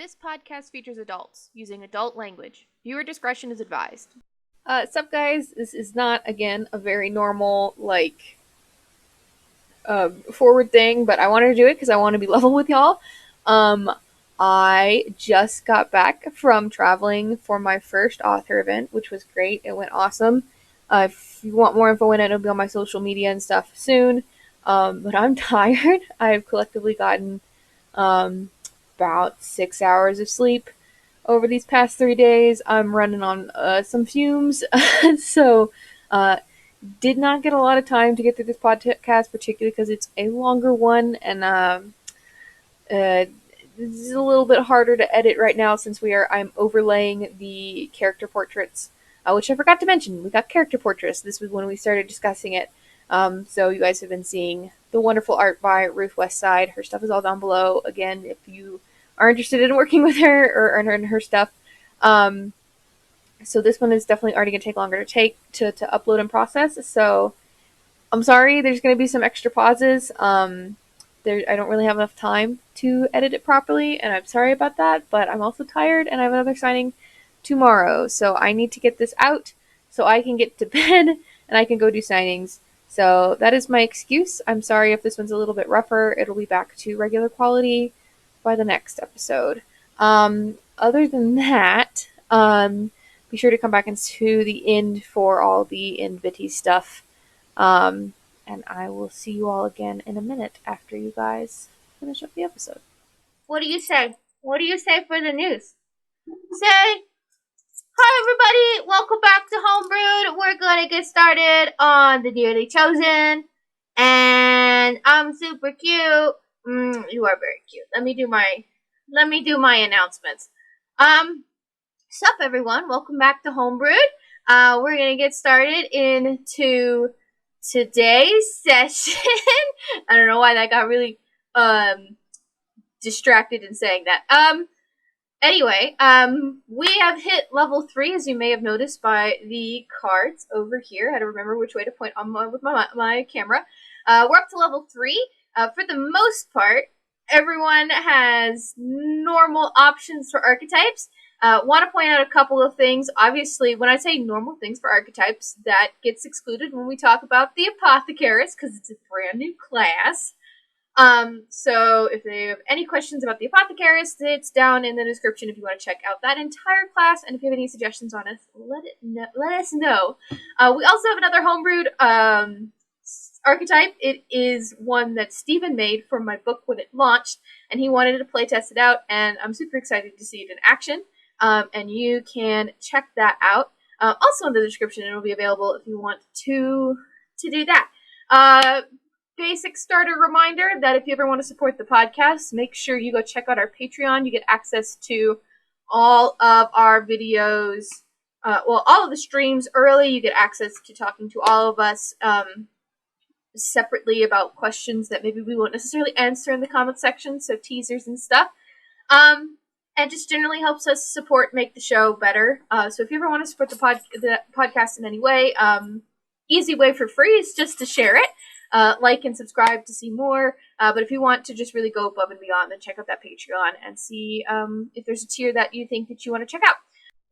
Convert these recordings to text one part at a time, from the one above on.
This podcast features adults using adult language. Viewer discretion is advised. Sup guys, this is not, again, a very normal, forward thing, but I wanted to do it because I want to be level with y'all. I just got back from traveling for my first author event, which was great. It went awesome. If you want more info on it, it'll be on my social media and stuff soon. But I'm tired. I've collectively gotten about 6 hours of sleep over these past 3 days. I'm running on some fumes, so did not get a lot of time to get through this podcast, particularly because it's a longer one, and it's a little bit harder to edit right now since I'm overlaying the character portraits, which I forgot to mention. We got character portraits. This was when we started discussing it. So you guys have been seeing the wonderful art by Ruth Westside. Her stuff is all down below. Again, if you are interested in working with her or in her stuff. So this one is definitely already going to take longer to upload and process. So I'm sorry, there's going to be some extra pauses. I don't really have enough time to edit it properly, and I'm sorry about that, but I'm also tired, and I have another signing tomorrow. So I need to get this out so I can get to bed, and I can go do signings. So that is my excuse. I'm sorry if this one's a little bit rougher. It'll be back to regular quality by the next episode. Other than that, be sure to come back into the end for all the Invity stuff. And I will see you all again in a minute after you guys finish up the episode. What do you say? What do you say for the news? Say, hi everybody, welcome back to Homebrewed. We're gonna get started on the Dearly Chosen, and I'm super cute. You are very cute. Let me do my announcements. Sup everyone, welcome back to Homebrewed. We're gonna get started into today's session. I don't know why that got really distracted in saying that. Anyway, we have hit level 3, as you may have noticed by the cards over here. I had to remember which way to point on with my camera. We're up to level 3. For the most part, everyone has normal options for archetypes. Want to point out a couple of things. Obviously, when I say normal things for archetypes, that gets excluded when we talk about the apothecarist, because it's a brand new class. So if they have any questions about the apothecarist, it's down in the description if you want to check out that entire class, and if you have any suggestions on it, let us know. We also have another homebrewed archetype. It is one that Steven made for my book when it launched, and he wanted to play test it out, and I'm super excited to see it in action. And you can check that out. Also in the description, it will be available if you want to do that. Basic starter reminder that if you ever want to support the podcast, make sure you go check out our Patreon. You get access to all of our videos, all of the streams early. You get access to talking to all of us separately about questions that maybe we won't necessarily answer in the comment section, so teasers and stuff. And just generally helps us make the show better. So if you ever want to support the podcast in any way, easy way for free is just to share it. Like and subscribe to see more. But if you want to just really go above and beyond, then check out that Patreon and see if there's a tier that you think that you want to check out.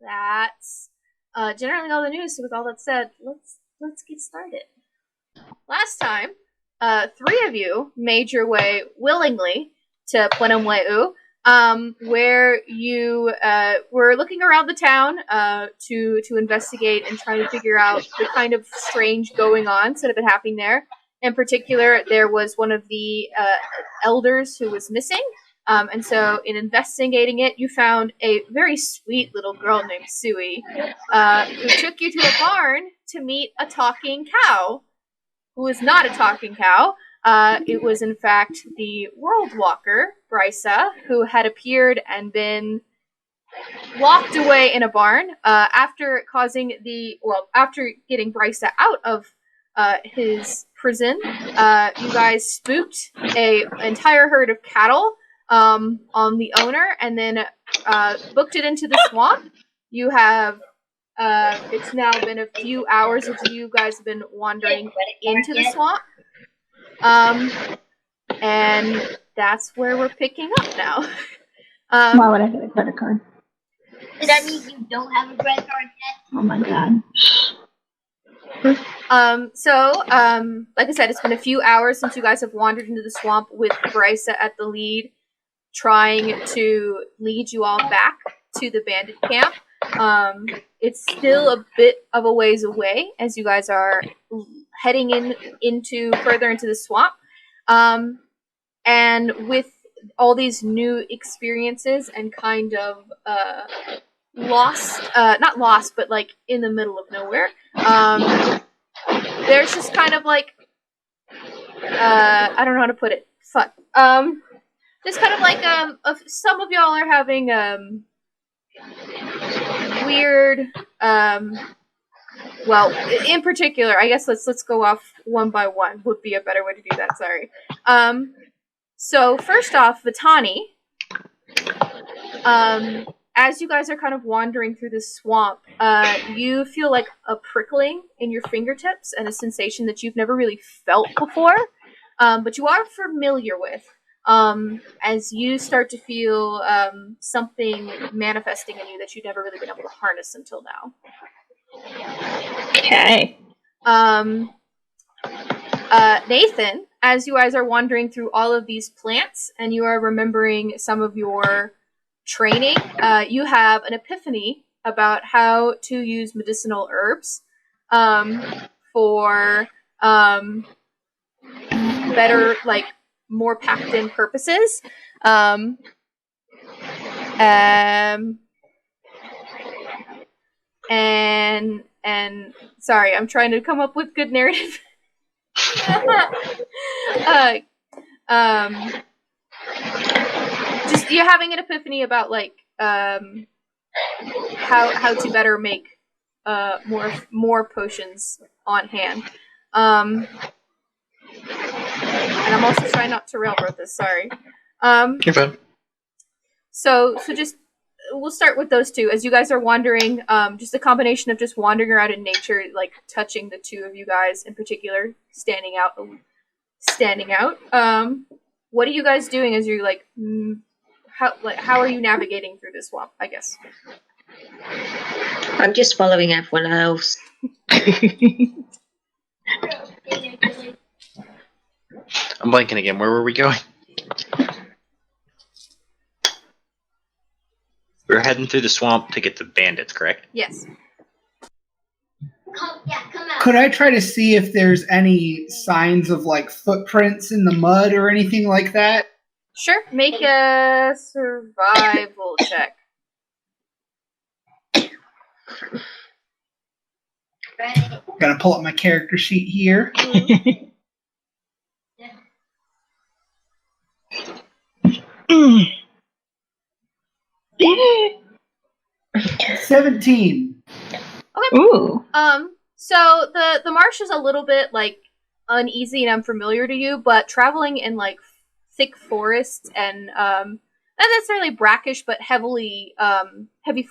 That's generally all the news. So with all that said, let's get started. Last time, 3 of you made your way willingly to Plenumweu, where you were looking around the town to investigate and try to figure out the kind of strange going on that had been happening there. In particular, there was one of the elders who was missing, and so in investigating it, you found a very sweet little girl named Sui, who took you to a barn to meet a talking cow, who is not a talking cow. It was, in fact, the World Walker, Brysa, who had appeared and been locked away in a barn after getting Brysa out of his prison. You guys spooked an entire herd of cattle on the owner and then booked it into the swamp. You have it's now been a few hours since you guys have been wandering into the swamp. And that's where we're picking up now. Why would I get a credit card? Does that mean you don't have a credit card yet? Oh my god. Like I said, it's been a few hours since you guys have wandered into the swamp with Brysa at the lead, trying to lead you all back to the bandit camp. It's still a bit of a ways away as you guys are heading further into the swamp. And with all these new experiences and kind of not lost, but like in the middle of nowhere, there's just kind of like, I don't know how to put it. Fuck. Just kind of like, some of y'all are having, weird, well, in particular, I guess let's go off one by one would be a better way to do that, sorry. So first off, Vitani, as you guys are kind of wandering through this swamp, you feel like a prickling in your fingertips and a sensation that you've never really felt before, but you are familiar with, as you start to feel something manifesting in you that you've never really been able to harness until now. Okay. Nathan, as you guys are wandering through all of these plants and you are remembering some of your training, you have an epiphany about how to use medicinal herbs for better, like, more packed-in purposes. And sorry, I'm trying to come up with good narrative. Just you're having an epiphany about like how to better make more potions on hand. And I'm also trying not to railroad this. Sorry. You're fine. So just we'll start with those two as you guys are wandering. Just a combination of just wandering around in nature, like touching the two of you guys in particular, standing out. What are you guys doing as you're like? How are you navigating through this swamp? I guess. I'm just following everyone else. I'm blanking again. Where were we going? We're heading through the swamp to get the bandits, correct? Yes. Come out. Could I try to see if there's any signs of like footprints in the mud or anything like that? Sure. Make a survival check. Gotta pull up my character sheet here. Mm. 17. Okay. Ooh. So the marsh is a little bit like uneasy and unfamiliar to you, but traveling in like thick forests and not necessarily brackish, but heavy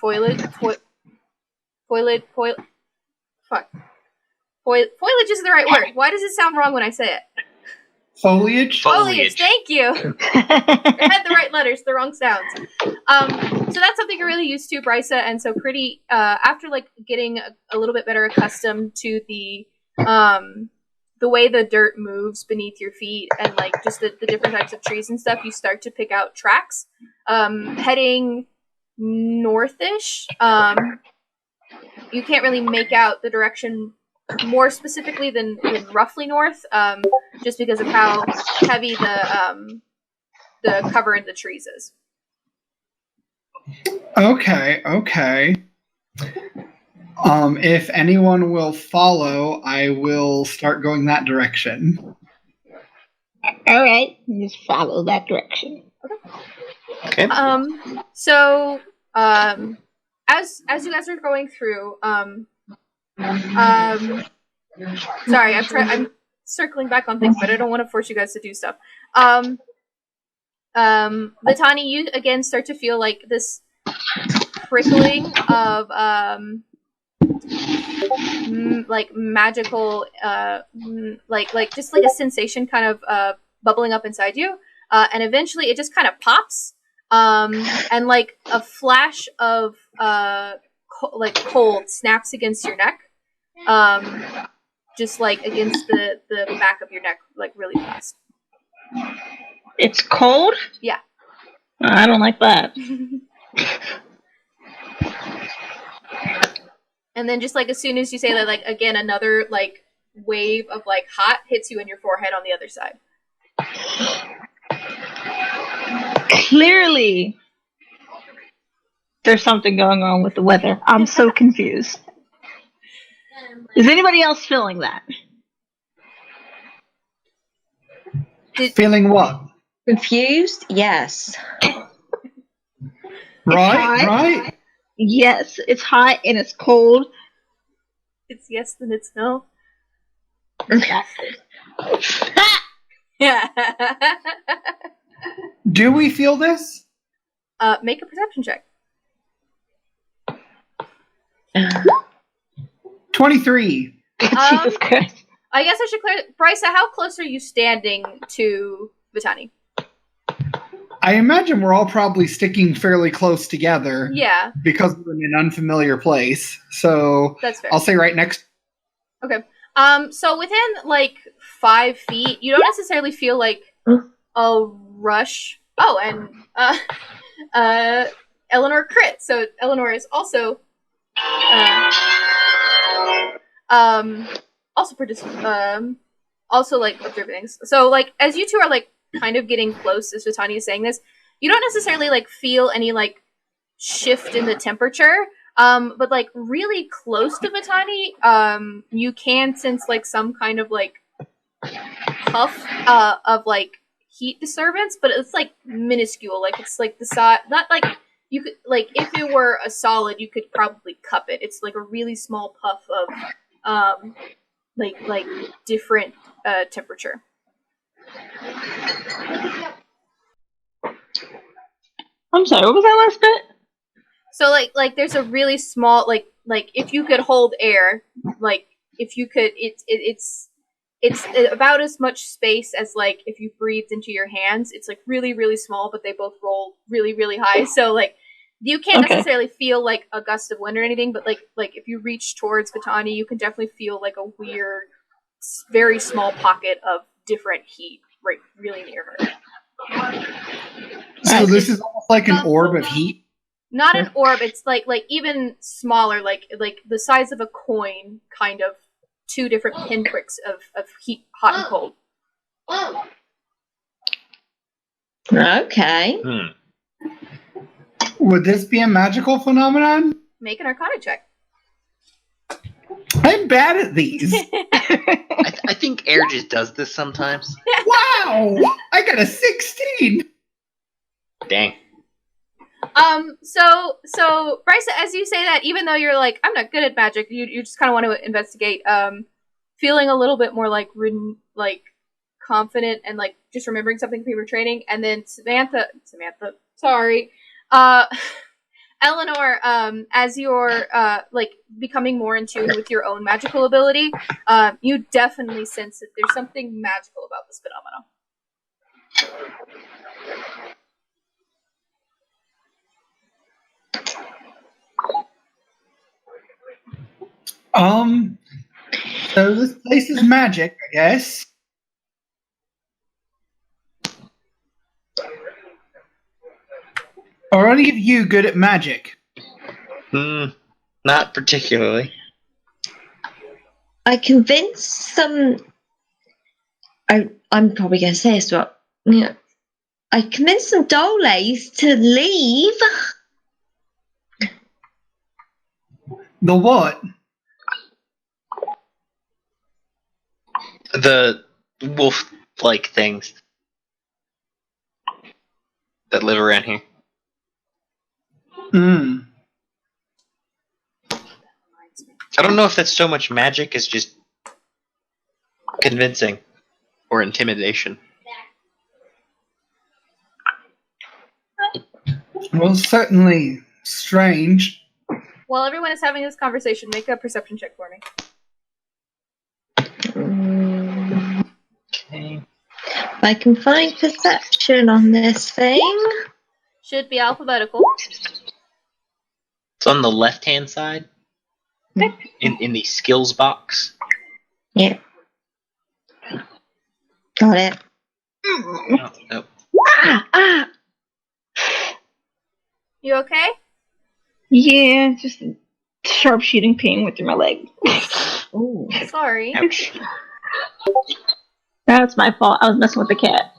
foliage. Foliage is the right word. Why does it sound wrong when I say it? Foliage? Foliage. Thank you. I had the right letters, the wrong sounds. So that's something you're really used to, Brysa, and so pretty after like getting a little bit better accustomed to the way the dirt moves beneath your feet and like just the different types of trees and stuff, you start to pick out tracks. Heading northish, you can't really make out the direction more specifically than roughly north, just because of how heavy the cover in the trees is. Okay. If anyone will follow, I will start going that direction. All right, just follow that direction. Okay. So, as you guys are going through, sorry, I'm circling back on things, but I don't want to force you guys to do stuff. Vitani, you again start to feel like this prickling of like magical like just like a sensation kind of bubbling up inside you, and eventually it just kind of pops, and like a flash of cold snaps against your neck, just like against the back of your neck, like really fast. It's cold? Yeah. I don't like that. And then just like as soon as you say that, like again, another like wave of like hot hits you in your forehead on the other side. Clearly, there's something going on with the weather. I'm so confused. Is anybody else feeling that? Feeling what? Confused? Yes. Right? Yes, it's hot and it's cold. It's yes, then it's no. Yeah. Do we feel this? Make a perception check. 23. Jesus Christ. I guess I should clear. Brysa, how close are you standing to Vitani? I imagine we're all probably sticking fairly close together. Yeah. Because we're in an unfamiliar place. So that's fair. I'll say right next. Okay. So within like 5 feet, you don't necessarily feel like a rush. Oh, and Eleanor crit. So Eleanor is also also like observing things. So like as you two are like kind of getting close as Vitani is saying this, you don't necessarily like feel any like shift in the temperature. But like really close to Vitani, you can sense like some kind of like puff of like heat disturbance, but it's like minuscule. Like it's like the size, not like you could like if it were a solid, you could probably cup it. It's like a really small puff of like different temperature. I'm sorry, what was that last bit? So like there's a really small like if you could hold air, like if you could it's about as much space as like if you breathed into your hands. It's like really really small, but they both roll really really high. So like you can't necessarily feel like a gust of wind or anything, but like if you reach towards Vitani, you can definitely feel like a weird, very small pocket of different heat right really near her. So this is almost like an orb of heat. Not an orb. It's like even smaller, like the size of a coin, kind of 2 different pinpricks of heat, hot and cold. Okay. Would this be a magical phenomenon? Make an Arcana check. I'm bad at these. I think air just does this sometimes. Wow! I got a 16. Dang. So Bryce, as you say that, even though you're like, I'm not good at magic, you just kind of want to investigate, feeling a little bit more like confident and like just remembering something from your training, and then Samantha, sorry, Eleanor, as you're like becoming more in tune with your own magical ability, you definitely sense that there's something magical about this phenomenon. So this place is magic, I guess. Are any of you good at magic? Not particularly. I convinced some. I'm probably going to say this, but yeah, I convinced some doles to leave. The what? The wolf-like things that live around here. I don't know if that's so much magic as just convincing or intimidation. Well, certainly strange. While everyone is having this conversation, make a perception check for me. Okay. I can find perception on this thing. Should be alphabetical. It's on the left-hand side. In the skills box. Yeah. Got it. Oh, no. Ah! You okay? Yeah, just a sharpshooting pain went through my leg. Ooh. Sorry. Ouch. That's my fault. I was messing with the cat.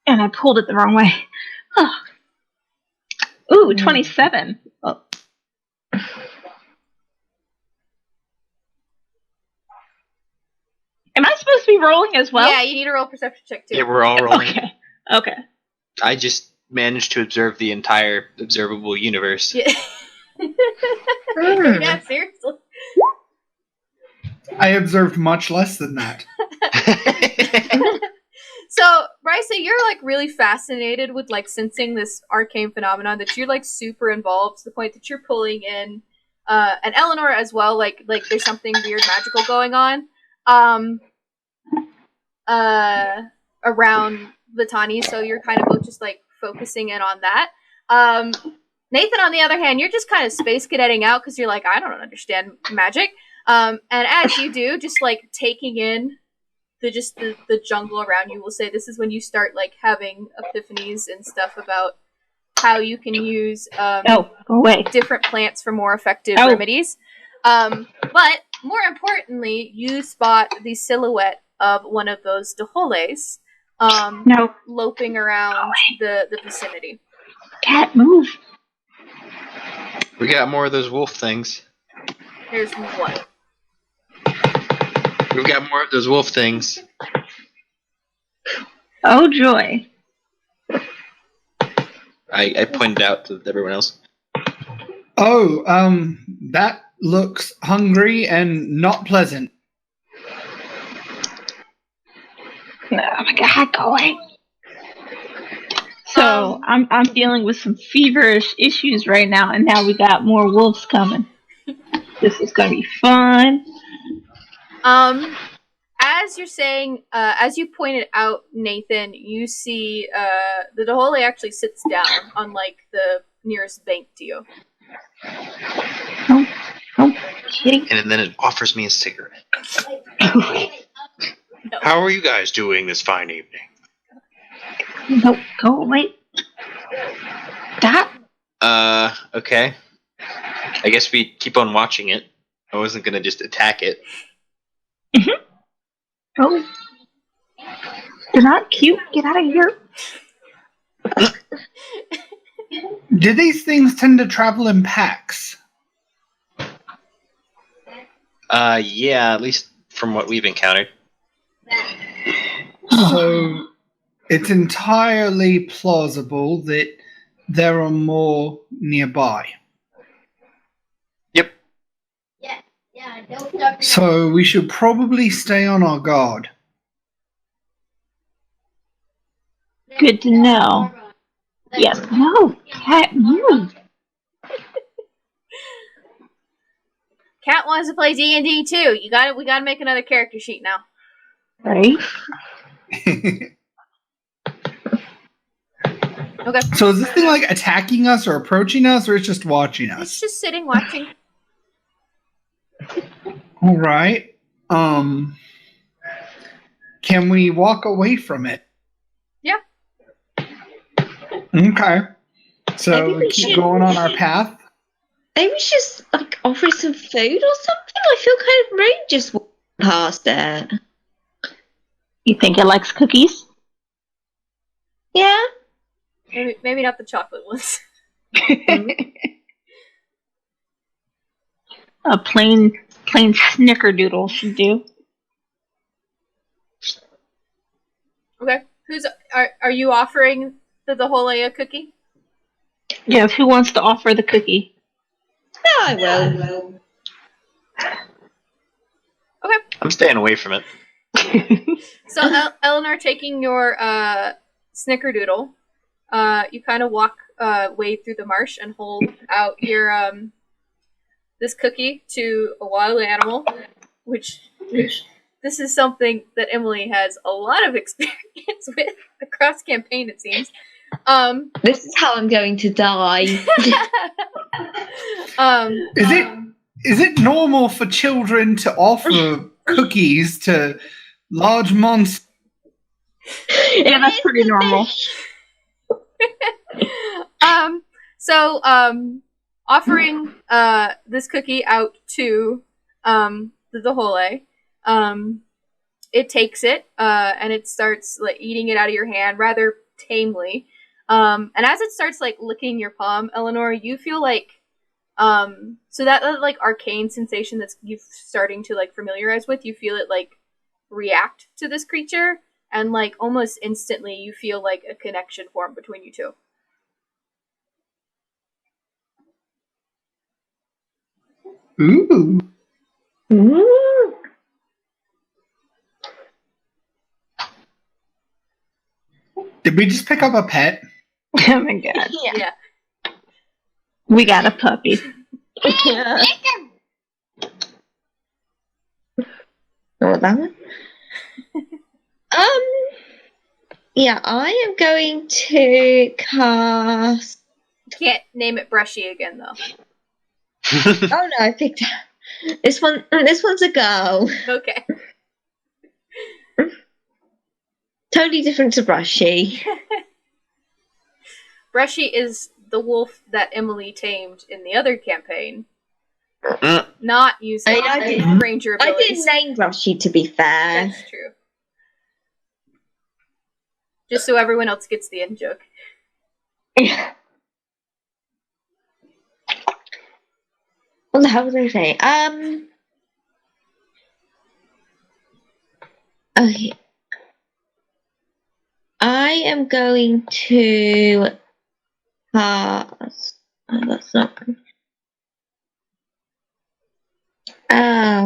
And I pulled it the wrong way. Ooh, 27. Oh. Am I supposed to be rolling as well? Yeah, you need a roll perception check too. Yeah, we're all rolling. Okay. I just managed to observe the entire observable universe. Yeah. Yeah, seriously. I observed much less than that. So, Brysa, you're like really fascinated with like sensing this arcane phenomenon that you're like super involved to the point that you're pulling in and Eleanor as well, like there's something weird magical going on. Around Latani, so you're kind of both just like focusing in on that. Nathan, on the other hand, you're just kind of space cadetting out because you're like, I don't understand magic. And as you do, just like taking in the jungle around you, will say this is when you start like having epiphanies and stuff about how you can use Go away. different plants for more effective remedies. But more importantly, you spot the silhouette of one of those Daholes loping around the vicinity. Cat, move. We got more of those wolf things. There's one. We've got more of those wolf things. Oh, joy. I pointed out to everyone else. Oh, that looks hungry and not pleasant. Oh my god, go away. So I'm dealing with some feverish issues right now, and now we got more wolves coming. This is gonna be fun. As you're saying, as you pointed out, Nathan, you see the Dahole actually sits down on like the nearest bank to you. Oh, kidding. And then it offers me a cigarette. No. How are you guys doing this fine evening? No, go away. Stop. Okay. I guess we keep on watching it. I wasn't gonna just attack it. Oh. They're not cute. Get out of here. Do these things tend to travel in packs? Yeah, at least from what we've encountered. So it's entirely plausible that there are more nearby. Yep. Yeah, don't start. So we should probably stay on our guard. Good to know. Yes. No. Cat, move. Cat wants to play D&D too. We gotta make another character sheet now. Right? Okay. So is this thing like attacking us or approaching us, or it's just watching It's us? just sitting watching. All right. Can we walk away from it? Yeah. Okay. Maybe So we we keep should- going on our path. Maybe we should just like offer some food or something. I feel kind of rude just walking past it. You think it likes cookies? Yeah. Maybe not the chocolate ones. A plain snickerdoodle should do. Okay. Are you offering the Dahole a cookie? Yes, who wants to offer the cookie? No, I will. Okay. I'm staying away from it. So Eleanor, taking your snickerdoodle, you kind of wade through the marsh and hold out your this cookie to a wild animal, which this is something that Emilie has a lot of experience with across campaign, it seems. This is how I'm going to die. Is it normal for children to offer cookies to large monsters? Yeah, that's pretty normal. So offering this cookie out to the Hole, it takes it and it starts like eating it out of your hand rather tamely. And as it starts like licking your palm, Eleanor, you feel like so that like arcane sensation that's you starting to like familiarize with, you feel it like react to this creature, and like almost instantly you feel like a connection form between you two. Ooh. Ooh. Did we just pick up a pet? Oh my god. Yeah. We got a puppy. Yeah. What that one? Yeah, I am going to cast. Can't name it Brushy again though. Oh no, I picked this one. This one's a girl. Okay. Totally different to Brushy. Brushy is the wolf that Emilie tamed in the other campaign. Not using ranger I abilities. didn't name Brushy, to be fair. That's true. Just so everyone else gets the in joke. What the hell was I saying? Okay. I am going to cast. Oh, that's not.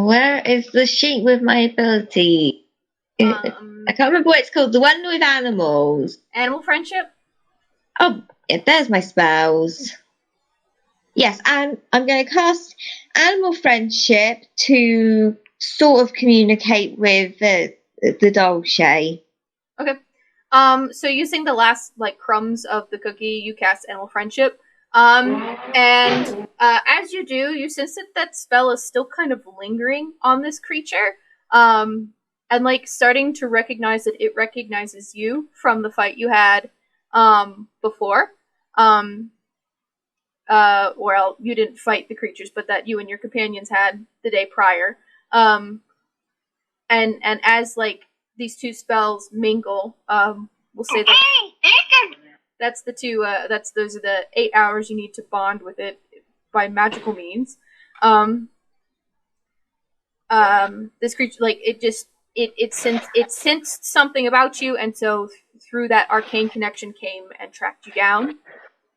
Where is the sheet with my ability? I can't remember what it's called. The one with animals. Animal friendship? Oh, yeah, there's my spells. Yes, and I'm going to cast Animal Friendship to sort of communicate with the Dolce. Okay. So using the last like crumbs of the cookie, you cast Animal Friendship. And as you do, you sense that spell is still kind of lingering on this creature. And like starting to recognize that it recognizes you from the fight you had before. Well, you didn't fight the creatures, but that you and your companions had the day prior. And as like these two spells mingle, we'll say that that's the two. Those are the 8 hours you need to bond with it by magical means. This creature, like it sensed something about you, and so through that arcane connection came and tracked you down.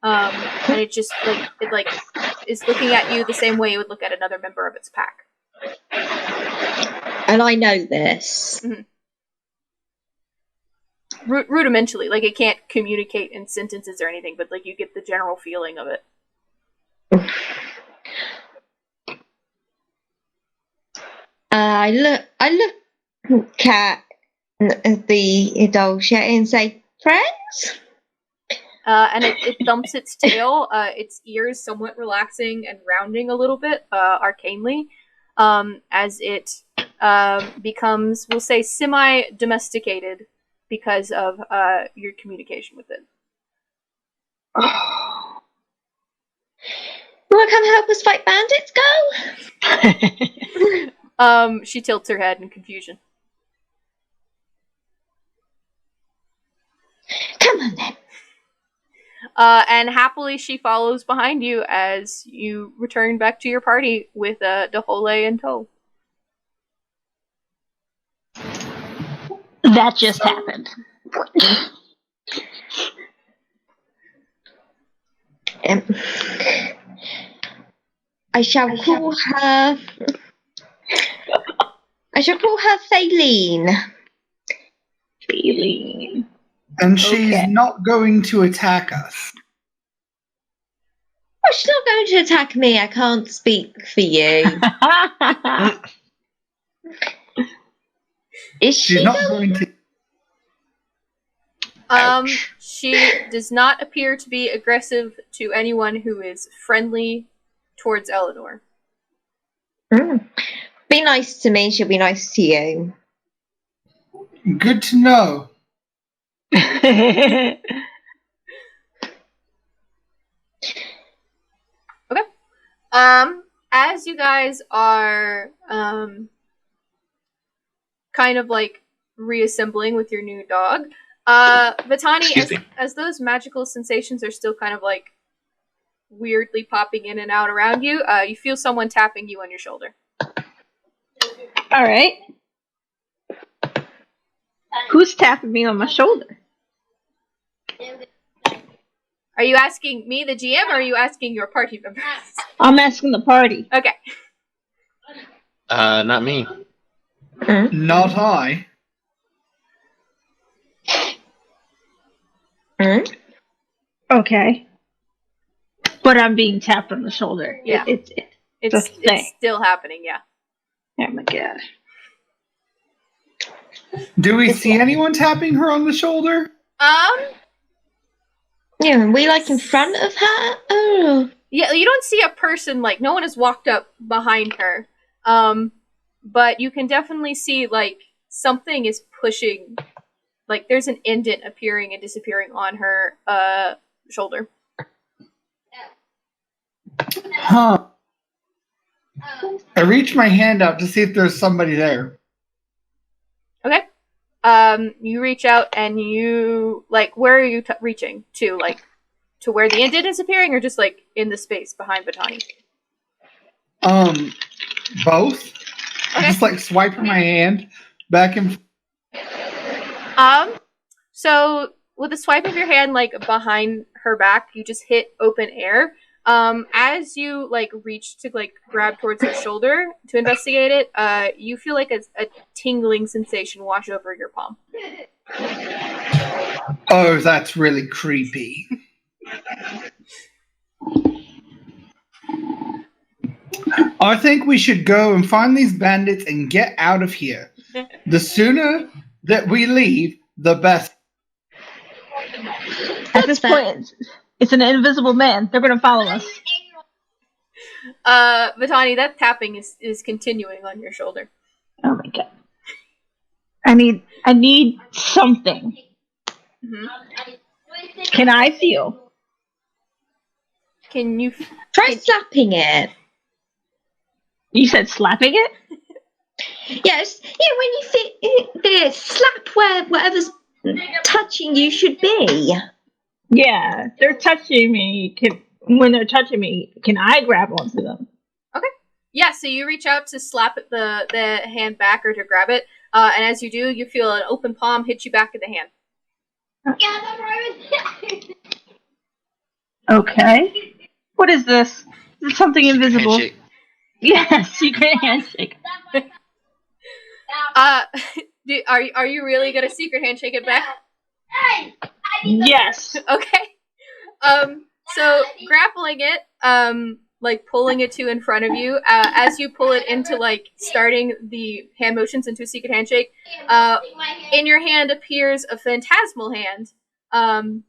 And it just like is looking at you the same way it would look at another member of its pack. And I know this. Mm-hmm. Rudimentally, like it can't communicate in sentences or anything, but like you get the general feeling of it. I look at the Dolce and say, "Friends." And it thumps its tail, its ears somewhat relaxing and rounding a little bit, arcanely, as it becomes, we'll say, semi-domesticated because of your communication with it. Wanna come help us fight bandits, go? She tilts her head in confusion. Come on then. And happily she follows behind you as you return back to your party with Dahole in tow. That just happened. I shall call her Thaleen. Feeling. And she's Okay. not going to attack us. Oh, she's not going to attack me. I can't speak for you. Is she? She's not going to. Ouch. She does not appear to be aggressive to anyone who is friendly towards Eleanor. Be nice to me, she'll be nice to you. Good to know. As you guys are kind of like reassembling with your new dog, Vitani, Excuse me. as those magical sensations are still kind of like weirdly popping in and out around you, you feel someone tapping you on your shoulder. All right. Who's tapping me on my shoulder? Are you asking me, the GM, or are you asking your party members? I'm asking the party. Okay. Not me. Not I. Okay. But I'm being tapped on the shoulder. Yeah. It's It's still happening, yeah. oh my god. Do we see anyone tapping her on the shoulder? Yeah, are we like in front of her? Oh. Yeah, you don't see a person, like, no one has walked up behind her. But you can definitely see, like, something is pushing, like, there's an indent appearing and disappearing on her, shoulder. Huh. I reach my hand out to see if there's somebody there. Okay. You reach out and you, like, where are you reaching to? Like, to where the indent is appearing, or just, like, in the space behind Vitani? Both. Okay. Just like swiping my hand back and. So with a swipe of your hand, like, behind her back, you just hit open air. As you, like, reach to, like, grab towards her shoulder to investigate it, you feel like a tingling sensation wash over your palm. Oh, that's really creepy. I think we should go and find these bandits and get out of here. The sooner that we leave, the best. At this point, it's an invisible man. They're gonna follow us. Vitani, that tapping is continuing on your shoulder. Oh my god. I need something. Mm-hmm. Can I feel? Can you Try slapping it. You said slapping it? Yes. Yeah, when you feel slap where whatever's touching you should be. Yeah, they're touching me. When they're touching me, can I grab onto them? Okay. Yeah, so you reach out to slap the hand back or to grab it, and as you do, you feel an open palm hit you back in the hand. Okay. What is this? Is it something invisible? Handshake. Yeah, secret handshake. Are you really gonna secret handshake it back? Yes. Okay. So grappling it, like pulling it to in front of you, as you pull it into like starting the hand motions into a secret handshake, in your hand appears a phantasmal hand, in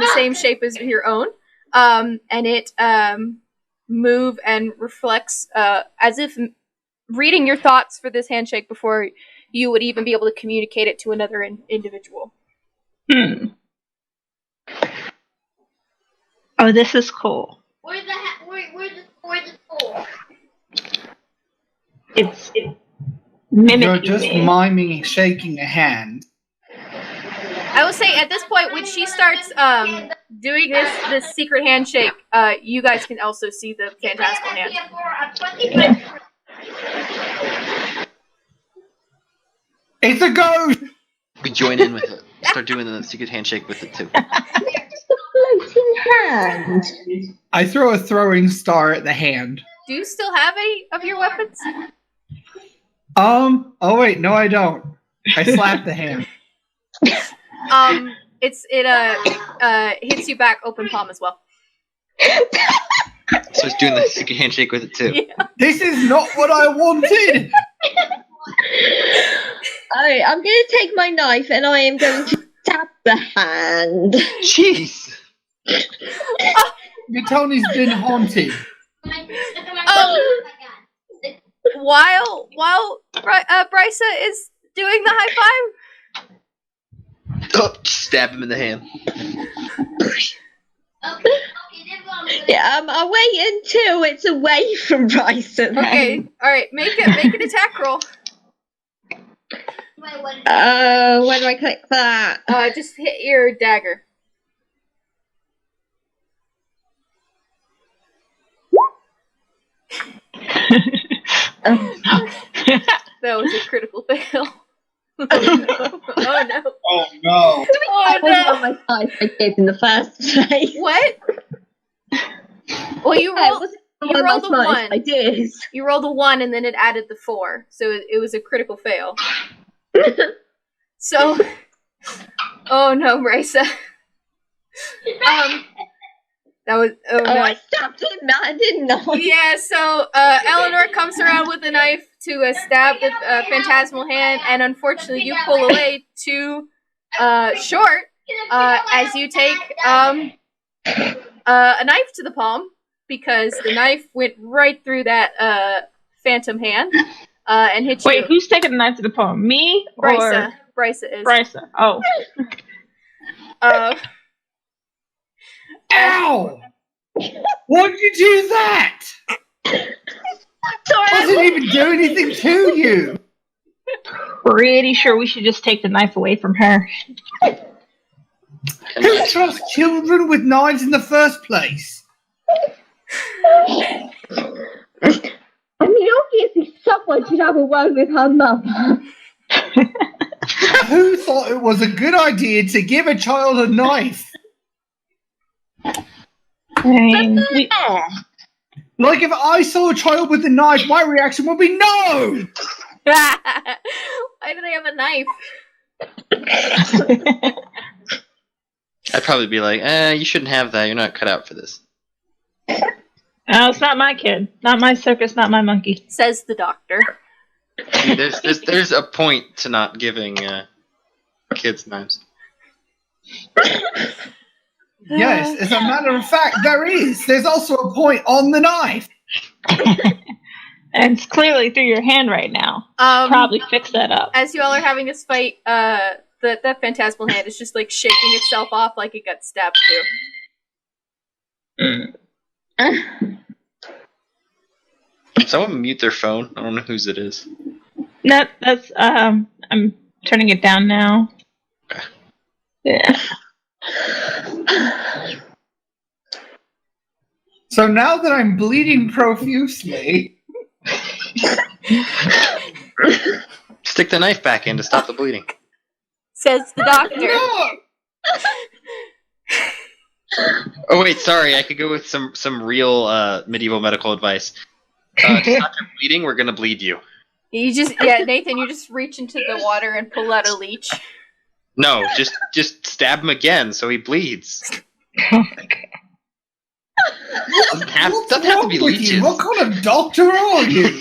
the same shape as your own, and it move and reflects, as if reading your thoughts for this handshake before you would even be able to communicate it to another individual. Oh, this is cool. Where's the tool? It's mimicking You're just me. miming shaking a hand. I will say at this point, when she starts doing this secret handshake, you guys can also see the phantasmal hand. It's a ghost! We join in with it. Start doing the secret handshake with it too. Just a floating hand. I throw a throwing star at the hand. Do you still have any of your weapons? Oh wait, no I don't. I slap the hand. It hits you back open palm as well. So it's doing the secret handshake with it too. Yeah. This is not what I wanted! Alright, I'm going to take my knife and I am going to stab the hand. Jeez. Your Tony's been haunted. While Brysa is doing the high five. Oh, stab him in the hand. Yeah, I'll wait until it's away from Bryson. Okay, all right. Make an attack roll. Where do I click that? Just hit your dagger. That was a critical fail. Oh no! Oh no! Oh no! I wasn't on my side I gave in the first place. What? Well, you rolled a 1. I did. You rolled a 1, and then it added the 4, so it was a critical fail. So, oh no, Brysa. That was no. I stabbed him, that didn't I? Yeah, so Eleanor comes around with a knife to stab the phantasmal hand, and unfortunately you pull away too short as you take a knife to the palm, because the knife went right through that phantom hand and hit you. Wait, who's taking the knife to the palm? Me or Brysa. Brysa is. Brysa? Oh. Ow! Why'd you do that? Sorry, I didn't even do anything to you. Pretty sure we should just take the knife away from her. Who trusts children with knives in the first place? I mean, obviously someone should have a word with her mother. Who thought it was a good idea to give a child a knife? I mean, Like, if I saw a child with a knife, my reaction would be no! Why do they have a knife? I'd probably be like, you shouldn't have that. You're not cut out for this. No, it's not my kid. Not my circus, not my monkey. Says the doctor. See, there's a point to not giving kids knives. Yes, as a matter of fact, there is. There's also a point on the knife. And it's clearly through your hand right now. Probably fix that up. As you all are having this fight, that phantasmal hand is just like shaking itself off like it got stabbed too. Someone mute their phone. I don't know whose it is. No, that's I'm turning it down now. Okay. Yeah. So now that I'm bleeding profusely, Stick the knife back in to stop the bleeding. Says the doctor. no! Oh wait, sorry. I could go with some real medieval medical advice. To stop your bleeding, we're gonna bleed you. Nathan, you just reach into the water and pull out a leech. No, just stab him again so he bleeds. Doesn't have What's to be wrong with leeches. you? What kind of doctor are you?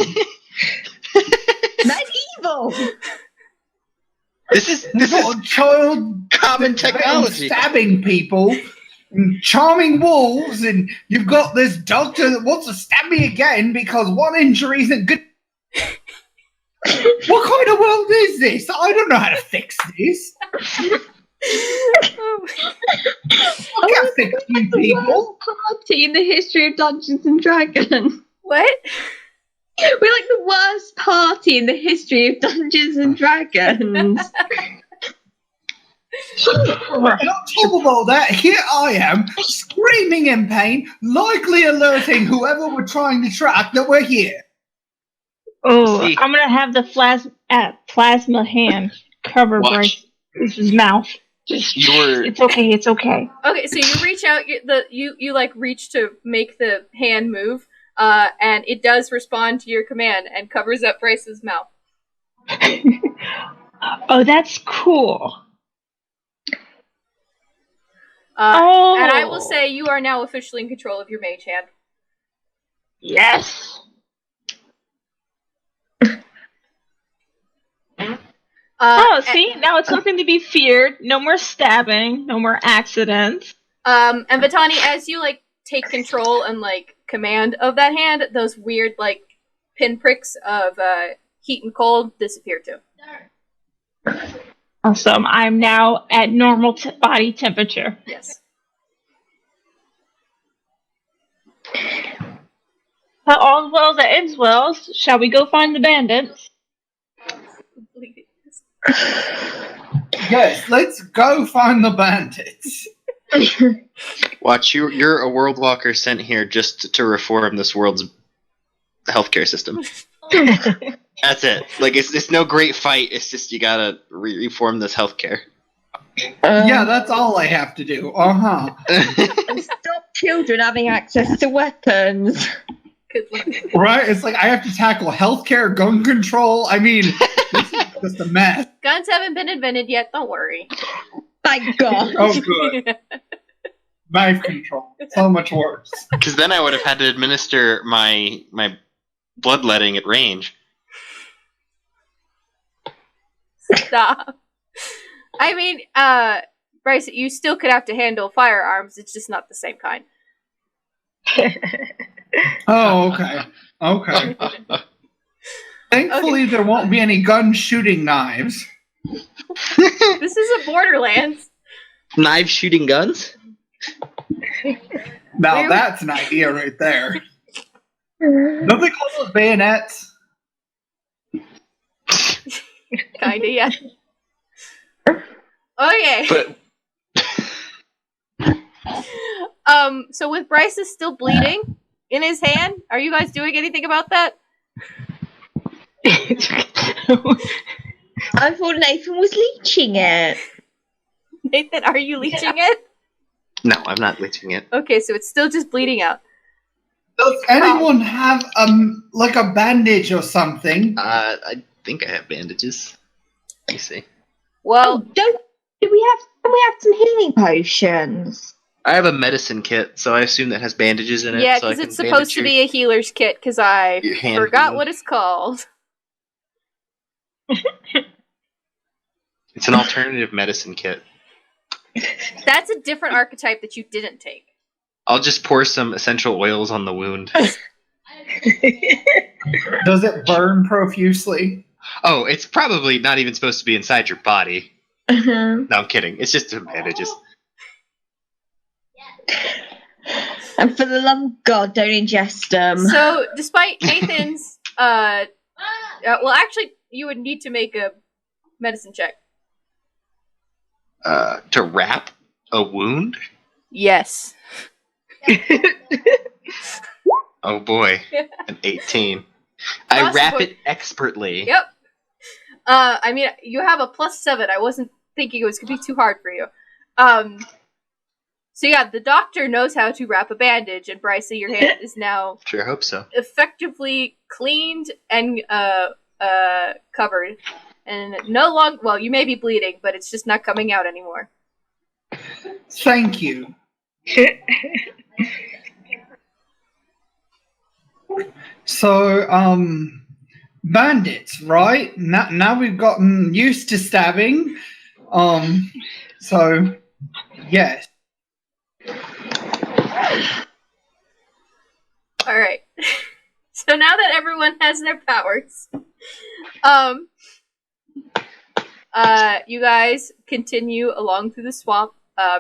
Medieval! This is You've got a child common that's technology. stabbing people and charming wolves, and you've got this doctor that wants to stab me again because one injury isn't good. What kind of world is this? I don't know how to fix this. I can't fix you people. Party in the history of Dungeons and Dragons. What? We're like the worst party in the history of Dungeons and Dragons. And on top of all that, here I am, screaming in pain, likely alerting whoever we're trying to track that we're here. Oh, See. I'm gonna have the plasma hand cover Watch. Bryce's mouth. It's okay. It's okay. Okay, so you reach out. You like reach to make the hand move, and it does respond to your command and covers up Bryce's mouth. Oh, that's cool. And I will say you are now officially in control of your mage hand. Yes. See, now it's something to be feared. No more stabbing. No more accidents. And Vitani, as you like take control and like command of that hand, those weird like pinpricks of heat and cold disappear too. Awesome. I'm now at normal body temperature. Yes. But all's well that ends well. Shall we go find the bandits? Yes, let's go find the bandits. Watch, you're a world walker sent here just to reform this world's healthcare system. That's it. Like, it's no great fight. It's just you gotta reform this healthcare. Yeah, that's all I have to do. And stop children having access to weapons. Good luck. Right? It's like I have to tackle healthcare, gun control. I mean, this is just a mess. Guns haven't been invented yet. Don't worry. Thank God. Oh, good. Knife control. So much worse. Because then I would have had to administer my bloodletting at range. Stop. I mean, Bryce, you still could have to handle firearms. It's just not the same kind. Oh, okay. Okay. Thankfully, there won't be any gun shooting knives. This is a Borderlands. Knife shooting guns? Now that's an idea right there. Don't they call those bayonets? Kinda, yeah. Okay. But So with Bryce is still bleeding in his hand, are you guys doing anything about that? I thought Nathan was leeching it. Nathan, are you leeching it? no, I'm not leeching it. Okay, so it's still just bleeding out. Does anyone have like a bandage or something? I think I have bandages. Let me see. Well, Do we have some healing potions? I have a medicine kit, so I assume that has bandages in it. yeah, so I because can it's supposed to bandage be a healer's kit, because I your hand forgot wound. what it's called. It's an alternative medicine kit. That's a different archetype that you didn't take. I'll just pour some essential oils on the wound. Does it burn profusely? Oh, it's probably not even supposed to be inside your body. Uh-huh. No, I'm kidding. It's just some bandages. And for the love of God, don't ingest them. So, despite Nathan's, well, actually, you would need to make a medicine check. To wrap a wound? Yes. Oh boy, an 18. I wrap it expertly. Yep. I mean, you have a +7. I wasn't thinking it was going to be too hard for you. So yeah, the doctor knows how to wrap a bandage, and Bryce, your hand is now Sure hope so. effectively cleaned and covered. And no longer, well, you may be bleeding, but it's just not coming out anymore. Thank you. So, bandits, right? Now we've gotten used to stabbing. So, yes. Alright. So now that everyone has their powers, you guys continue along through the swamp.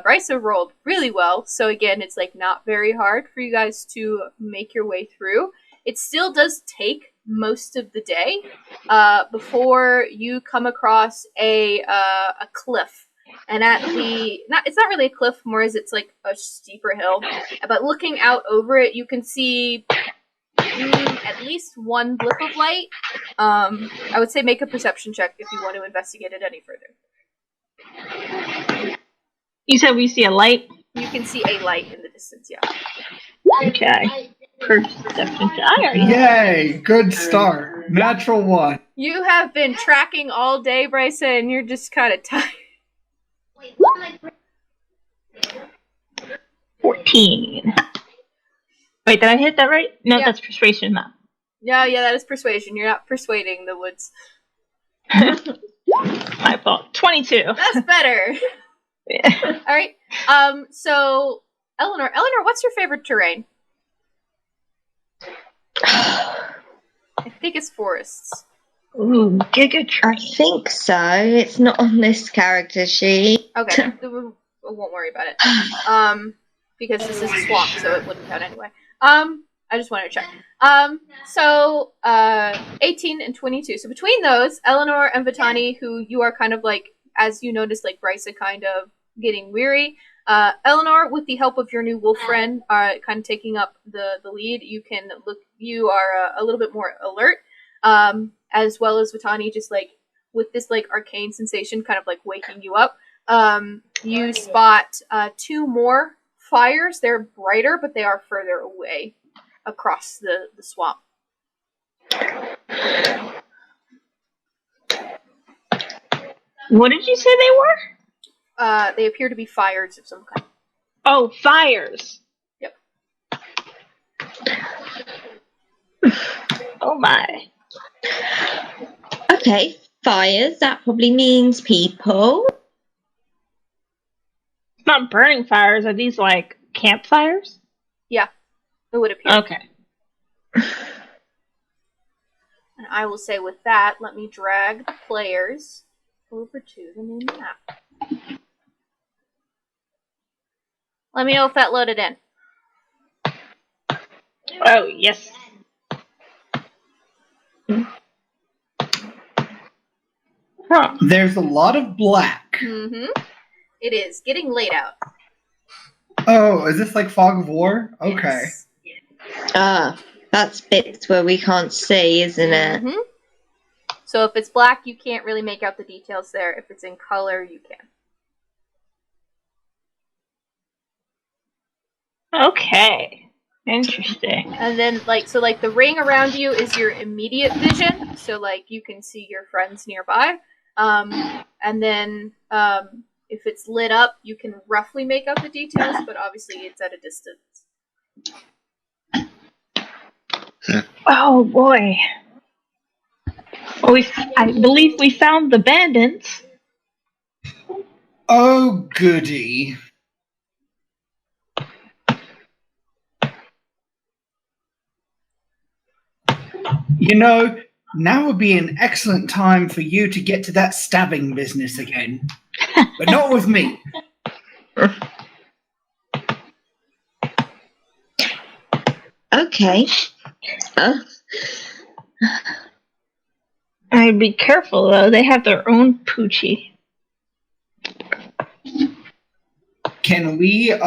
Bryce rolled really well, so again, it's like not very hard for you guys to make your way through. It still does take most of the day before you come across a cliff. And at it's not really a cliff, more as it's like a steeper hill. But looking out over it, you can see at least one blip of light. I would say make a perception check if you want to investigate it any further. You said we see a light? You can see a light in the distance, yeah. Okay. Perception check. Yay! Good start. Natural 1. You have been tracking all day, Bryce, and you're just kind of tired. 14. Wait, did I hit that right? No, Yeah. that's persuasion, not. Yeah, that is persuasion. You're not persuading the woods. My fault. 22. That's better. Yeah. All right. So Eleanor, what's your favorite terrain? I think it's forests. Ooh, Giga I think so. It's not on this character sheet. Okay, we won't worry about it. Because this is a swamp, so it wouldn't count anyway. I just wanted to check. So 18 and 22. So between those, Eleanor and Vitani, who you are kind of like, as you notice, like Brysa kind of getting weary. Eleanor, with the help of your new wolf friend, kind of taking up the lead. You are a little bit more alert. As well as Vitani, just like with this like arcane sensation, kind of like waking you up. You spot 2 more fires. They're brighter, but they are further away across the swamp. What did you say they were? They appear to be fires of some kind. Oh, fires. Yep. Oh my. Okay, fires. That probably means people. It's not burning fires. Are these like campfires? Yeah, it would appear. Okay. And I will say with that, let me drag the players over to the new map. Let me know if that loaded in. Oh, yes. Huh. There's a lot of black. Mm-hmm. It is getting late out. Oh, is this like Fog of War? Okay. Ah, that's bits where we can't see, isn't it? Mm-hmm. So if it's black, you can't really make out the details there. If it's in color, you can. Okay. Interesting. And then, the ring around you is your immediate vision. So, you can see your friends nearby. And then, if it's lit up, you can roughly make out the details, but obviously it's at a distance. Oh boy. I believe we found the bandits. Oh, goody. You know, now would be an excellent time for you to get to that stabbing business again. But not with me. Okay. I'd be careful though, they have their own poochie. Can we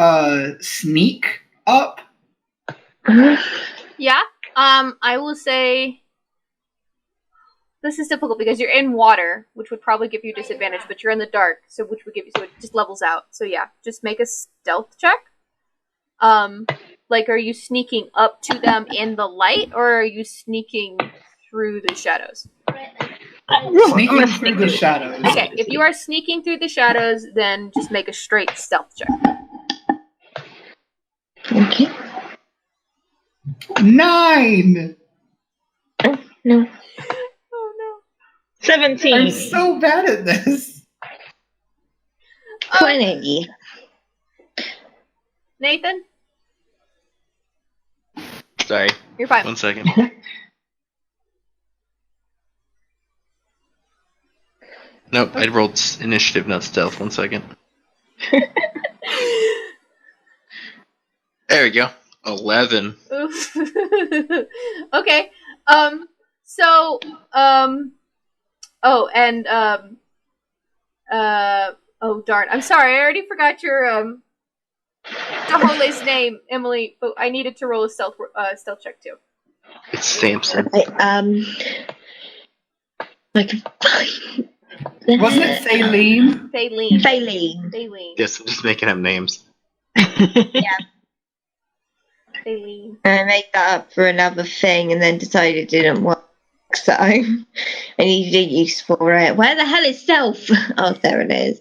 sneak up? Yeah. I will say this is difficult because you're in water, which would probably give you a disadvantage, but you're in the dark, so it just levels out. So yeah, just make a stealth check. Are you sneaking up to them in the light, or are you sneaking through the shadows? Sneaking through the shadows. Okay, if you are sneaking through the shadows, then just make a straight stealth check. Okay. 9! No. Oh no. 17. I'm so bad at this. 20. Nathan? Sorry. You're fine. 1 second. Nope, I rolled initiative, not stealth. 1 second. There we go. 11. Okay. Oh darn. I'm sorry. I already forgot your Dahole's name, Emilie, but I needed to roll a stealth check too. It's Samson. Wasn't it Thaleen? Thaleen. Yes, I'm just making up names. Yeah. Thaleen. I made that up for another thing and then decided it didn't work, so I needed a use for it. Where the hell is stealth? Oh, there it is.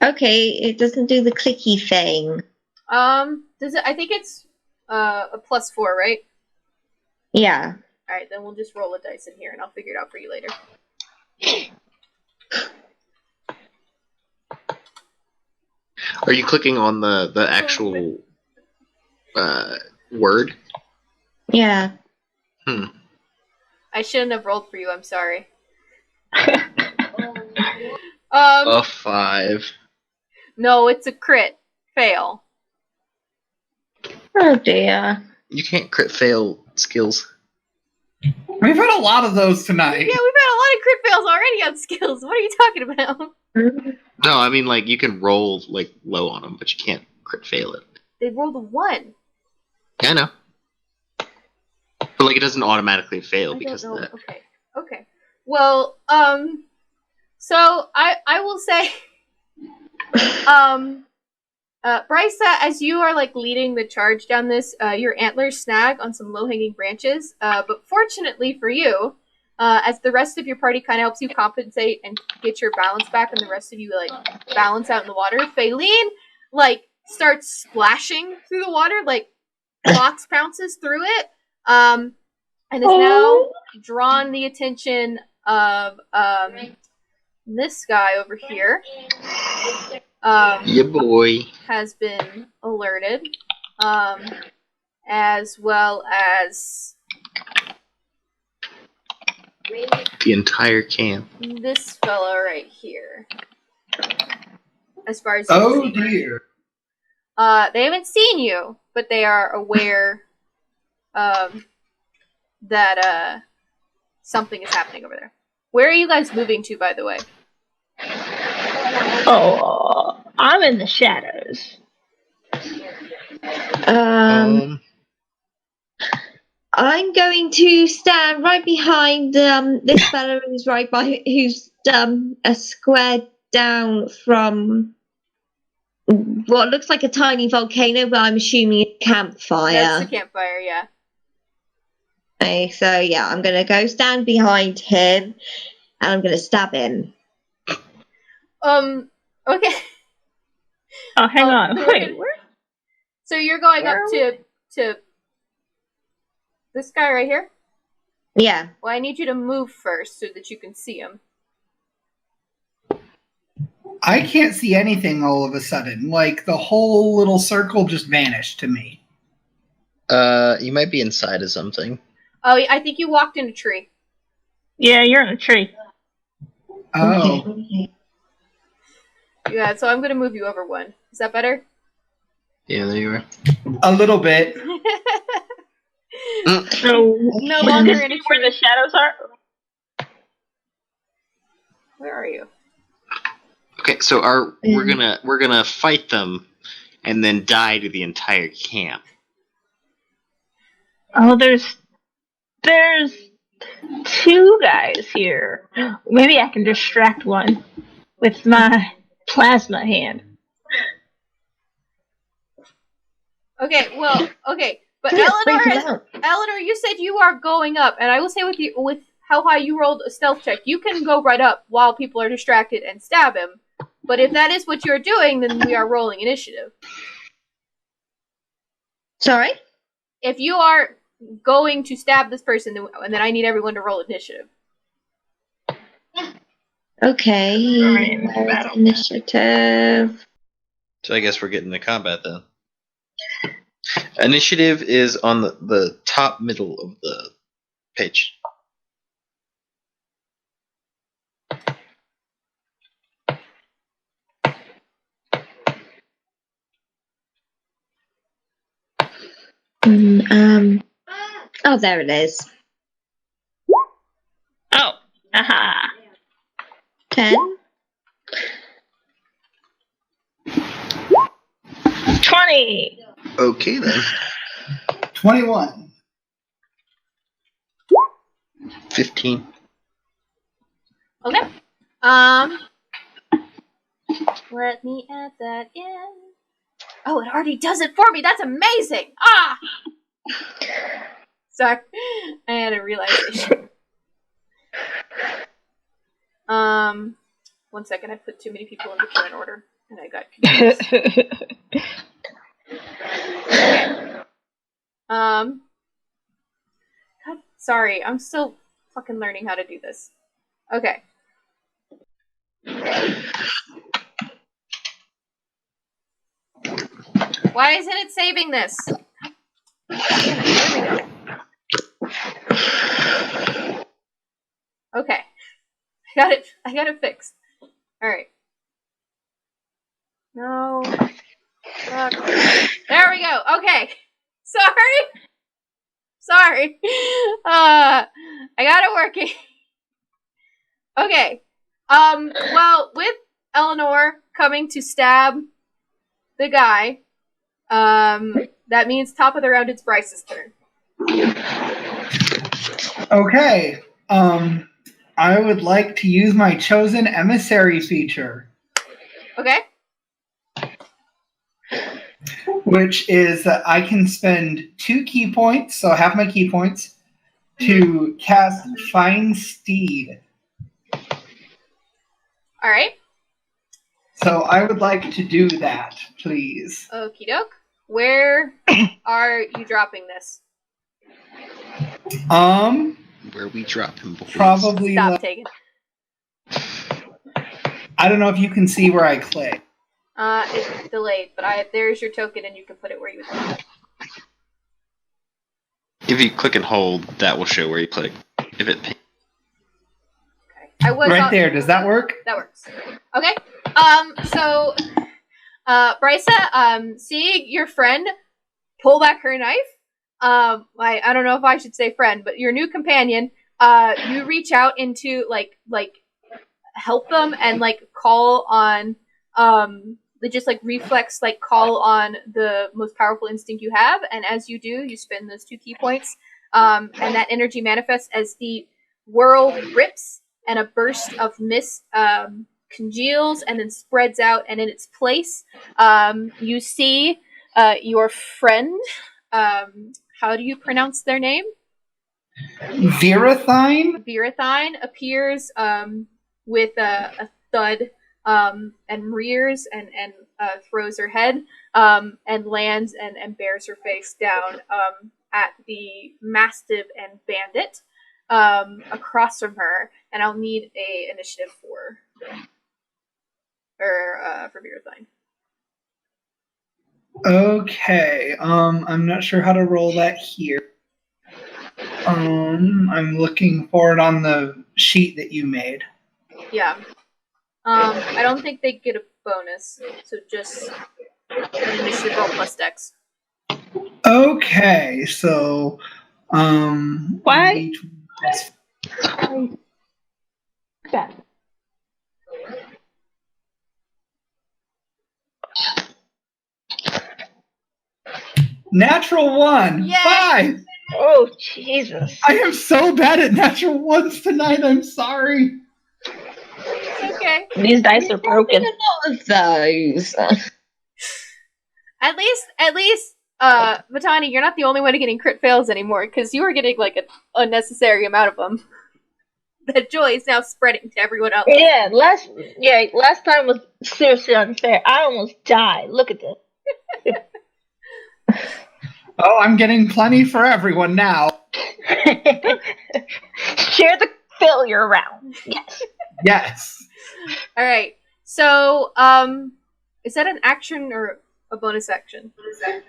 Okay, it doesn't do the clicky thing. Does it? I think it's a +4, right? Yeah. Alright, then we'll just roll a dice in here and I'll figure it out for you later. Are you clicking on the actual word? Yeah. I shouldn't have rolled for you, I'm sorry. A 5. No, it's a crit. Fail. Oh dear. You can't crit fail skills. We've had a lot of those tonight. Yeah, we've had a lot of crit fails already on skills. What are you talking about? No, I mean, like, you can roll, like, low on them, but you can't crit fail it. They rolled a 1. Yeah, I know. But, like, it doesn't automatically fail because of that. Okay. Well, so I will say, Brysa, as you are like leading the charge down this, your antlers snag on some low-hanging branches. But fortunately for you, as the rest of your party kind of helps you compensate and get your balance back, and the rest of you like balance out in the water, Faylene like starts splashing through the water, like Fox pounces through it, and is now drawn the attention of this guy over here. Yeah, boy. Has been alerted, as well as The entire camp. this fella right here. As far as Oh dear. they haven't seen you, but they are aware that something is happening over there. Where are you guys moving to, by the way? Oh, I'm in the shadows. I'm going to stand right behind this fellow who's who's a square down from what looks like a tiny volcano, but I'm assuming a campfire. That's the campfire, yeah. Okay, so yeah, I'm gonna go stand behind him and I'm gonna stab him. Okay. Oh, hang on. Wait, where? So you're going Where up are to this guy right here? Yeah. Well, I need you to move first so that you can see him. I can't see anything all of a sudden. Like, the whole little circle just vanished to me. You might be inside of something. Oh, I think you walked in a tree. Yeah, you're in a tree. Oh. Okay. Yeah, so I'm going to move you over 1. Is that better? Yeah, there you are. A little bit. So, No you longer can in a see where tree. the shadows are? Where are you? Okay, so we're gonna fight them and then die to the entire camp. Oh, there's 2 guys here. Maybe I can distract one with my plasma hand. Okay, but Yeah, bring him Eleanor, out. Eleanor, you said you are going up, and I will say with how high you rolled a stealth check, you can go right up while people are distracted and stab him. But if that is what you're doing, then we are rolling initiative. Sorry? If you are going to stab this person, then I need everyone to roll initiative. Okay. Alright, Where's battle. initiative? So I guess we're getting to combat then. Initiative is on the top middle of the page. Oh, there it is. Oh, aha. 10. 20. Okay then. 21. 15. Okay. Let me add that in. Oh, it already does it for me. That's amazing. Ah. Sorry, I had a realization. 1 second. I put too many people in the turn order, and I got confused. Okay. Sorry, I'm still fucking learning how to do this. Okay. Why isn't it saving this? Damn it, there we go. Okay. I got it fixed. Alright. No. Fuck. There we go. Okay. Sorry. I got it working. Okay. Well, with Eleanor coming to stab the guy, that means top of the round, it's Bryce's turn. Okay. I would like to use my chosen emissary feature, Okay? which is that I can spend 2 key points, so half my key points, to cast Find Steed. Alright. So I would like to do that, please. Okie doke. Where are you dropping this? Where we drop him, boys. Probably. Stop taking. I don't know if you can see where I click. It's delayed, but there's your token and you can put it where you would like. If you click and hold, that will show where you click. If it Okay. I was Right there. Does that work? That works. Okay. So, Brysa, seeing your friend pull back her knife, I don't know if I should say friend, but your new companion, you reach out into, like, help them and, like, call on, they just, like, reflex, like, call on the most powerful instinct you have, and as you do, you spend those 2 key points, and that energy manifests as the world rips, and a burst of mist, congeals and then spreads out, and in its place, you see, your friend, how do you pronounce their name? Virathine? Virathine appears, with a thud, and rears and throws her head, and lands and bears her face down, at the Mastiff and Bandit, across from her, and I'll need a initiative for Virathine. Okay. I'm not sure how to roll that here. I'm looking for it on the sheet that you made. Yeah. I don't think they get a bonus, so just an initiative roll plus dex. Okay, so Why? That. Natural 1. Yay! 5. Oh, Jesus. I am so bad at natural ones tonight. I'm sorry. It's okay. These dice are broken. A lot of those. At least, Matani, you're not the only one getting crit fails anymore, because you were getting, like, an unnecessary amount of them. That joy is now spreading to everyone else. Yeah, last time was seriously unfair. I almost died. Look at this. Oh, I'm getting plenty for everyone now. Share the failure around. Yes. Yes. Alright, so, is that an action or a bonus action?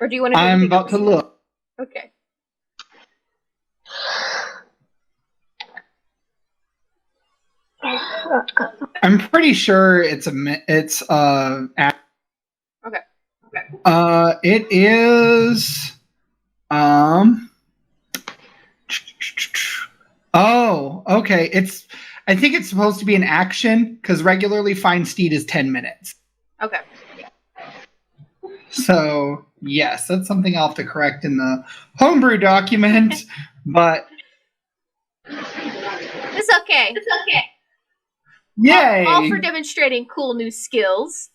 Or do you want to do I'm anything about else? to look. Okay. I'm pretty sure it's Okay. it is oh, okay. I think it's supposed to be an action because regularly Find Steed is 10 minutes. Okay. So, yes, that's something I'll have to correct in the homebrew document, but It's okay. yay! All for demonstrating cool new skills.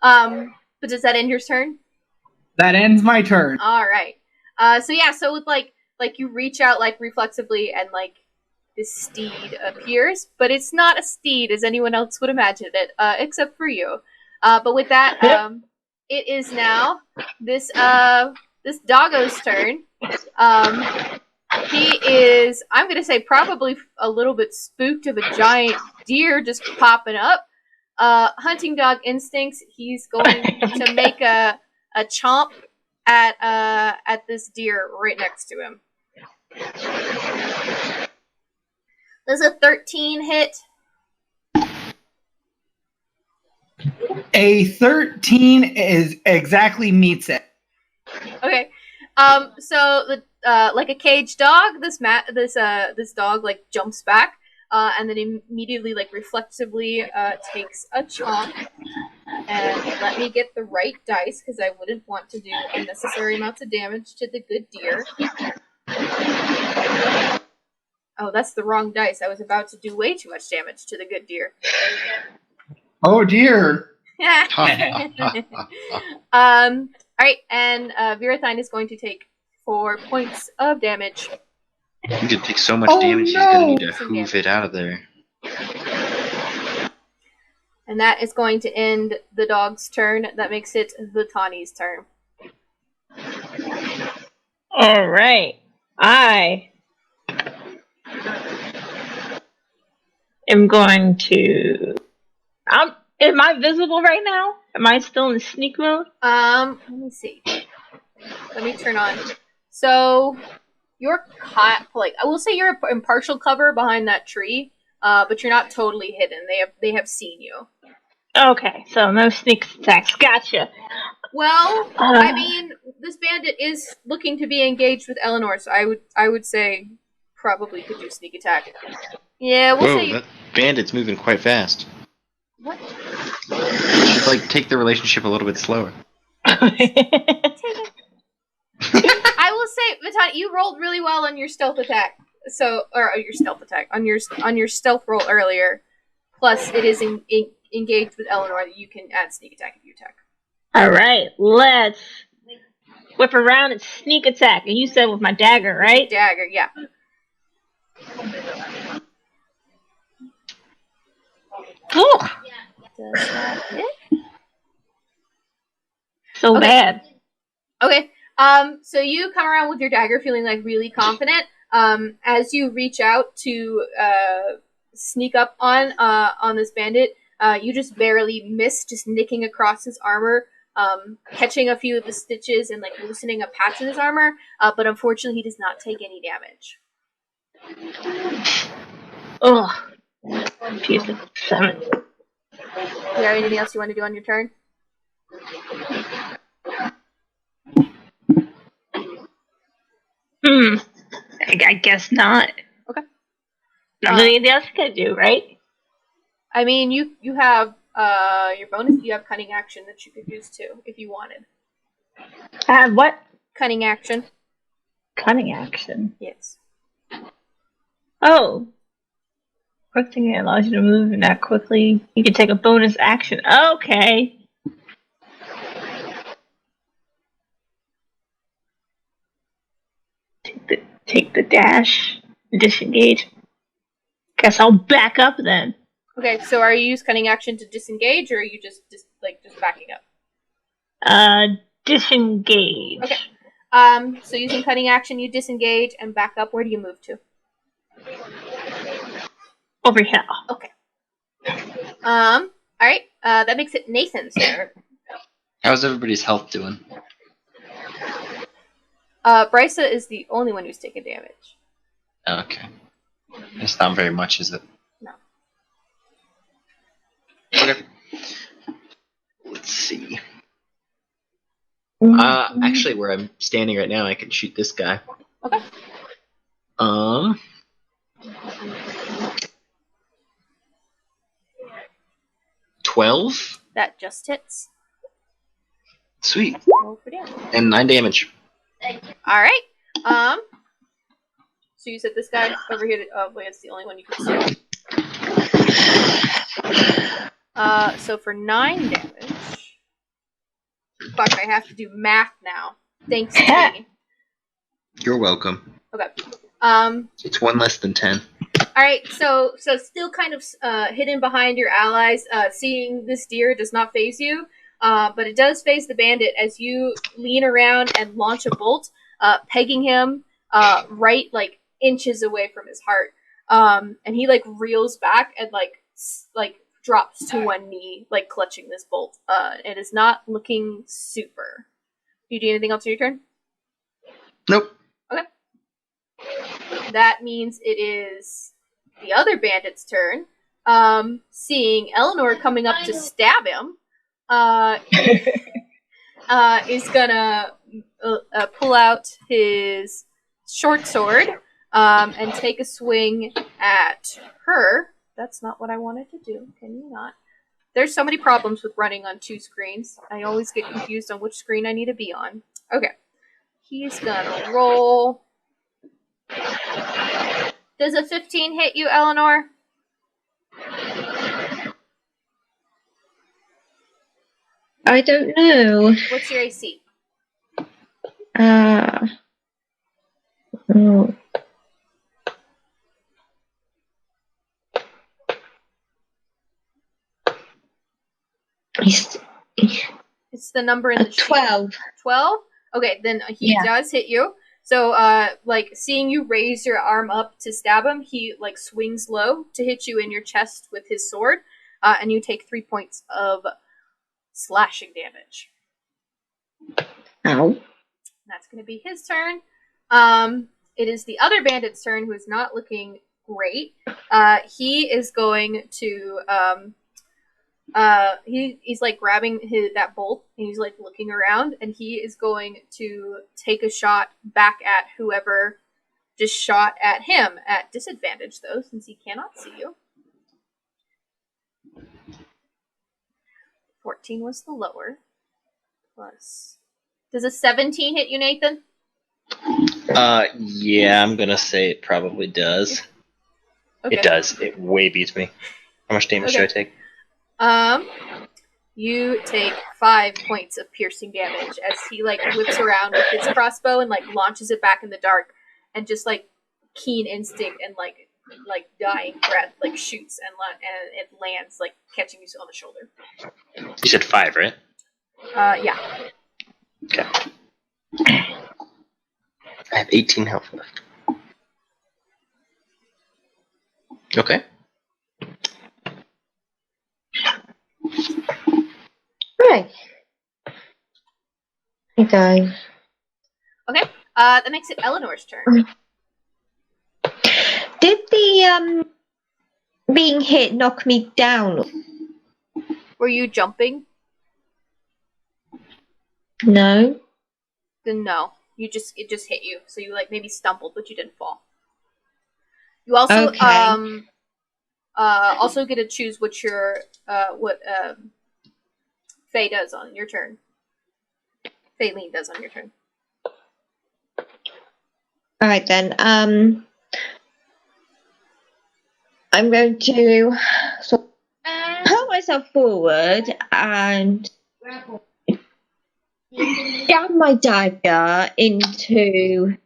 But does that end your turn? That ends my turn. Alright. So with, like you reach out, like, reflexively, and, like, this steed appears, but it's not a steed as anyone else would imagine it, except for you. But with that, it is now this doggo's turn. He is, I'm going to say, probably a little bit spooked of a giant deer just popping up. Hunting dog instincts. He's going to make a chomp at this deer right next to him. Does a 13 hit? A 13 is exactly meets it. Okay. So the like a caged dog, this dog like jumps back, and then immediately like reflexively takes a chomp. And let me get the right dice because I wouldn't want to do unnecessary amounts of damage to the good deer. Oh, that's the wrong dice. I was about to do way too much damage to the good deer. Oh dear. Alright, and Virathine is going to take 4 points of damage. You could take so much Oh, damage, he's no. gonna need to hoof it out of there. And that is going to end the dog's turn. That makes it the Tawny's turn. All right. I am going to. Am I visible right now? Am I still in sneak mode? Let me see. Let me turn on. So you're caught. Like I will say, you're in partial cover behind that tree, but you're not totally hidden. They have seen you. Okay, so no sneak attacks. Gotcha. Well, I mean, this bandit is looking to be engaged with Eleanor, so I would say probably could do sneak attack. Yeah, we'll say. That bandit's moving quite fast. What? Should like take the relationship a little bit slower. I will say, Vatan, you rolled really well on your stealth attack. Or your stealth attack on your stealth roll earlier. Plus, it is engaged with Eleanor that you can add sneak attack if you attack. All right, let's whip around and sneak attack. And you said with my dagger, right? Dagger, yeah. Oh, Does that hit? so Okay. bad. Okay. So you come around with your dagger feeling like really confident. As you reach out to sneak up on this bandit, you just barely miss, just nicking across his armor, catching a few of the stitches and like loosening a patch in his armor. But unfortunately, he does not take any damage. Ugh. Piece of 7. You have anything else you want to do on your turn? I guess not. Okay. Nothing else you could do, right? I mean, you have your bonus. You have cunning action that you could use too if you wanted. What? Cunning action. Cunning action. Yes. Oh. Quick thing that allows you to move and act quickly. You can take a bonus action. Okay. Take the dash. Disengage. Guess I'll back up then. Okay, so are you use cunning action to disengage, or are you just backing up? Disengage. Okay. So using cunning action, you disengage and back up. Where do you move to? Over here. Okay. Alright. That makes it Nathan's turn. How's everybody's health doing? Brysa is the only one who's taken damage. Okay. It's not very much, is it? No. Okay. Let's see. Actually, where I'm standing right now, I can shoot this guy. Okay. 12? That just hits. Sweet. Roll for damage. And 9 damage. Alright. So you said this guy over here, wait, it's the only one you can see. So for 9 damage. Fuck, I have to do math now. Thanks, King. You're welcome. Okay. It's 1 less than 10. Alright, so still kind of hidden behind your allies, seeing this deer does not faze you, but it does faze the bandit as you lean around and launch a bolt, pegging him right like inches away from his heart. And he like reels back and like drops to one knee, like clutching this bolt. It is not looking super. Do you do anything else on your turn? Nope. Okay. That means it is the other bandit's turn. Seeing Eleanor coming up to stab him, is gonna pull out his short sword and take a swing at her. That's not what I wanted to do. Can you not? There's so many problems with running on 2 screens. I always get confused on which screen I need to be on. Okay. He's gonna roll. Does a 15 hit you, Eleanor? I don't know. What's your AC? Oh. It's the number in the sheet. 12. 12? Okay, then he does hit you. So, like, seeing you raise your arm up to stab him, he, like, swings low to hit you in your chest with his sword, and you take 3 points of slashing damage. Ow. That's going to be his turn. It is the other bandit's turn, who is not looking great. He is going to, he's like grabbing that bolt, and he's like looking around, and he is going to take a shot back at whoever just shot at him, at disadvantage though, since he cannot see you. 14 was the lower. Plus, does a 17 hit you, Nathan? Yeah, I'm gonna say it probably does. Okay. It does. It way beats me. How much damage should I take? You take 5 points of piercing damage as he like whips around with his crossbow and like launches it back in the dark, and just like keen instinct and like dying breath like shoots and it lands like catching you on the shoulder. You said 5, right? Yeah. Okay. I have 18 health left. Okay. Right. Okay. Okay. That makes it Eleanor's turn. Did the being hit knock me down? Were you jumping? No. Then no. It just hit you. So you like maybe stumbled, but you didn't fall. You also also get to choose what your Faye does on your turn. Faylene does on your turn. All right then. I'm going to pull myself forward and stab my dagger into.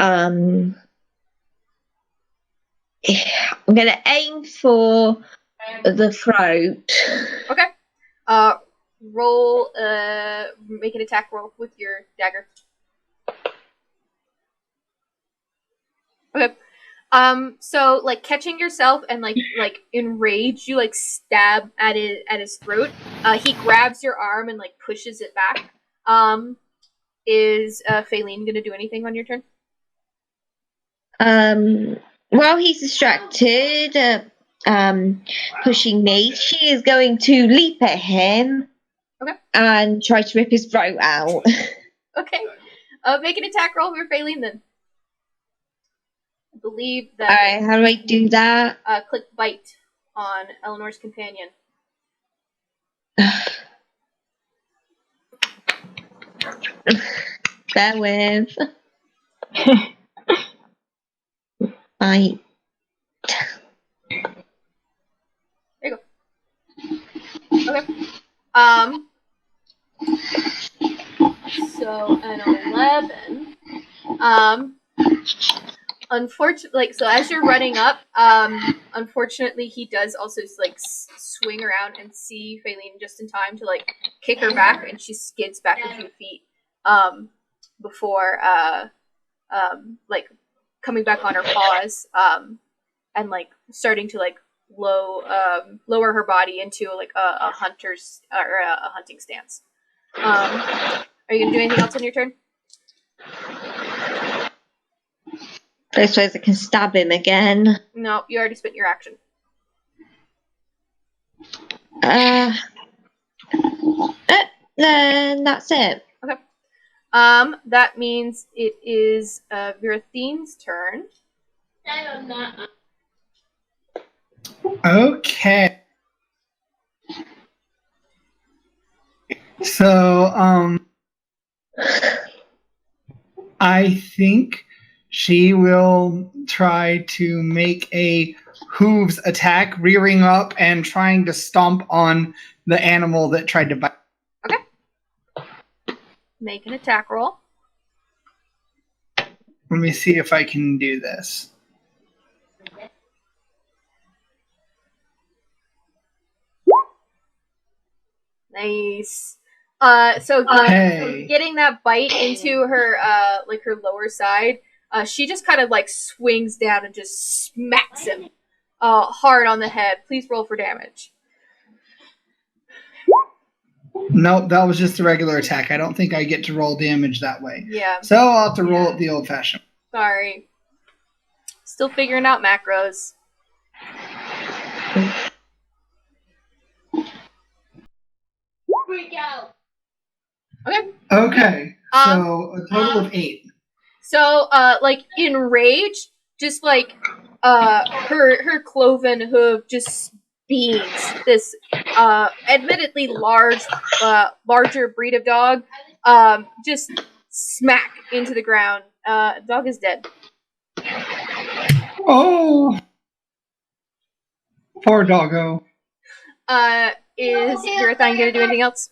I'm going to aim for the throat. Okay. Roll. Make an attack roll with your dagger. Okay. So like catching yourself and like enraged, you like stab at his throat. He grabs your arm and like pushes it back. Is Faylene gonna do anything on your turn? While he's distracted, pushing me, she is going to leap at him. Okay. And try to rip his throat out. Okay. Make an attack roll for Faylene then. I believe that. Alright, how do I do that? Click bite on Eleanor's companion. Bear with. Bite. There you go. Okay. So an 11. Unfortunately, so as you're running up, unfortunately, he does also like swing around and see Faylene just in time to like kick her back, and she skids back a few feet before like coming back on her paws, and like starting to like lower her body into like a hunter's or a hunting stance. Are you gonna do anything else on your turn? I suppose I can stab him again. No, you already spent your action. Then that's it. Okay. That means it is Virathine's turn. Okay. So, I think she will try to make a hooves attack, rearing up and trying to stomp on the animal that tried to bite. Okay. Make an attack roll. Let me see if I can do this. Nice. So getting that bite into her like her lower side, she just kind of like swings down and just smacks him hard on the head. Please roll for damage. Nope, that was just a regular attack. I don't think I get to roll damage that way. Yeah. So I'll have to roll it the old-fashioned. Sorry. Still figuring out macros. Freak out. Okay. Okay, so a total of 8. So, like, in rage, just, like, her cloven hoof just beams this, admittedly larger breed of dog, just smack into the ground. Dog is dead. Oh! Poor doggo. Is Virathine gonna do anything else?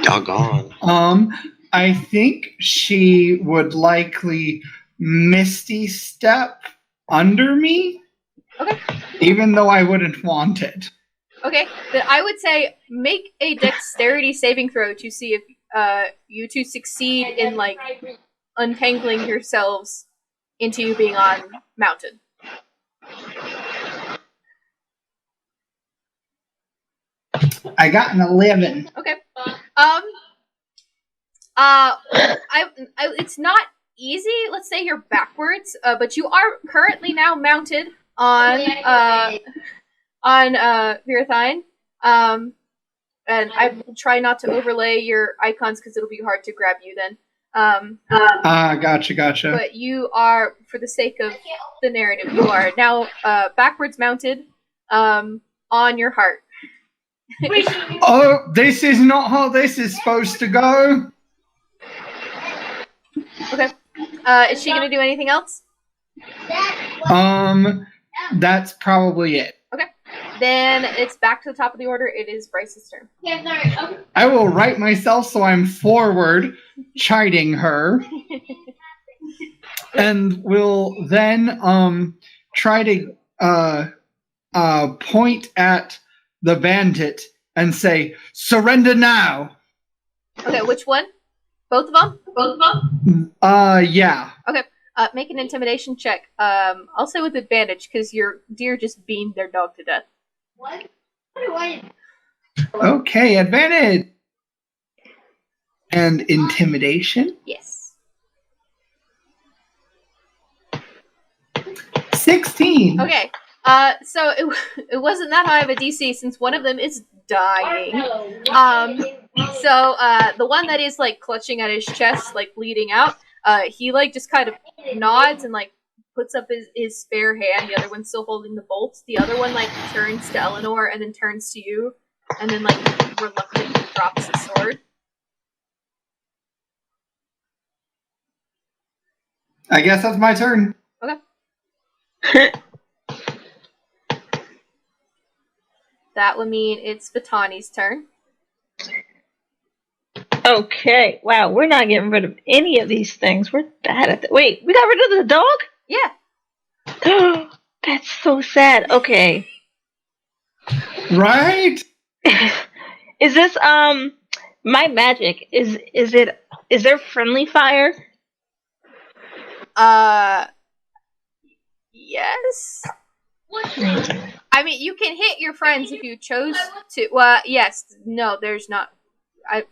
Doggone. I think she would likely Misty Step under me. Okay. Even though I wouldn't want it. Okay, then I would say make a dexterity saving throw to see if you two succeed in, like, untangling yourselves into you being on mounted. I got an 11. Okay. It's not easy. Let's say you're backwards, but you are currently now mounted on Virathine. And I will try not to overlay your icons because it'll be hard to grab you then. Gotcha. But you are, for the sake of the narrative, you are now backwards mounted on your heart. Oh, this is not how this is supposed to go. Okay. Is she gonna do anything else? That's probably it. Okay. Then it's back to the top of the order. It is Bryce's turn. I will right myself so I'm forward, chiding her. And will then try to point at the bandit and say, "Surrender now." Okay, which one? Both of them? Yeah. Okay. Make an intimidation check. I'll say with advantage because your deer just beamed their dog to death. What? Okay, advantage. And intimidation? Yes. 16. Okay. So it wasn't that high of a DC since one of them is dying. So the one that is like clutching at his chest, like bleeding out, he like just kind of nods and like puts up his spare hand. The other one's still holding the bolts. The other one like turns to Eleanor and then turns to you, and then like reluctantly drops his sword. I guess that's my turn. Okay. That would mean it's Vitani's turn. Okay. Wow, we're not getting rid of any of these things. We're bad at that. Wait, we got rid of the dog? Yeah. That's so sad. Okay. Right? Is this my magic? Is there friendly fire? Yes. I mean, you can hit your friends if you chose to. Well, yes. No, there's not. I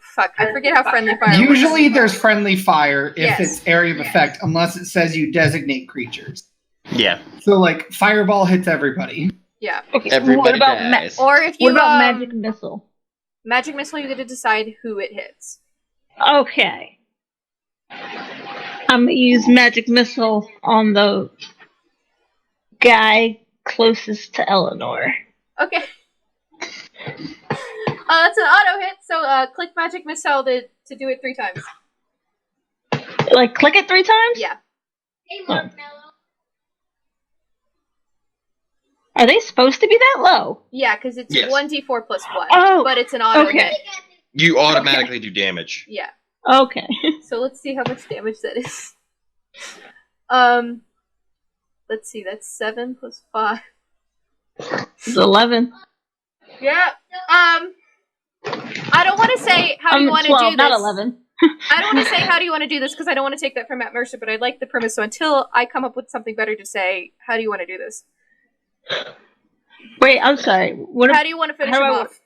forget how friendly fire works. Usually there's friendly fire if Yes. it's area of effect, unless it says you designate creatures. Yeah. So, like, fireball hits everybody. Yeah. Okay, Everybody what about dies. Or if you what about magic missile? magic missile, you get to decide who it hits. Okay. I'm gonna use magic missile on the guy closest to Eleanor. Okay. That's an auto hit. So click magic missile to do it 3 times. Like, click it 3 times? Yeah. Hey, Marshmallow. Are they supposed to be that low? Yeah, because it's Yes. 1d4 plus 1. Oh, But it's an auto okay. hit. You automatically do damage. Yeah. Okay. So let's see how much damage that is. Let's see. That's 7 plus 5. It's 11. Yeah. I don't want to say how do you want to 12, do this. not 11. I don't want to say how do you want to do this because I don't want to take that from Matt Mercer, but I like the premise. So until I come up with something better to say, how do you want to do this? Wait, I'm sorry. What? How do you want to finish him off?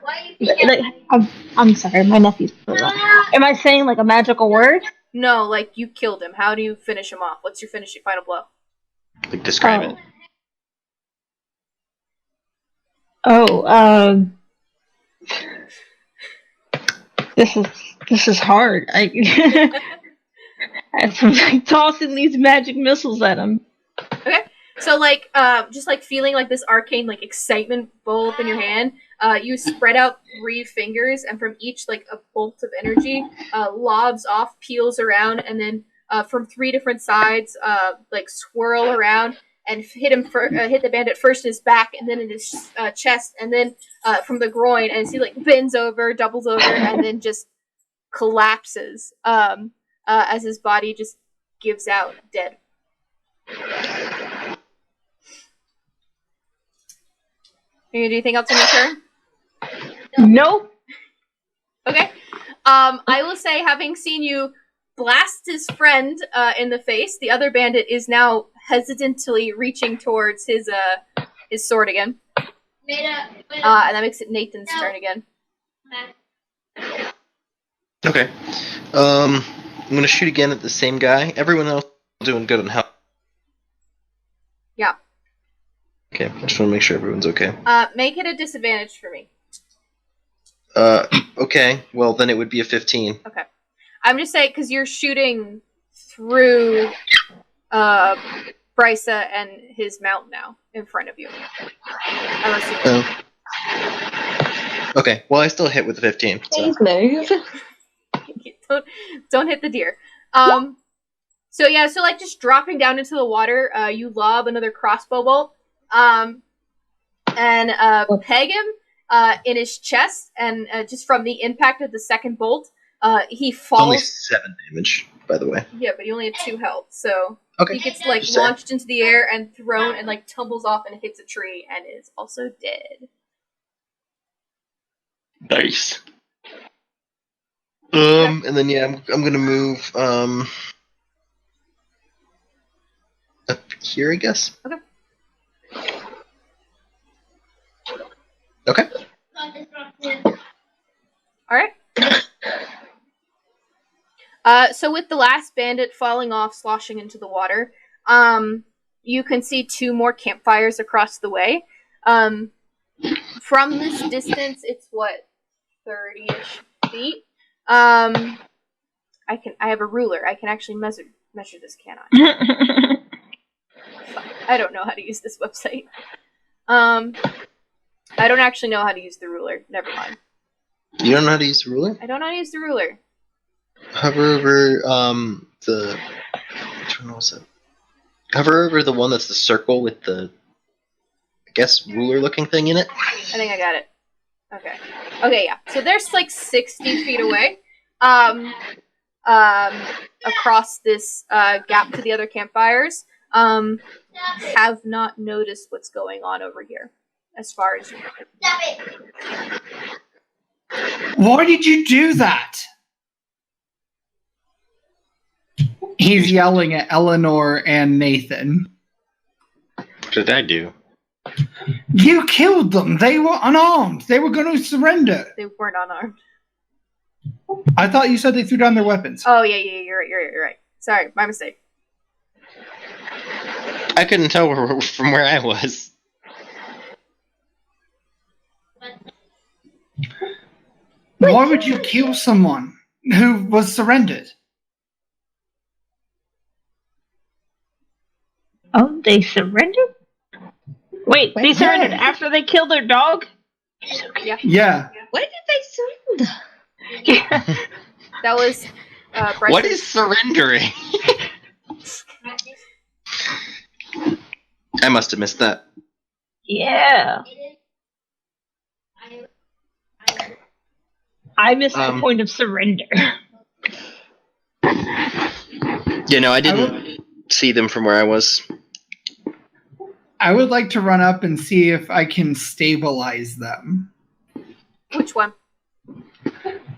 Why you think Like, I'm sorry, my nephew's. Am I saying like a magical word? No, like you killed him. How do you finish him off? What's your final blow? Like, describe it. This is hard. I'm like tossing these magic missiles at him. Okay. So like just like feeling like this arcane like excitement bowl up in your hand, you spread out 3 fingers and from each like a bolt of energy lobs off, peels around, and then from 3 different sides like swirl around and hit the bandit first in his back and then in his chest and then from the groin, and he like bends over, doubles over, and then just collapses as his body just gives out dead. Are you gonna do anything else on your turn? Nope. Okay. I will say, having seen you blast his friend in the face, the other bandit is now hesitantly reaching towards his sword again. And that makes it Nathan's turn again. Okay. I'm gonna shoot again at the same guy. Everyone else is doing good on health. Yeah. Okay, I just want to make sure everyone's okay. Make it a disadvantage for me. Okay. Well, then it would be a 15. Okay. I'm just saying, because you're shooting through Brysa and his mount now in front of you. I'm assuming. Okay. Well, I still hit with the 15. So. Please move. Don't hit the deer. So yeah, so like just dropping down into the water, you lob another crossbow bolt, and peg him in his chest, and just from the impact of the second bolt, he falls. Only 7 damage, by the way. Yeah, but he only had 2 health, so Okay. he gets like launched into the air and thrown and like tumbles off and hits a tree and is also dead. Nice. And then yeah, I'm gonna move up here, I guess. Okay. Okay. All right. So with the last bandit falling off, sloshing into the water, you can see 2 more campfires across the way. From this distance, it's what, 30-ish feet. I have a ruler. I can actually measure this, can I? I don't know how to use this website. I don't actually know how to use the ruler. Never mind. You don't know how to use the ruler? I don't know how to use the ruler. Hover over the. Which one was it? Hover over the one that's the circle with the, I guess, ruler-looking thing in it. I think I got it. Okay. Okay, yeah. So there's like 60 feet away, across this gap to the other campfires. Have not noticed what's going on over here, as far as you know. Why did you do that? He's yelling at Eleanor and Nathan. What did I do? You killed them. They were unarmed. They were going to surrender. They weren't unarmed. I thought you said they threw down their weapons. Oh, yeah, you're right. Sorry, my mistake. I couldn't tell from where I was. Why would you kill someone who was surrendered? Oh, they surrendered? Wait, they surrendered after they killed their dog? Yeah. Why did they surrender? Yeah. That was Bryson. What is surrendering? I must have missed that. Yeah. I missed the point of surrender. Yeah, no, I didn't see them from where I was. I would like to run up and see if I can stabilize them. Which one?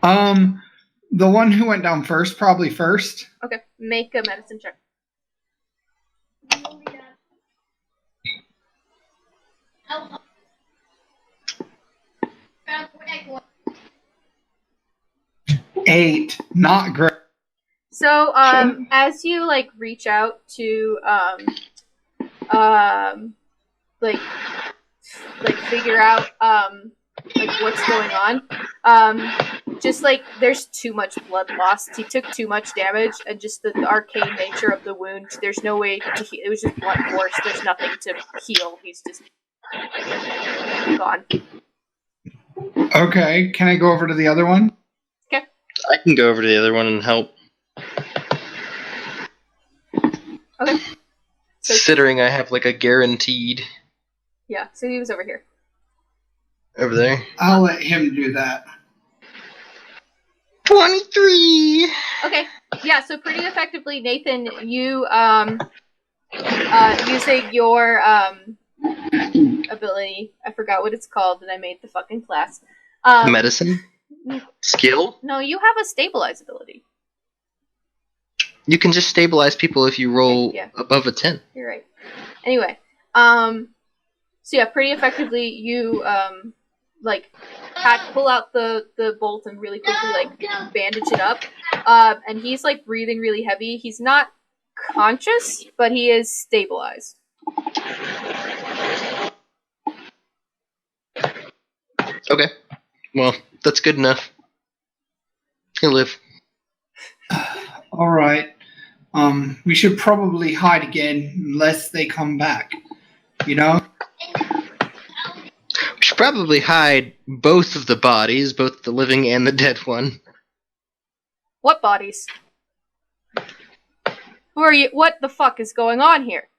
The one who went down first, probably first. Okay, make a medicine check. Eight, not great. So, as you like reach out to like figure out like what's going on, just like there's too much blood lost. He took too much damage, and just the arcane nature of the wound. There's no way to heal. It was just blunt force. There's nothing to heal. He's just gone. Okay, can I go over to the other one? Okay. I can go over to the other one and help. Okay. So, Considering I have like a guaranteed yeah, so he was over here. over there. I'll let him do that. 23. Okay. Yeah, so pretty effectively, Nathan, you using your ability, I forgot what it's called, and I made the fucking class. Medicine? Skill? No, you have a stabilize ability. You can just stabilize people if you roll Yeah. above a 10. You're right. Anyway, so yeah, pretty effectively you pull out the bolt and really quickly like bandage it up. And he's like breathing really heavy. He's not conscious, but he is stabilized. Okay. Well, that's good enough. He'll live. All right. We should probably hide again unless they come back. You know? We should probably hide both of the bodies, both the living and the dead one. What bodies? Who are you? What the fuck is going on here?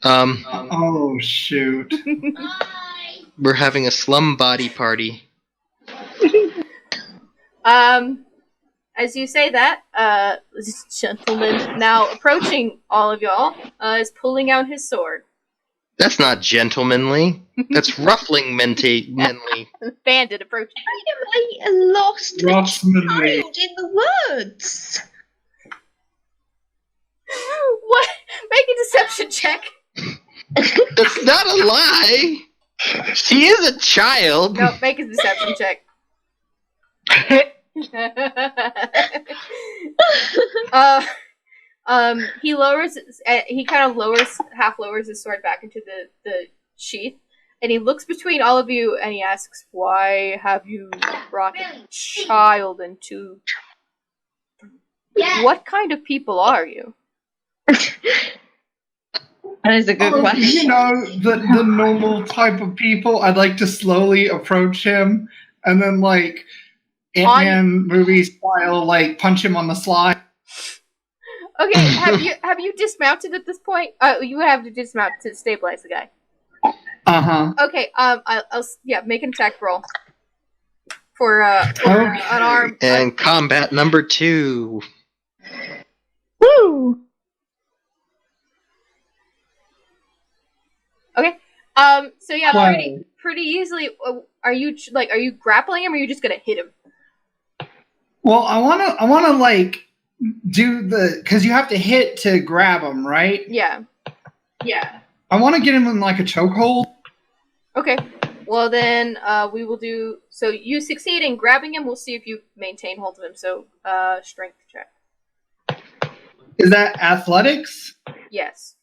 Oh, shoot. We're having a slum body party. As you say that, this gentleman now approaching all of y'all is pulling out his sword. That's not gentlemanly. That's ruffling manly. Bandit approaching. I am a lost child in the woods. What? Make a deception check. That's not a lie. She is a child. No, make a deception check. He lowers. He kind of half lowers his sword back into the sheath, and he looks between all of you, and he asks, "Why have you brought a child into? What kind of people are you?" That is a good question. You know, the normal type of people. I'd like to slowly approach him, and then like Ant-Man movie style, like punch him on the slide. Okay, have you dismounted at this point? You would have to dismount to stabilize the guy. Okay, I'll make an attack roll for an arm. And combat number 2. Woo! Okay. So yeah, pretty easily. Are you grappling him, or are you just gonna hit him? Well, I wanna like because you have to hit to grab him, right? Yeah. I want to get him in like a chokehold. Okay. Well, then we will do. So you succeed in grabbing him. We'll see if you maintain hold of him. So strength check. Is that athletics? Yes.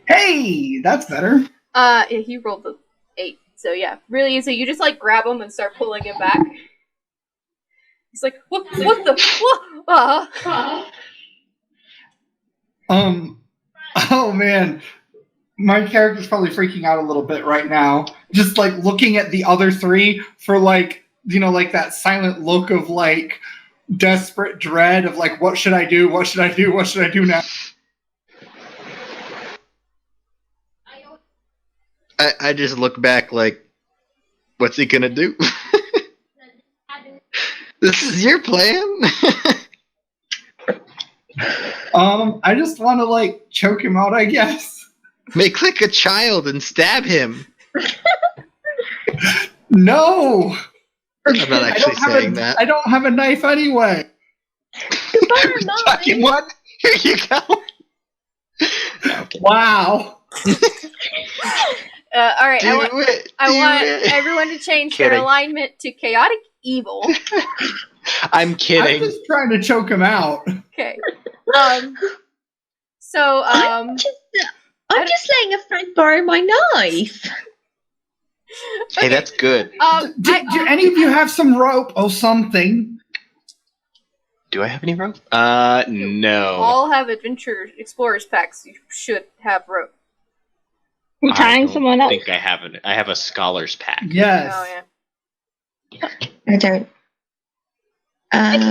Hey, that's better. Yeah, he rolled the 8. So yeah, really easy. You just like grab him and start pulling him back. He's like, what the? Oh man, my character's probably freaking out a little bit right now. Just like looking at the other 3 for like, like that silent look of like desperate dread of like, what should I do? What should I do? What should I do now? I just look back like, what's he gonna do? This is your plan? I just want to like choke him out, I guess. Make like a child and stab him. No! I'm not actually saying that. I don't have a knife anyway. Fucking what? Here you go. No, okay. Wow. All right. I want everyone to change their alignment to chaotic evil. I'm kidding. I'm just trying to choke him out. Okay. I'm just letting a friend borrow my knife. Hey, that's good. Do any of you have some rope or something? Do I have any rope? No. All have adventure explorers packs. You should have rope. We're tying someone I up. think I have it. I have a scholar's pack. Yes. Oh yeah. I don't.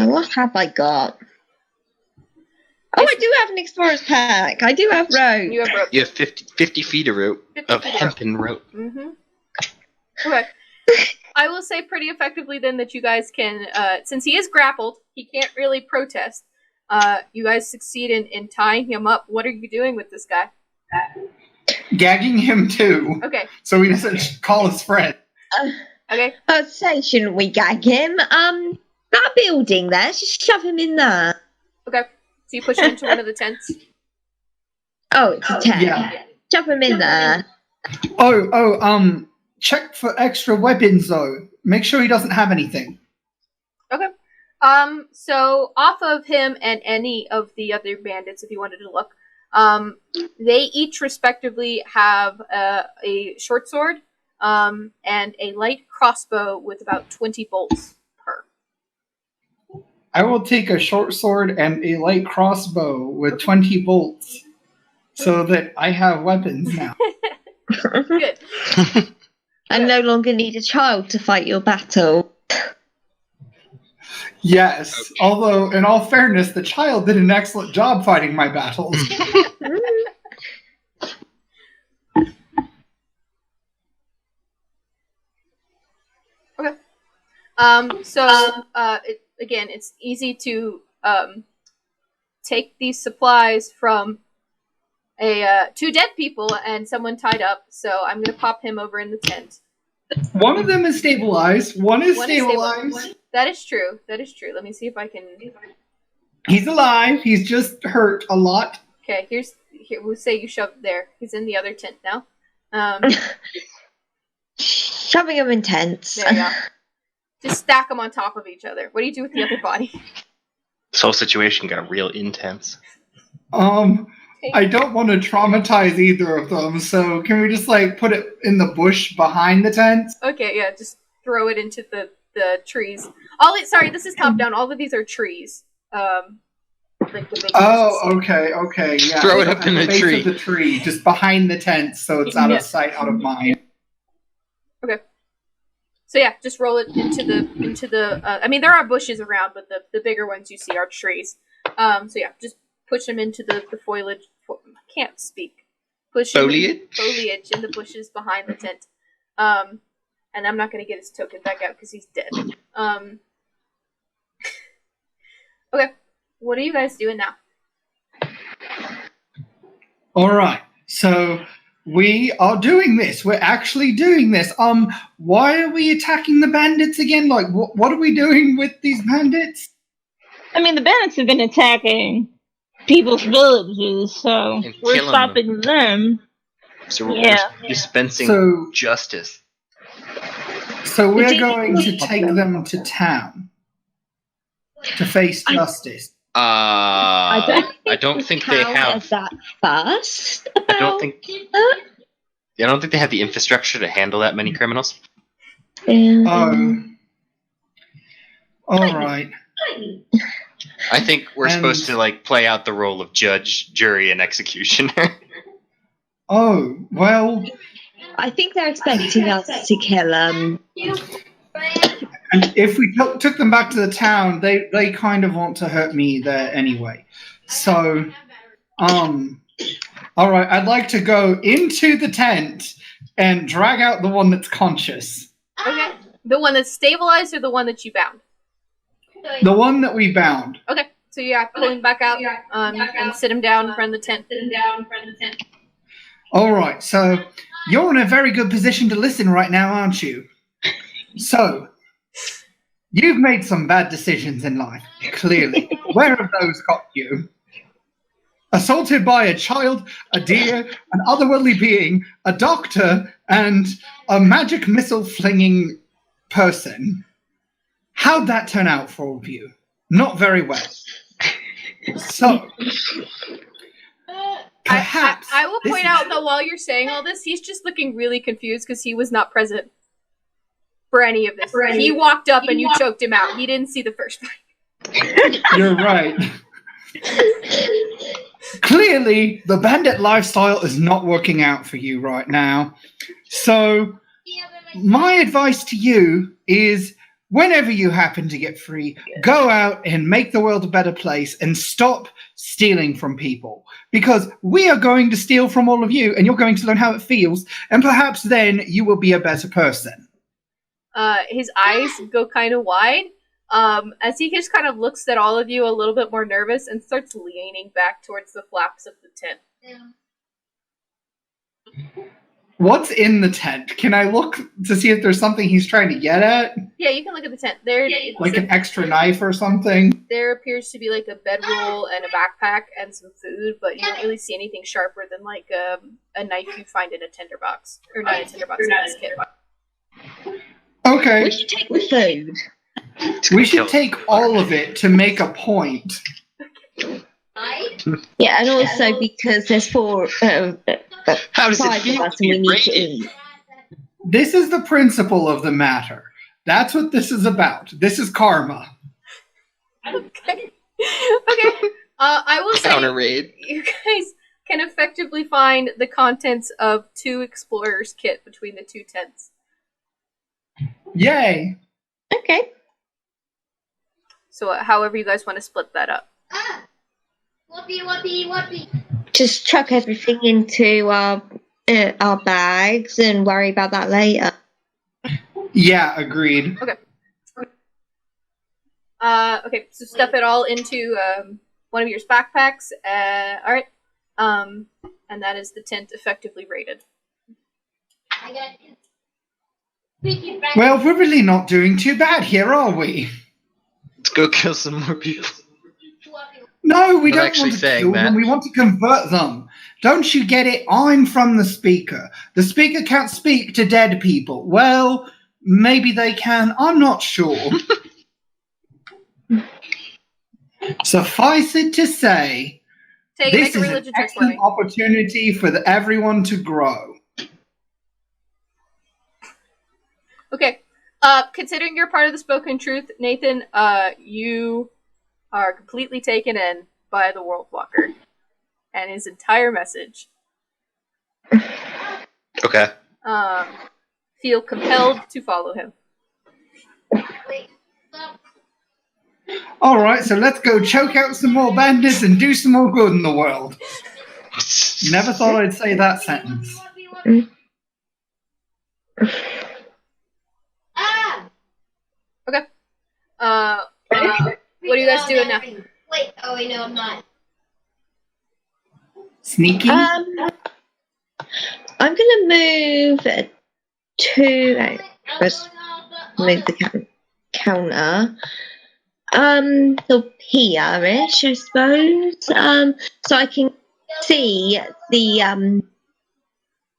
What have I got? Oh, I do have an explorer's pack. I do have rope. You have rope. You have 50 feet of rope, 50 of feet of hempen rope. Mm-hmm. Okay. I will say pretty effectively then that you guys can, since he is grappled, he can't really protest. You guys succeed in tying him up. What are you doing with this guy? Gagging him too. Okay. So he doesn't call his friend. Okay. I'd say, shouldn't we gag him? That building there, just shove him in there. Okay. So you push him into one of the tents? Oh, it's a tent. Yeah. Shove him in there. Check for extra weapons though. Make sure he doesn't have anything. Okay. So off of him and any of the other bandits, if you wanted to look, they each respectively have a short sword, and a light crossbow with about 20 bolts per. I will take a short sword and a light crossbow with 20 bolts so that I have weapons now. Good. I no longer need a child to fight your battle. Yes, Okay. although in all fairness, the child did an excellent job fighting my battles. Okay. Again, it's easy to take these supplies from two dead people and someone tied up. So I'm gonna pop him over in the tent. One of them is stabilized. One is stabilized. That is true. That is true. Let me see if I can. He's alive. He's just hurt a lot. Okay, here. We'll say you shove there. He's in the other tent now. Shoving him in tents. There you go. Just stack them on top of each other. What do you do with the other body? This whole situation got real intense. I don't want to traumatize either of them, so can we just like put it in the bush behind the tent? Okay, yeah, just throw it into the trees. Sorry, this is top down. All of these are trees. Like the big okay, yeah. Throw it up in the base tree. of the tree, just behind the tent, so it's out of sight, out of mind. Okay. So yeah, just roll it into the. I mean, there are bushes around, but the bigger ones you see are trees. So yeah, just push them into the foliage. I can't speak. Foliage in the bushes behind the tent. And I'm not gonna get his token back out because he's dead. Okay, what are you guys doing now? All right, so we are doing this. We're actually doing this. Why are we attacking the bandits again? Like, what are we doing with these bandits? I mean, the bandits have been attacking people's villages, so And we're killing stopping them. So we're Yeah. dispensing So- justice. So we're going to take them to town to face justice. I don't think they Town have. is that fast. I don't think they have the infrastructure to handle that many criminals. Oh. All right. I think we're And- supposed to like play out the role of judge, jury, and executioner. Oh, well, I think they're expecting us to kill them. and if we took them back to the town, they kind of want to hurt me there anyway. So, all right, I'd like to go into the tent and drag out the one that's conscious. Okay. The one that's stabilized or the one that you bound? The one that we bound. Okay. So yeah, pull him back out and sit him down in front of the tent. All right, so you're in a very good position to listen right now, aren't you? So, you've made some bad decisions in life, clearly. Where have those got you? Assaulted by a child, a deer, an otherworldly being, a doctor, and a magic missile-flinging person. How'd that turn out for all of you? Not very well. So, perhaps... I will this point is- out that while you're saying all this, he's just looking really confused because he was not present for any of this. He walked up and you choked him out. He didn't see the first fight. You're right. Clearly, the bandit lifestyle is not working out for you right now. So, my advice to you is whenever you happen to get free, go out and make the world a better place and stop stealing from people. Because we are going to steal from all of you and you're going to learn how it feels, and perhaps then you will be a better person. His eyes go kind of wide as he just kind of looks at all of you a little bit more nervous and starts leaning back towards the flaps of the tent. What's in the tent? Can I look to see if there's something he's trying to get at? Yeah, you can look at the tent. There, Like an extra knife or something? there appears to be like a bedroll and a backpack and some food, but you don't really see anything sharper than like a knife you find in a tinderbox. Or not a tinderbox, in this kit. Okay. We should take the food. We should take all of it to make a point. Yeah, and also because there's How does it five of feel us to and we be need to raided? eat. This is the principle of the matter. That's what this is about. This is karma. Okay. Okay. I will say Counter raid. you guys can effectively find the contents of 2 explorers kit between the 2 tents. Yay. Okay. So however you guys want to split that up. Just chuck everything into our bags and worry about that later. Yeah, agreed. Okay, so stuff it all into one of your backpacks. Alright. And that is the tent effectively raided. Well, we're really not doing too bad here, are we? Let's go kill some more people. No, we I'm don't actually want to saying kill that. them. We want to convert them. Don't you get it? I'm from the speaker. The speaker can't speak to dead people. Well, maybe they can. I'm not sure. Suffice it to say, Take this make a is an religion check for me. excellent opportunity for everyone to grow. Okay. Considering you're part of the Spoken Truth, Nathan, you are completely taken in by the World Walker and his entire message. Okay. Feel compelled to follow him. All right, so let's go choke out some more bandits and do some more good in the world. Never thought I'd say that sentence. Okay. What are you guys doing now? Wait, oh wait, no, I'm not. Sneaky? I'm gonna move to. Let's move the counter. So here-ish, I suppose. So I can see the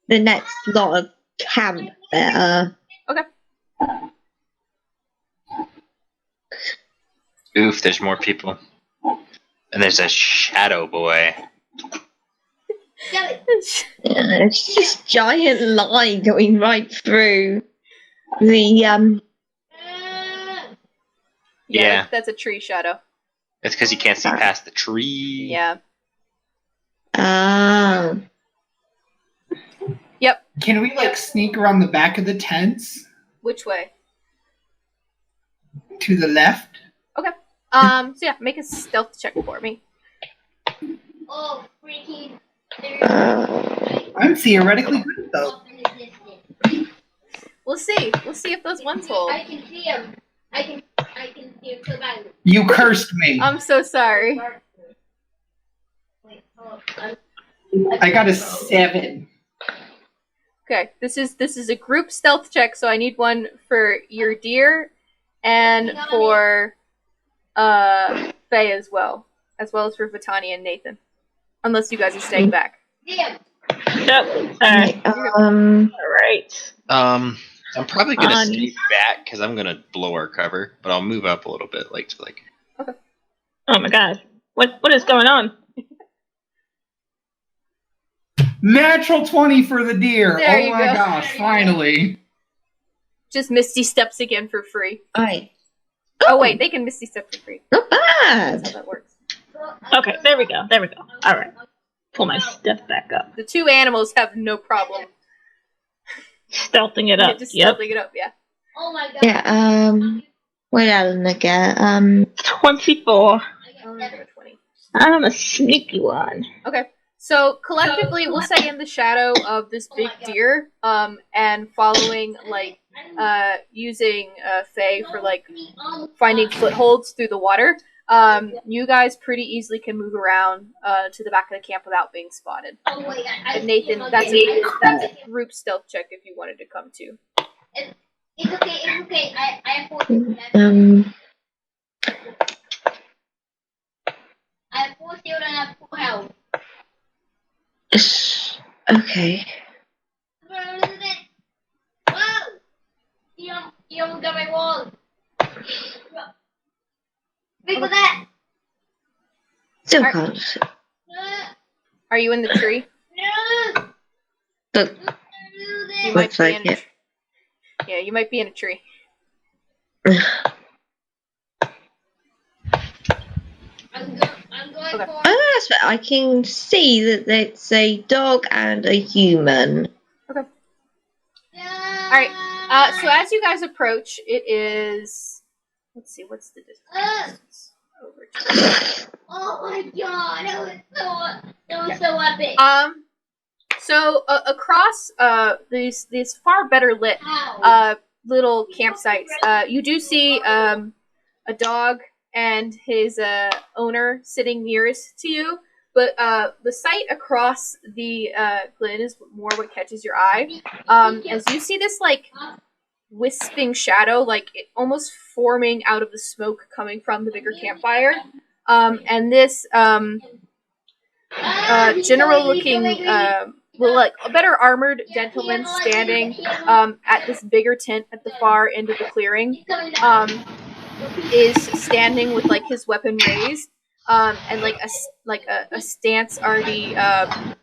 next lot of camp better. Oof, there's more people. And there's a shadow boy. Yeah, it's this giant line going right through the Yeah. That's a tree shadow. It's because you can't see past the tree. Yeah. Yep. Can we like sneak around the back of the tents Which way? to the left? Okay. So yeah, make a stealth check for me. Oh, freaking. I'm theoretically good though. We'll see. We'll see if those ones hold. I can see him. I can see him so badly. You cursed me. I'm so sorry. I got a 7. Okay, this is a group stealth check, so I need one for your deer and for Faye as well as for Vitani and Nathan. Unless you guys are staying back. Damn. Yep. Alright. I'm probably gonna On. stay back because I'm gonna blow our cover, but I'll move up a little bit, to Oh my god. What is going on? Natural 20 for the deer. There Oh you my go. gosh, finally. Just Misty Steps again for free. Aye. Oh wait, they can Misty Step for free. Not That's bad. how that works. Okay, there we go. Alright. Pull my stuff back up. The two animals have no problem. Stealthing it up. Just Yep. stealthing it up, yeah. Oh my god. Yeah, what did I get? 24. Oh, I got a 20. I'm a sneaky one. Okay. So collectively, we'll say in the shadow of this big deer, and following using Faye for finding footholds through the water. You guys pretty easily can move around to the back of the camp without being spotted. Oh my god. But Nathan, that's a group stealth check if you wanted to come too. It's okay. I have 4 I have 4 shield and I have 4 health. Okay. Whoa! You almost got my wall. Big for that. Still Alright. can't. Are you in the tree? No. Look, You might looks be like in a it. Yeah, you might be in a tree. I'm going Okay. for. Oh, that's I can see that it's a dog and a human. Alright, so as you guys approach, it is... Let's see, what's the distance? Over to... Oh my god, that was so epic. So across these far better lit Ow. little campsites, you do see a dog and his owner sitting nearest to you, but the sight across the glen is more what catches your eye. As you see this wisping shadow, it almost forming out of the smoke coming from the bigger campfire, and this general looking a better armored gentleman standing at this bigger tent at the far end of the clearing, is standing with his weapon raised, and a stance already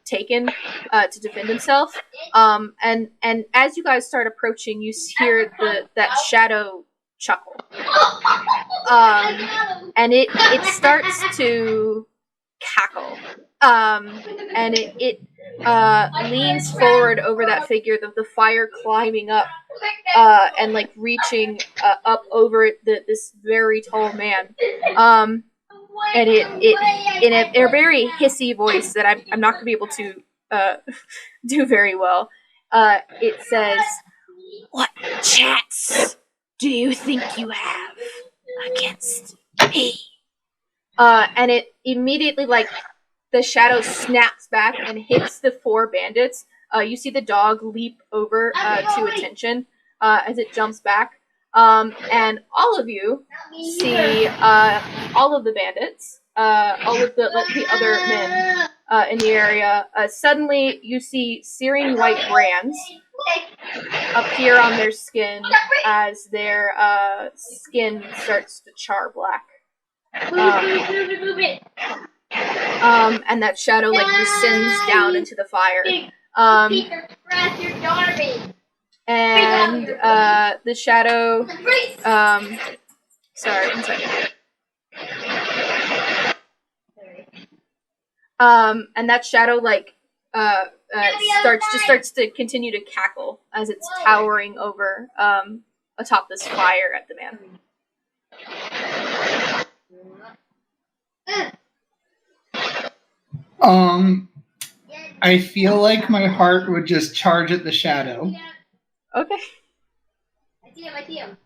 taken to defend himself, and as you guys start approaching, you hear that shadow chuckle, and it starts to cackle, and it leans forward over that figure, the fire climbing up, and reaching up over this very tall man, and it in a very hissy voice that I'm not gonna be able to do very well. It says, "What chance do you think you have against me?" And it immediately, the shadow snaps back and hits the 4 bandits. You see the dog leap over to attention as it jumps back. And all of you see all of the bandits, all of the other men in the area. Suddenly, you see searing white brands appear on their skin as their skin starts to char black. And that shadow like descends down into the fire. And the shadow. Sorry, 1 second. And that shadow like starts to continue to cackle as it's towering over atop this fire at the man. I feel like my heart would just charge at the shadow. Okay. I see him.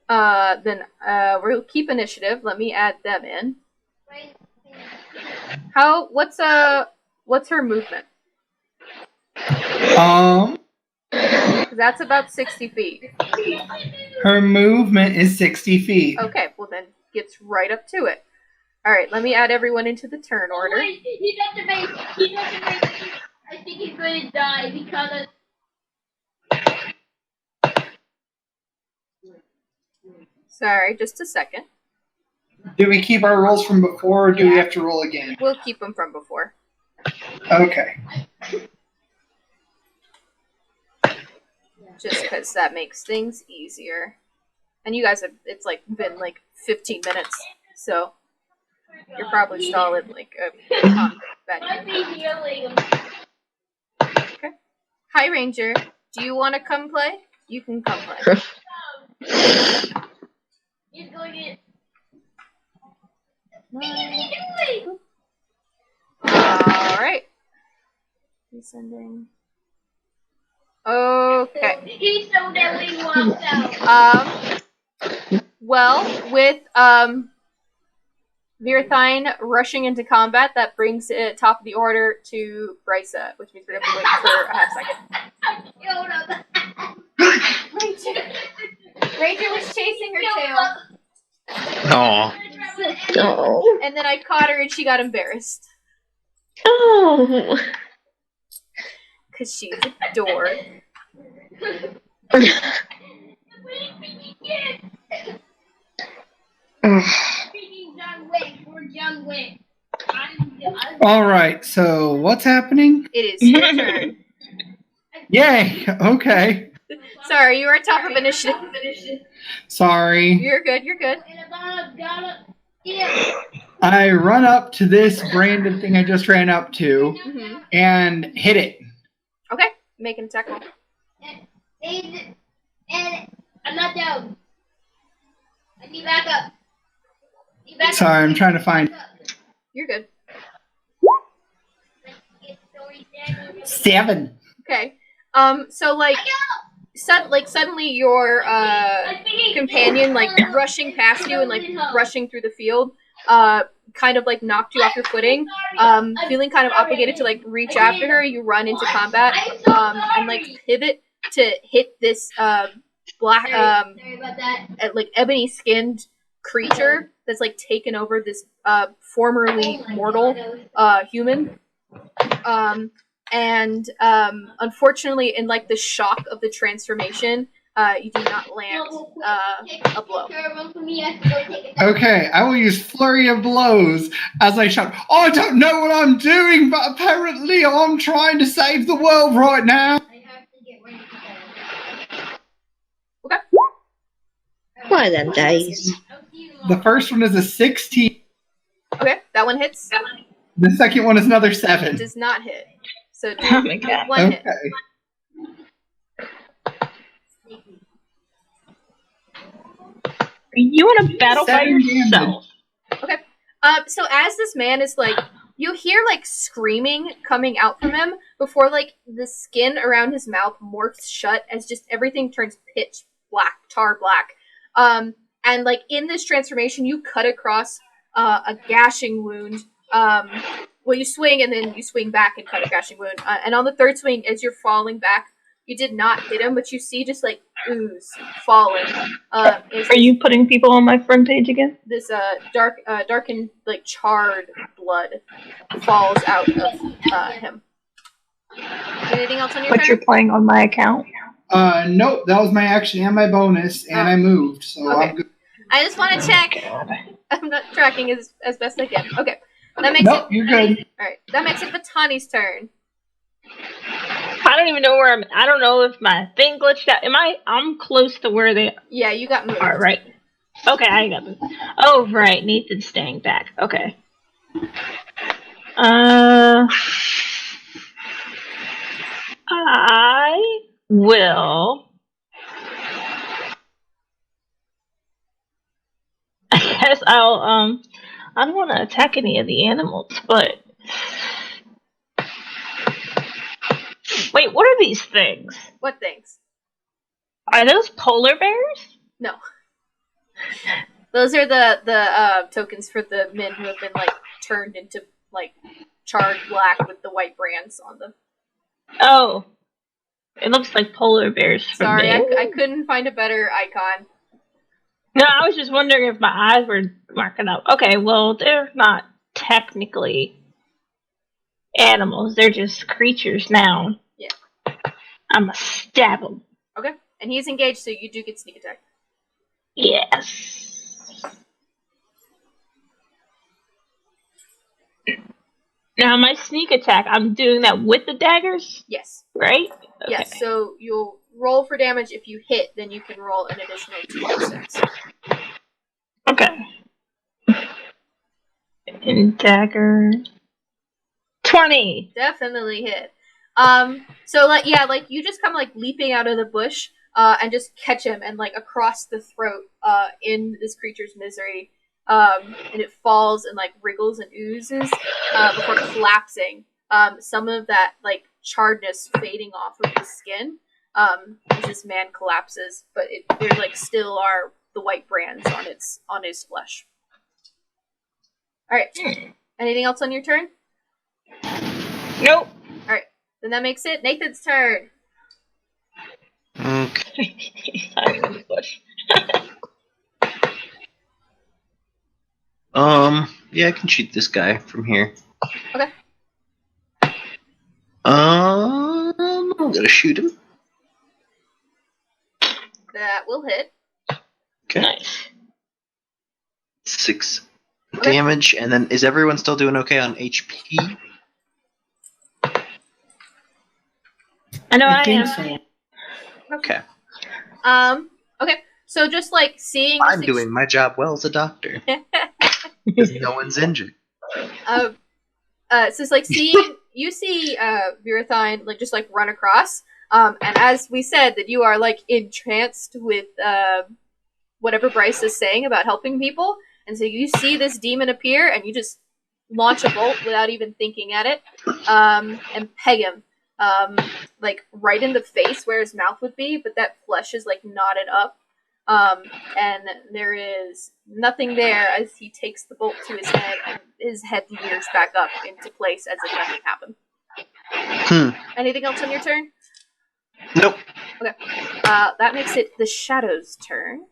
Then we'll keep initiative. Let me add them in. What's her movement? That's about 60 feet. Her movement is 60 feet. Okay, well then gets right up to it. Alright, let me add everyone into the turn order. Wait, he's at the base. I think he's going to die because of... Sorry, just a second. Do we keep our rolls from before, or do we have to roll again? We'll keep them from before. Okay. Just because that makes things easier. And you guys have, it's like been like 15 minutes, so you're probably still in like a combat. Okay. Hi, Ranger. Do you want to come play? You can come play. He's going in. Alright. Descending. Okay. He's so dead when he walks out. Well, with Virathine rushing into combat, that brings it top of the order to Brysa, which means we have to wait for a half second. Ranger was chasing her tail. Oh. Oh. And then I caught her and she got embarrassed. Oh. Because she's a dork. All right, so what's happening? It is your turn. Yay! Okay. Sorry, you were top of initiative. Sorry. You're good, you're good. I run up to this branded thing I just ran up to and hit it. Okay, make an attack roll. And I'm not down. I need back up. Sorry, I'm trying to find You're good. 7. Okay. So like suddenly your companion like rushing past you and like rushing through the field kind of like knocked you off your footing. Feeling kind of obligated to like reach after her, you run into combat and like pivot to hit this black like ebony skinned creature that's like taken over this formerly mortal human. And unfortunately, in like the shock of the transformation, you do not land a blow. Okay, I will use Flurry of Blows as I shout, I don't know what I'm doing, but apparently I'm trying to save the world right now. Okay. One of them days. The first one is a 16. Okay, that one hits. The second one is another 7. Does not hit. So Oh my god. one hit. Okay. You want to battle by 7 yourself? Okay. So as this man is like, you hear like screaming coming out from him before like the skin around his mouth morphs shut as just everything turns pitch black, tar black. And like in this transformation, you cut across a gashing wound. Well, you swing and then you swing back and cut a gashing wound. And on the third swing, as you're falling back, You did not hit him, but you see just like ooze falling. Are you putting people on my front page again? This darkened, like charred blood falls out of him. Anything else on your But turn? you're playing on my account? Nope, that was my action and my bonus, and I moved, so Okay. I'm good. I just want to check. I'm not tracking as best I can. Okay. That makes Nope, you're good. Alright. That makes it Batani's turn. I don't even know where I'm. I don't know if my thing glitched out. I'm close to where they Yeah, you got moved. are, right? Okay, I got moved. Oh, right. Nathan's staying back. Okay. I will. I guess I'll. I don't want to attack any of the animals, but. Wait, what are these things? What things? Are those polar bears? No. Those are the tokens for the men who have been like turned into like charred black with the white brands on them. Oh, it looks like polar bears for Sorry, me. I couldn't find a better icon. No, I was just wondering if my eyes were marking up. Okay, well, they're not technically animals. They're just creatures now. Yeah. I'm gonna stab them. Okay. And he's engaged, so you do get sneak attack. Yes. Now, my sneak attack, I'm doing that with the daggers? Yes. Right? Okay. Yes, so you'll roll for damage. If you hit, then you can roll an additional 2d6. Okay. And dagger. 20! Definitely hit. So like you just come like leaping out of the bush, and just catch him and like across the throat, in this creature's misery. And it falls and like wriggles and oozes, before collapsing. Some of that like charredness fading off of his skin, as this man collapses, but there like still are the white brands on his flesh. All right. Anything else on your turn? Nope. All right. Then that makes it Nathan's turn. Okay. He's hiding in the bush. Yeah, I can shoot this guy from here. Okay. I'm gonna shoot him. That will hit. Okay. Nice. 6 Okay. damage, and then is everyone still doing okay on HP? I know I think am. so. Okay. Okay. So just like seeing. I'm doing my job well as a doctor. Because no one's injured. So it's like seeing you see Virathine like just like run across. And as we said, that you are like entranced with whatever Bryce is saying about helping people, and so you see this demon appear, and you just launch a bolt without even thinking at it, and peg him, like right in the face where his mouth would be, but that flesh is like knotted up, and there is nothing there as he takes the bolt to his head, and his head leers back up into place as if nothing happened. Anything else on your turn? Nope. Okay. That makes it the Shadow's turn.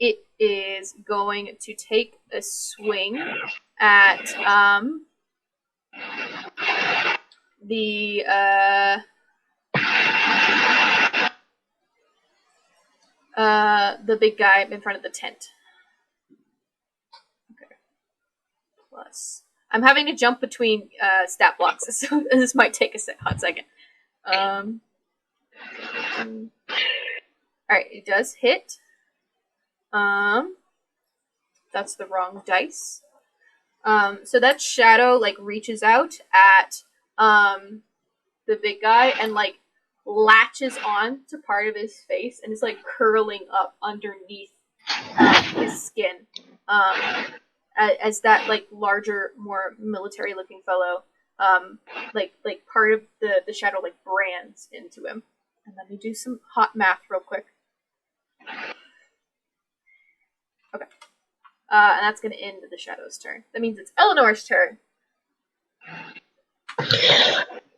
It is going to take a swing at the big guy in front of the tent. Okay. Plus, I'm having to jump between stat blocks, so this might take a hot second. Alright, it does hit. That's the wrong dice. So that shadow like reaches out at the big guy and like latches on to part of his face and is like curling up underneath his skin. As that like larger, more military looking fellow, like part of the shadow like brands into him. And let me do some hot math real quick. Okay. And that's going to end the Shadow's turn. That means it's Eleanor's turn.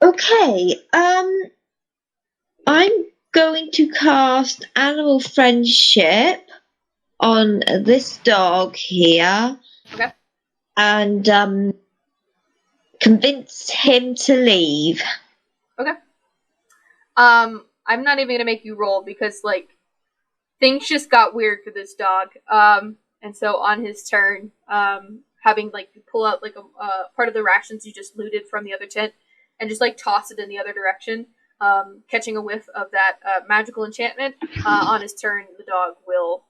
Okay. I'm going to cast Animal Friendship on this dog here. Okay. And convince him to leave. Okay. I'm not even gonna make you roll because like things just got weird for this dog. And so on his turn, having like you pull out like a part of the rations you just looted from the other tent and just like toss it in the other direction, catching a whiff of that magical enchantment. On his turn, the dog will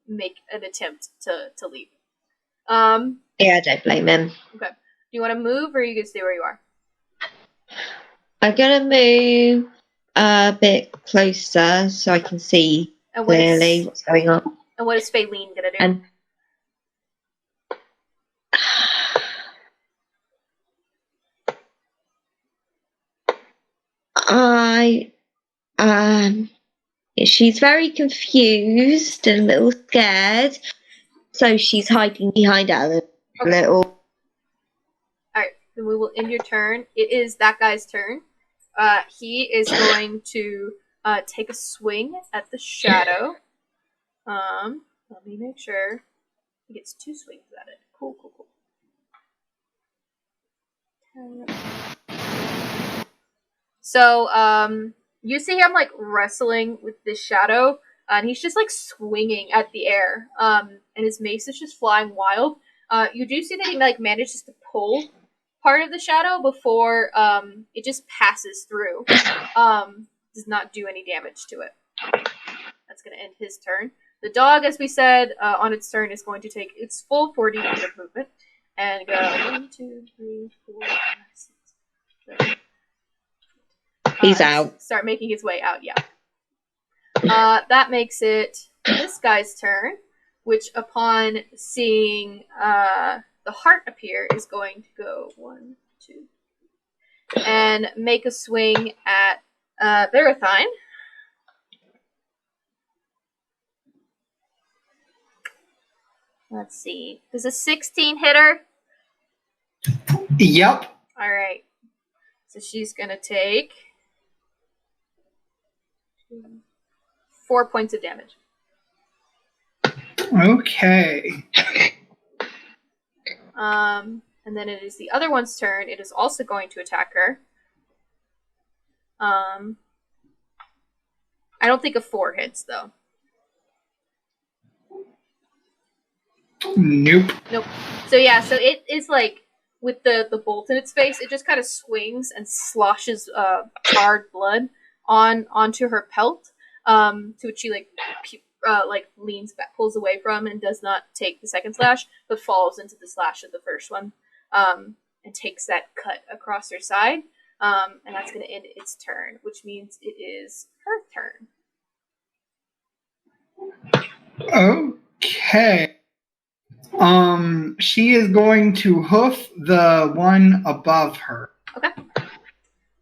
make an attempt to leave. Yeah, I don't blame him. Okay. Do you want to move, or are you gonna stay where you are? I'm gonna move a bit closer so I can see And what clearly is what's going on. and what is Faylene gonna do? And she's very confused and a little scared, so she's hiding behind a little. Alright, then we will end your turn. It is that guy's turn. He is going to take a swing at the shadow. Let me make sure. He gets 2 swings at it. Cool. So, you see him like wrestling with this shadow, and he's just like swinging at the air. And his mace is just flying wild. You do see that he like manages to pull part of the shadow before it just passes through. Does not do any damage to it. That's going to end his turn. The dog, as we said, on its turn is going to take its full 40 feet of movement and go 1, 2, 3, 4, 5, 6, 7. He's out. Start making his way out. Yeah. That makes it this guy's turn, which upon seeing the heart appear is going to go 1, 2, and make a swing at Verathine. Let's see. Does a 16 hit her? Yep. All right. So she's going to take 4 points of damage. Okay. And then it is the other one's turn. It is also going to attack her. I don't think a 4 hits, though. Nope. So yeah, so it is like, with the bolt in its face, it just kind of swings and sloshes charred blood onto her pelt, to which she like leans back, pulls away from, and does not take the second slash, but falls into the slash of the first one, and takes that cut across her side, and that's going to end its turn, which means it is her turn. Okay. She is going to hoof the one above her. Okay.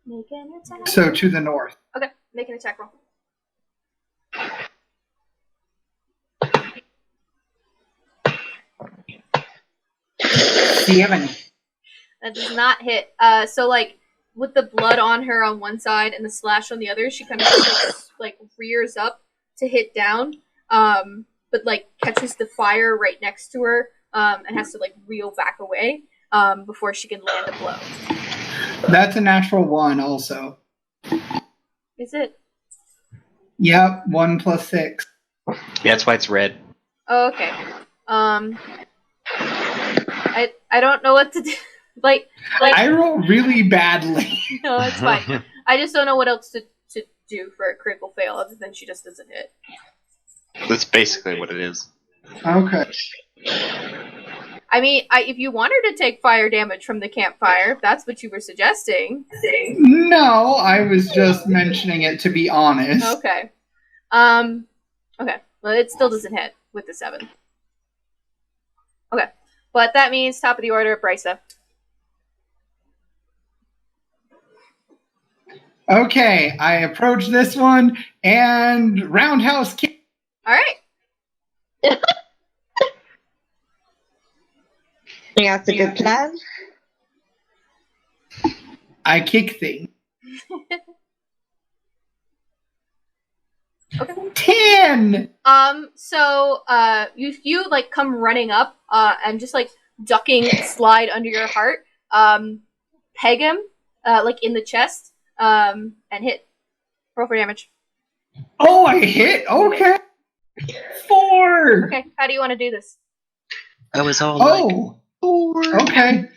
Make an attack. So to the north. Okay, make an attack roll. That does not hit. So like with the blood on her on one side and the slash on the other, she kind of just, like rears up to hit down, but like catches the fire right next to her, and has to like reel back away before she can land a blow. That's a natural 1 also. Is it? Yep, 1 + 6. Yeah, that's why it's red. Oh, okay. I don't know what to do. like I roll really badly. no, it's fine. I just don't know what else to do for a critical fail other than she just doesn't hit. That's basically what it is. Okay. I mean, if you want her to take fire damage from the campfire, if that's what you were suggesting. No, I was just mentioning it to be honest. Okay. Okay. Well, it still doesn't hit with the 7. Okay. But that means top of the order, Brysa. Okay, I approach this one and roundhouse kick. All right. Yeah, that's a good plan. I kick things. Okay. 10! So, you like come running up, and just like ducking slide under your heart, peg him, like in the chest, and hit. Roll for damage. Oh, I hit? Okay. 4! Okay, how do you want to do this? I was all like, Oh, okay.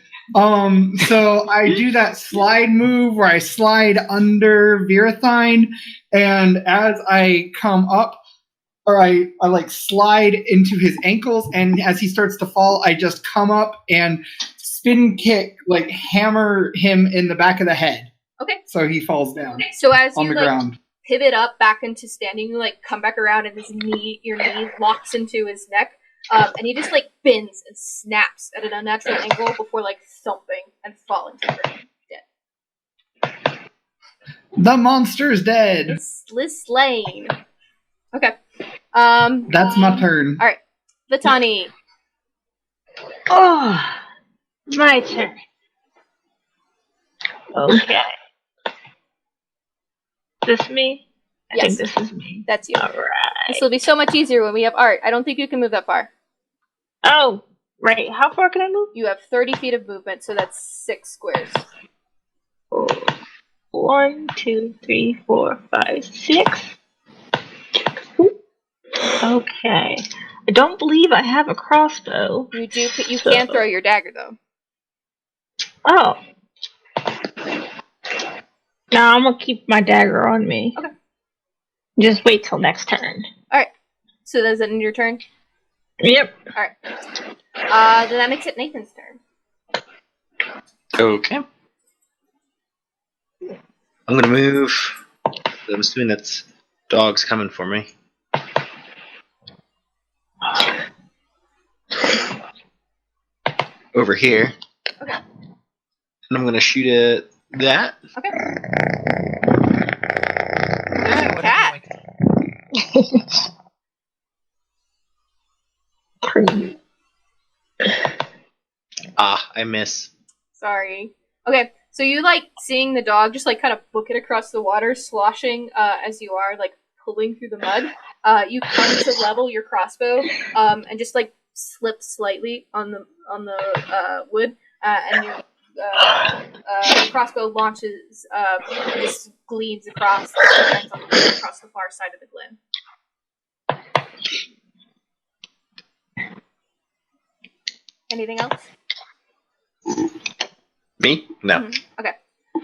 So I do that slide move where I slide under Virathine, and as I come up, or I like slide into his ankles, and as he starts to fall, I just come up and spin kick, like hammer him in the back of the head. Okay. So he falls down So as on you the like ground. pivot up back into standing, you like come back around, and your knee locks into his neck, and he just like bends and snaps at an unnatural angle before like thumping and falling to the ground, dead. The monster's dead. It's slain. Okay. That's my turn. All right, Vitani. Oh, my turn. Okay. Is this me? I Yes. think this is me. That's you. Alright. This will be so much easier when we have art. I don't think you can move that far. Oh, right. How far can I move? You have 30 feet of movement, so that's 6 squares. 1, 2, 3, 4, 5, 6. Okay. I don't believe I have a crossbow. You do. You can throw your dagger though. Oh. No, I'm gonna keep my dagger on me. Okay. Just wait till next turn. All right. So does that end your turn? Yep. All right. Then that makes it Nathan's turn. okay. I'm gonna move. I'm assuming that's dogs coming for me. Over here. Okay. And I'm gonna shoot at that. Okay. Yeah, what Cat. I miss. Sorry. Okay. So you like seeing the dog just like kind of book it across the water, sloshing as you are, like pulling through the mud. You come to level your crossbow, and just like slip slightly on the wood, and your crossbow launches, just gleams across, across the far side of the glen. Anything else? Me? No. Mm-hmm. Okay.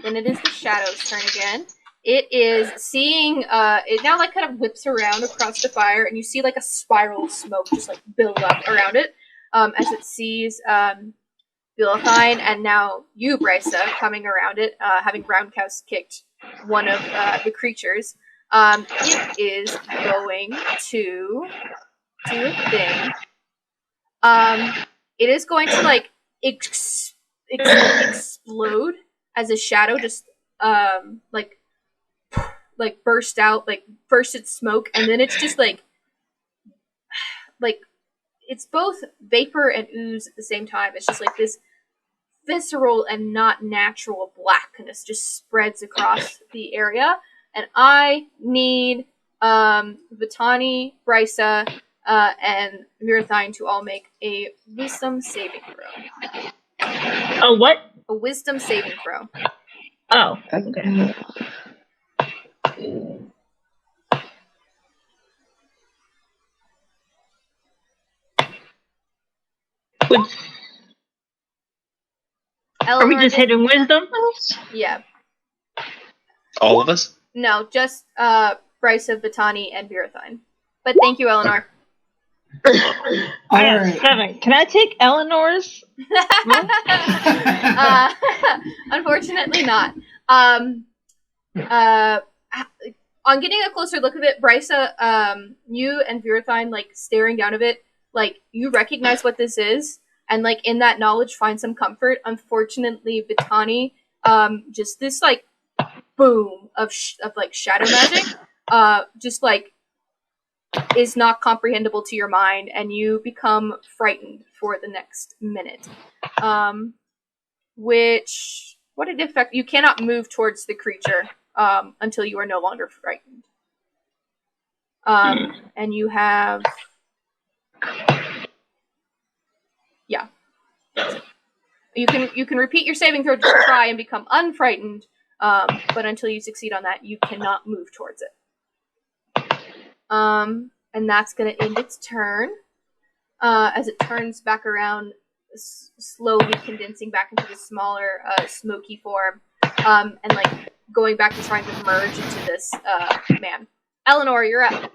Then it is the shadow's turn again. It is seeing, it now like kind of whips around across the fire, and you see like a spiral of smoke just like build up around it, as it sees, Villafine, and now you, Brysa, coming around it, having roundhouse kicked one of the creatures. It is going to do a thing. It is going to like explode as a shadow just like burst out, like burst its smoke, and then it's just like it's both vapor and ooze at the same time. It's just like this visceral and not natural blackness just spreads across the area, and I need Vitani, Brysa, and Mirathine to all make a wisdom saving throw. Oh, what? A wisdom saving throw. Oh, okay. Are we just hitting wisdom? Yeah. All of us? No, just Brysa, Vitani, and Mirathine. But thank you, Eleanor. I got Alright. 7. Can I take Eleanor's? Unfortunately not. On getting a closer look of it, Brysa, you and Virathine, like, staring down of it, like, you recognize what this is, and, like, in that knowledge, find some comfort. Unfortunately, Vitani, just this, like, boom of like, shadow magic, just, like, is not comprehensible to your mind, and you become frightened for the next minute. What did it affect? You cannot move towards the creature until you are no longer frightened. And you have... Yeah. That's it. You can repeat your saving throw to try and become unfrightened, but until you succeed on that, you cannot move towards it. And that's going to end its turn. As it turns back around, slowly condensing back into the smaller, smoky form, and like going back to trying to merge into this man. Eleanor, you're up.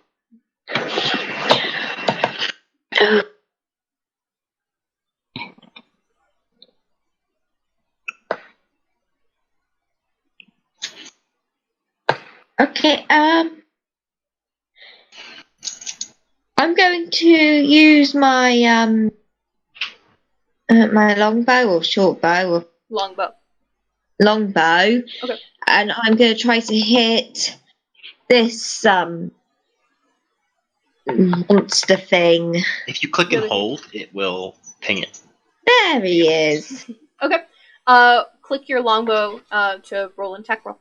Okay, I'm going to use my my longbow or short bow or Longbow. longbow, Okay. and I'm going to try to hit this monster thing. If you click and hold, it will ping it. There he is. Okay. Click your longbow to roll an attack roll.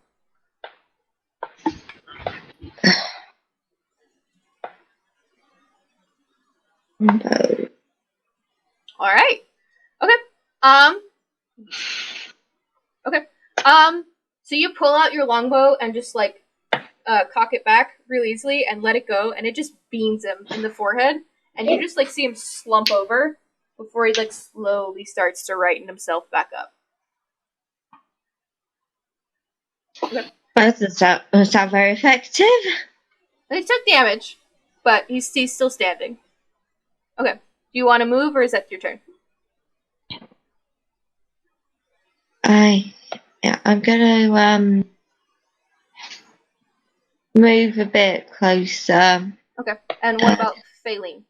Longbow. All right. Okay. Okay. So you pull out your longbow and just like cock it back real easily and let it go, and it just beams him in the forehead, and you just like see him slump over before he like slowly starts to righten himself back up. Okay. That doesn't sound very effective. And he took damage, but he's still standing. Okay. Do you want to move, or is that your turn? I'm gonna move a bit closer. Okay. And what about Faline?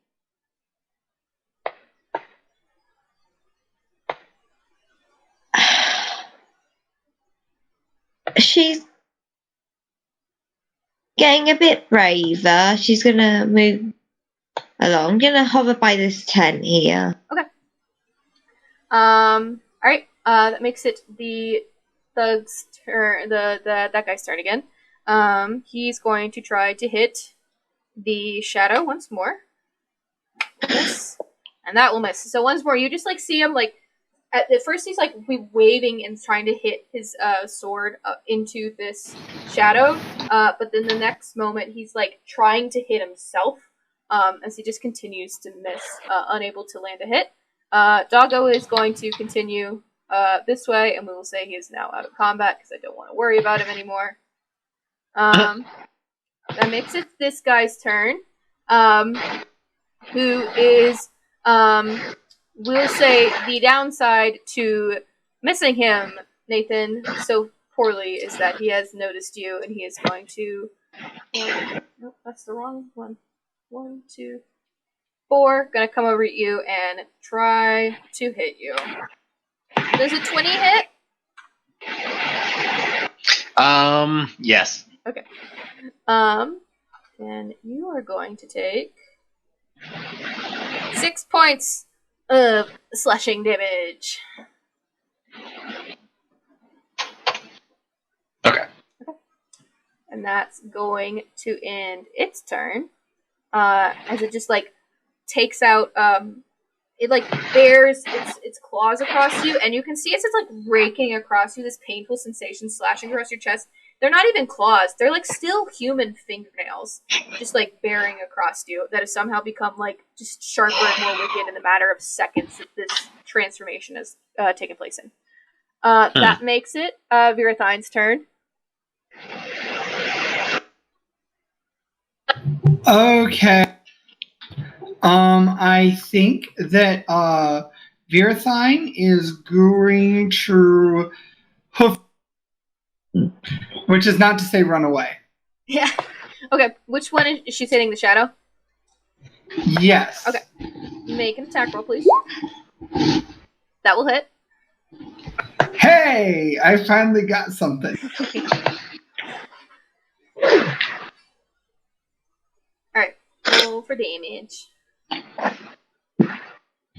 She's getting a bit braver. She's gonna move along. I'm gonna hover by this tent here. Okay. All right. That makes it the thug's turn. That guy's turn again. He's going to try to hit the shadow once more. Miss, and that will miss. So once more, you just like see him like at first he's like waving and trying to hit his sword into this shadow, but then the next moment he's like trying to hit himself as he just continues to miss, unable to land a hit. Doggo is going to continue this way, and we will say he is now out of combat because I don't want to worry about him anymore. That makes it this guy's turn, who is, we'll say the downside to missing him, Nathan, so poorly is that he has noticed you, and he is going to... Nope, that's the wrong one. 1, 2, 4. Gonna come over at you and try to hit you. Does a 20 hit? Yes. Okay. And you are going to take 6 points of slashing damage. Okay. And that's going to end its turn. As it just like takes out it like bears its claws across you, and you can see as it's like raking across you, this painful sensation slashing across your chest. They're not even claws, they're like still human fingernails, just like bearing across you, that have somehow become like just sharper and more wicked in the matter of seconds that this transformation has taken place in. That makes it Virathine's turn. Okay. I think that Virathine is going to hoof, which is not to say run away. Yeah. Okay, which one is she hitting? The shadow? Yes. Okay. Make an attack roll, please. That will hit. Hey! I finally got something. Alright, roll for damage.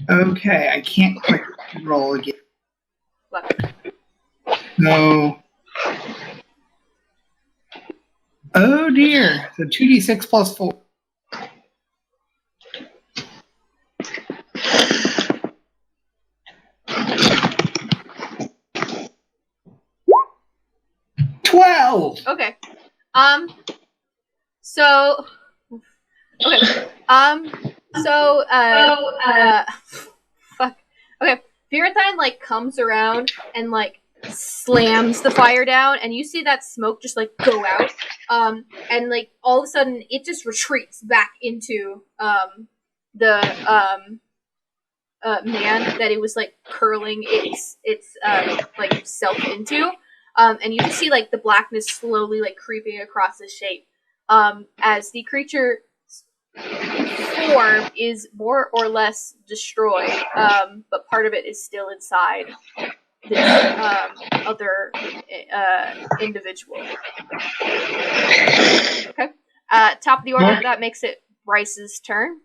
Okay, I can't quite roll again. Luck. No. Oh dear. So 2d6 plus 4. spell. Okay. So. Okay. Fuck. Okay. Virathine, like, comes around and, like, slams the fire down, and you see that smoke just, like, go out. And, like, all of a sudden, it just retreats back into, the, man that it was, like, curling its like, self into. And you just see, like, the blackness slowly, like, creeping across the shape. As the creature form is more or less destroyed, but part of it is still inside this other individual. Okay. Top of the order, that makes it Bryce's turn.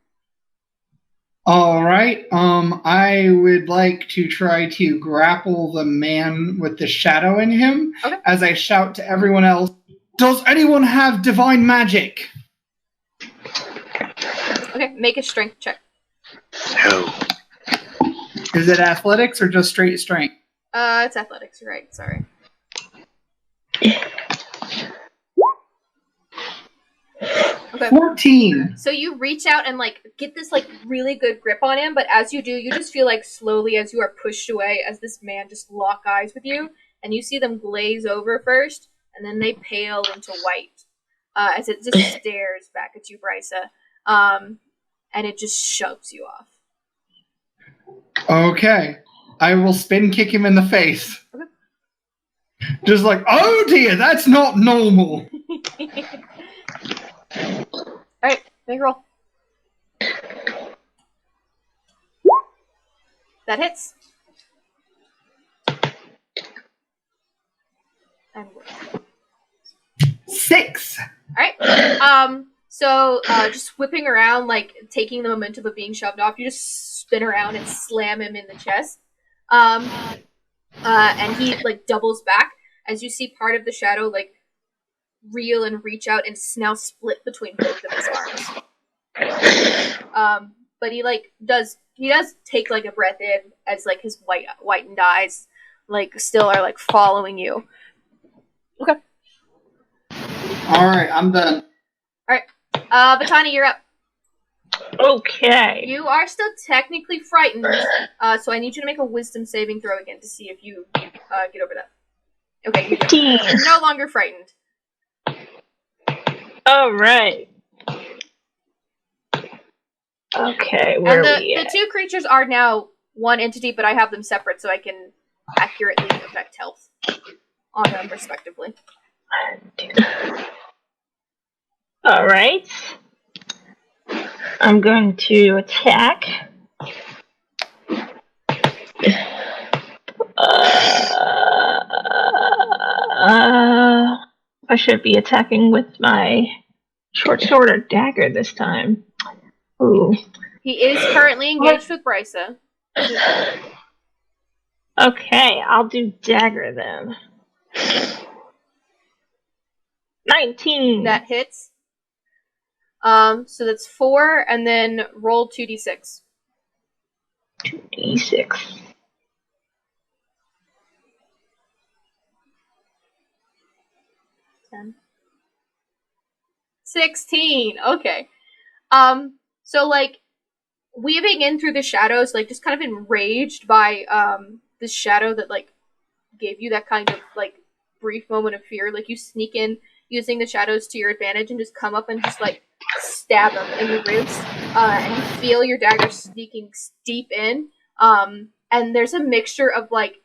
All right. I would like to try to grapple the man with the shadow in him as I shout to everyone else, "Does anyone have divine magic?" Okay, make a strength check. No. Is it athletics or just straight strength? It's athletics, right? Sorry. Okay. 14. So you reach out and, like, get this, like, really good grip on him, but as you do, you just feel, like, slowly as you are pushed away, as this man just lock eyes with you, and you see them glaze over first, and then they pale into white, as it just stares back at you, Brysa, and it just shoves you off. Okay. I will spin kick him in the face. Okay. Just like, oh dear, that's not normal. Alright, make a roll. That hits. And 6. Alright. So just whipping around, like, taking the momentum of being shoved off, you just spin around and slam him in the chest. And he, like, doubles back as you see part of the shadow, like, reel and reach out and now split between both of his arms. But he, like, does take, like, a breath in as, like, his whitened eyes, like, still are, like, following you. Okay. Alright, I'm done. Alright. Batani, you're up. Okay. You are still technically frightened, so I need you to make a wisdom saving throw again to see if you get over that. Okay, you're no longer frightened. Alright. Okay, where are we at? The two creatures are now one entity, but I have them separate so I can accurately affect health on them respectively. Alright. I'm going to attack. I should be attacking with my short sword or dagger this time. Ooh. He is currently engaged with Brysa. Okay, I'll do dagger then. 19. That hits. So that's 4, and then roll 2d6. 2d6. 10. 16. Okay. So, like, weaving in through the shadows, like, just kind of enraged by this shadow that, like, gave you that kind of, like, brief moment of fear. Like, you sneak in using the shadows to your advantage and just come up and just, like, stab him in the ribs. And you feel your dagger sneaking deep in. And there's a mixture of, like,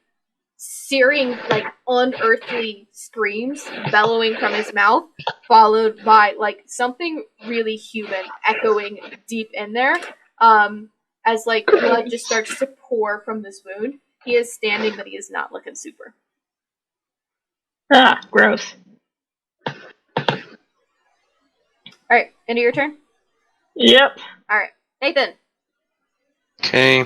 searing, like, unearthly screams bellowing from his mouth, followed by, like, something really human echoing deep in there. As, like, blood just starts to pour from this wound. He is standing, but he is not looking super. Ah, gross. Alright, end of your turn? Yep. Alright, Nathan. Okay,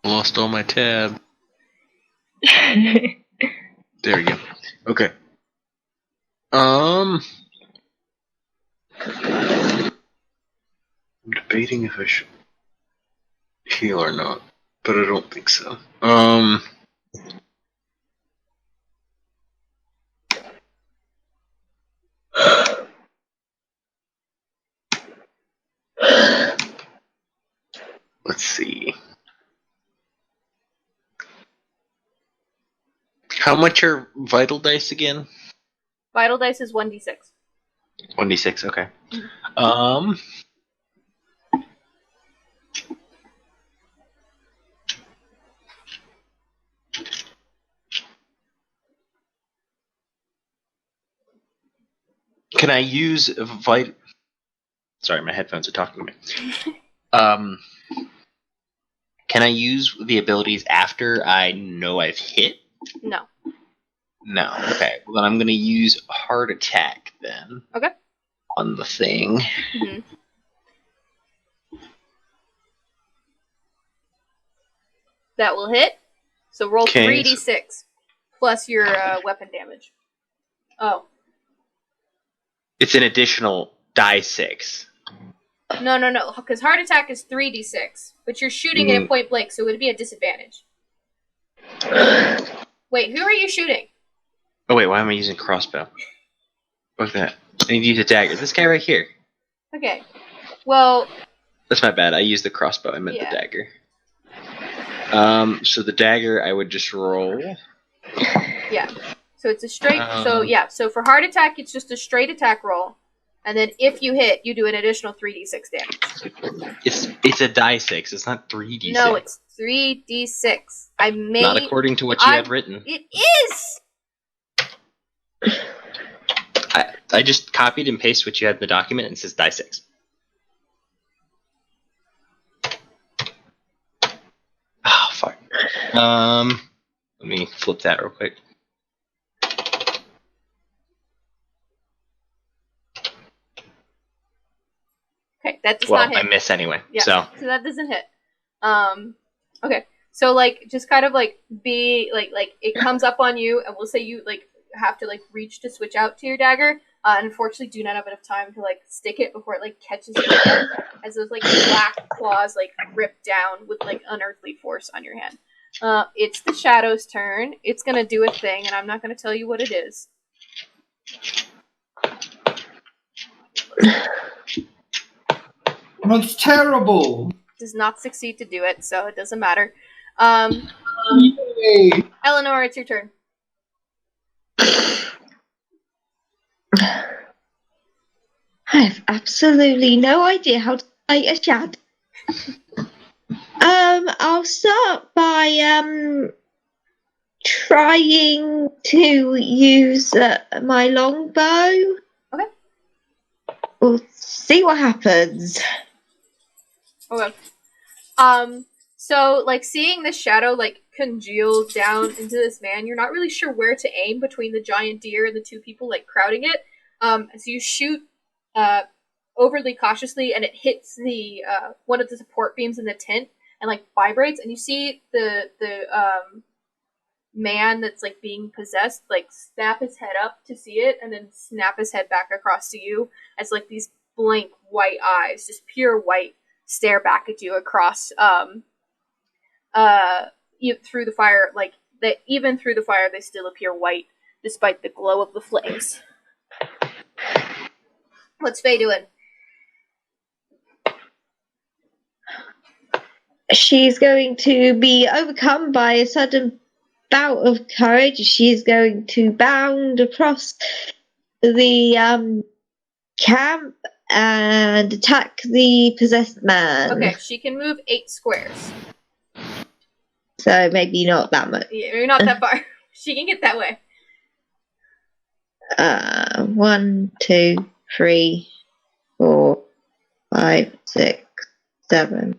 lost all my tab. There we go. Okay. I'm debating if I should heal or not, but I don't think so. Let's see. How much are vital dice again? Vital dice is 1d6. 1d6, okay. Can I use Sorry, my headphones are talking to me. Can I use the abilities after I know I've hit? No. No. Okay. Well, then I'm going to use Heart Attack then. Okay. On the thing. Mm-hmm. That will hit. So roll 3d6 plus your weapon damage. Oh. It's an additional die 6. No. Because Heart Attack is 3d6. But you're shooting it at point blank, so it would be a disadvantage. Wait, who are you shooting? Oh, wait. Why am I using crossbow? What's that? I need to use a dagger. This guy right here. Okay. Well... That's my bad. I used the crossbow. I meant the dagger. So the dagger, I would just roll. Yeah. So it's a straight... So for Heart Attack, it's just a straight attack roll. And then if you hit, you do an additional 3d6 damage. It's a die 6. It's not 3d6. No, it's 3d6. Not according to what you have written. It is! I just copied and pasted what you had in the document and it says die 6. Oh, fuck. Let me flip that real quick. Okay, that does not hit. I miss anyway. Yeah, so that doesn't hit. Okay. So just kind of be it comes up on you, and we'll say you have to reach to switch out to your dagger. Unfortunately, do not have enough time to stick it before it catches your hand, as those black claws rip down with unearthly force on your hand. It's the Shadow's turn. It's gonna do a thing, and I'm not gonna tell you what it is. That's terrible. Does not succeed to do it, so it doesn't matter. Yay. Eleanor, it's your turn. I have absolutely no idea how to fight a shadow. I'll start by trying to use my longbow. Okay. We'll see what happens. Okay. So seeing the shadow congeal down into this man, you're not really sure where to aim between the giant deer and the two people crowding it. So you shoot overly cautiously, and it hits the one of the support beams in the tent and vibrates, and you see the man that's being possessed snap his head up to see it, and then snap his head back across to you as these blank white eyes, just pure white, stare back at you across through the fire. Even through the fire, they still appear white despite the glow of the flames. What's Faye doing? She's going to be overcome by a sudden bout of courage. She's going to bound across the camp and attack the possessed man. Okay, she can move 8 squares. So maybe not that much. Yeah, you're not that far. She can get that way. 1, 2, 3, 4, 5, 6, 7.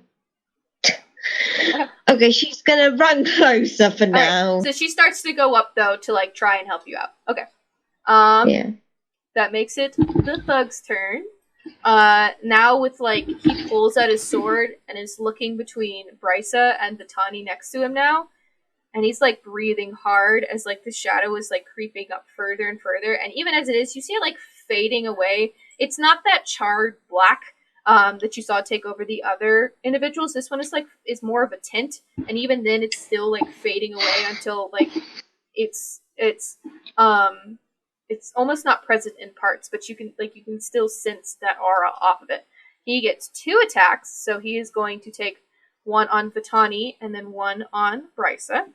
Okay, she's gonna run closer for now. Right. So she starts to go up though to try and help you out. Okay. Yeah. That makes it the thug's turn. Now with he pulls out his sword and is looking between Brysa and the Tani next to him now. And he's breathing hard as the shadow is creeping up further and further. And even as it is, you see it fading away. It's not that charred black, that you saw take over the other individuals. This one is more of a tint, and even then it's still like fading away until like it's almost not present in parts, but you can still sense that aura off of it. He gets 2 attacks, so he is going to take one on Vitani and then one on Brysa.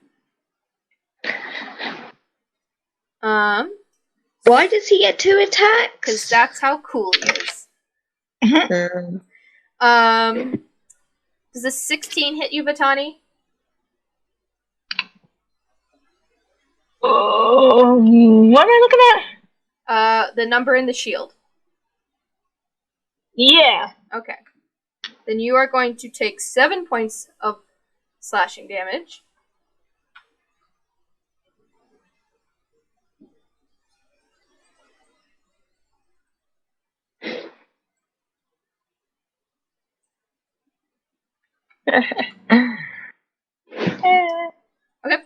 Why does he get 2 attacks? Because that's how cool he is. Does a 16 hit you, Vitani? What am I looking at? The number in the shield. Yeah. Okay. Then you are going to take 7 points of slashing damage. Okay.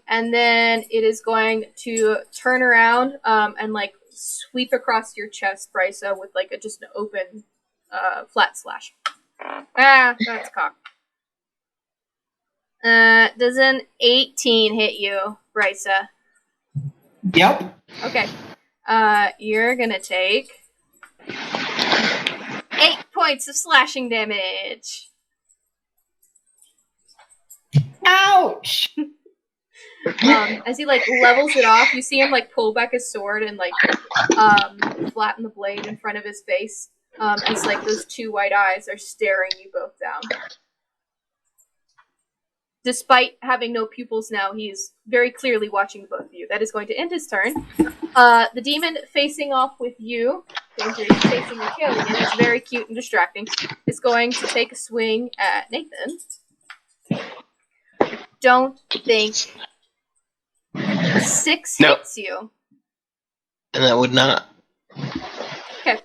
And then it is going to turn around and like sweep across your chest, Brysa, with like just an open flat slash. That's cocked. Does an 18 hit you, Brysa? Yep. Okay. You're gonna take 8 points of slashing damage. Ouch! As he like levels it off, you see him like pull back his sword and like flatten the blade in front of his face. As like those 2 white eyes are staring you both down. Despite having no pupils now, he is very clearly watching both of you. That is going to end his turn. The demon facing off with you, Danger is chasing and killing it. It's very cute and distracting. Is going to take a swing at Nathan. Don't think 6 hits you. And that would not. Okay.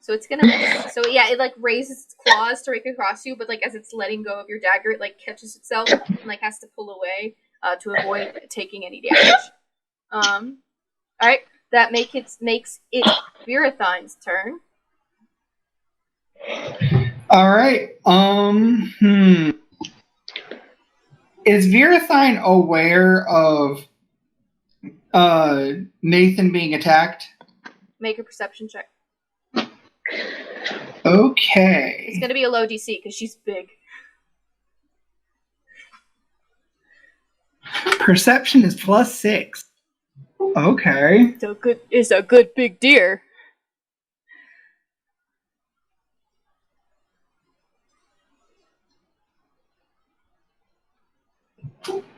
So it's gonna miss. So yeah, it like raises its claws to rake across you, but like as it's letting go of your dagger, it like catches itself and like has to pull away to avoid taking any damage. Alright. That makes it Virathine's turn. Alright. Is Virathine aware of Nathan being attacked? Make a perception check. Okay. It's gonna be a low DC because she's big. Perception is +6. Okay. It's a good big deer.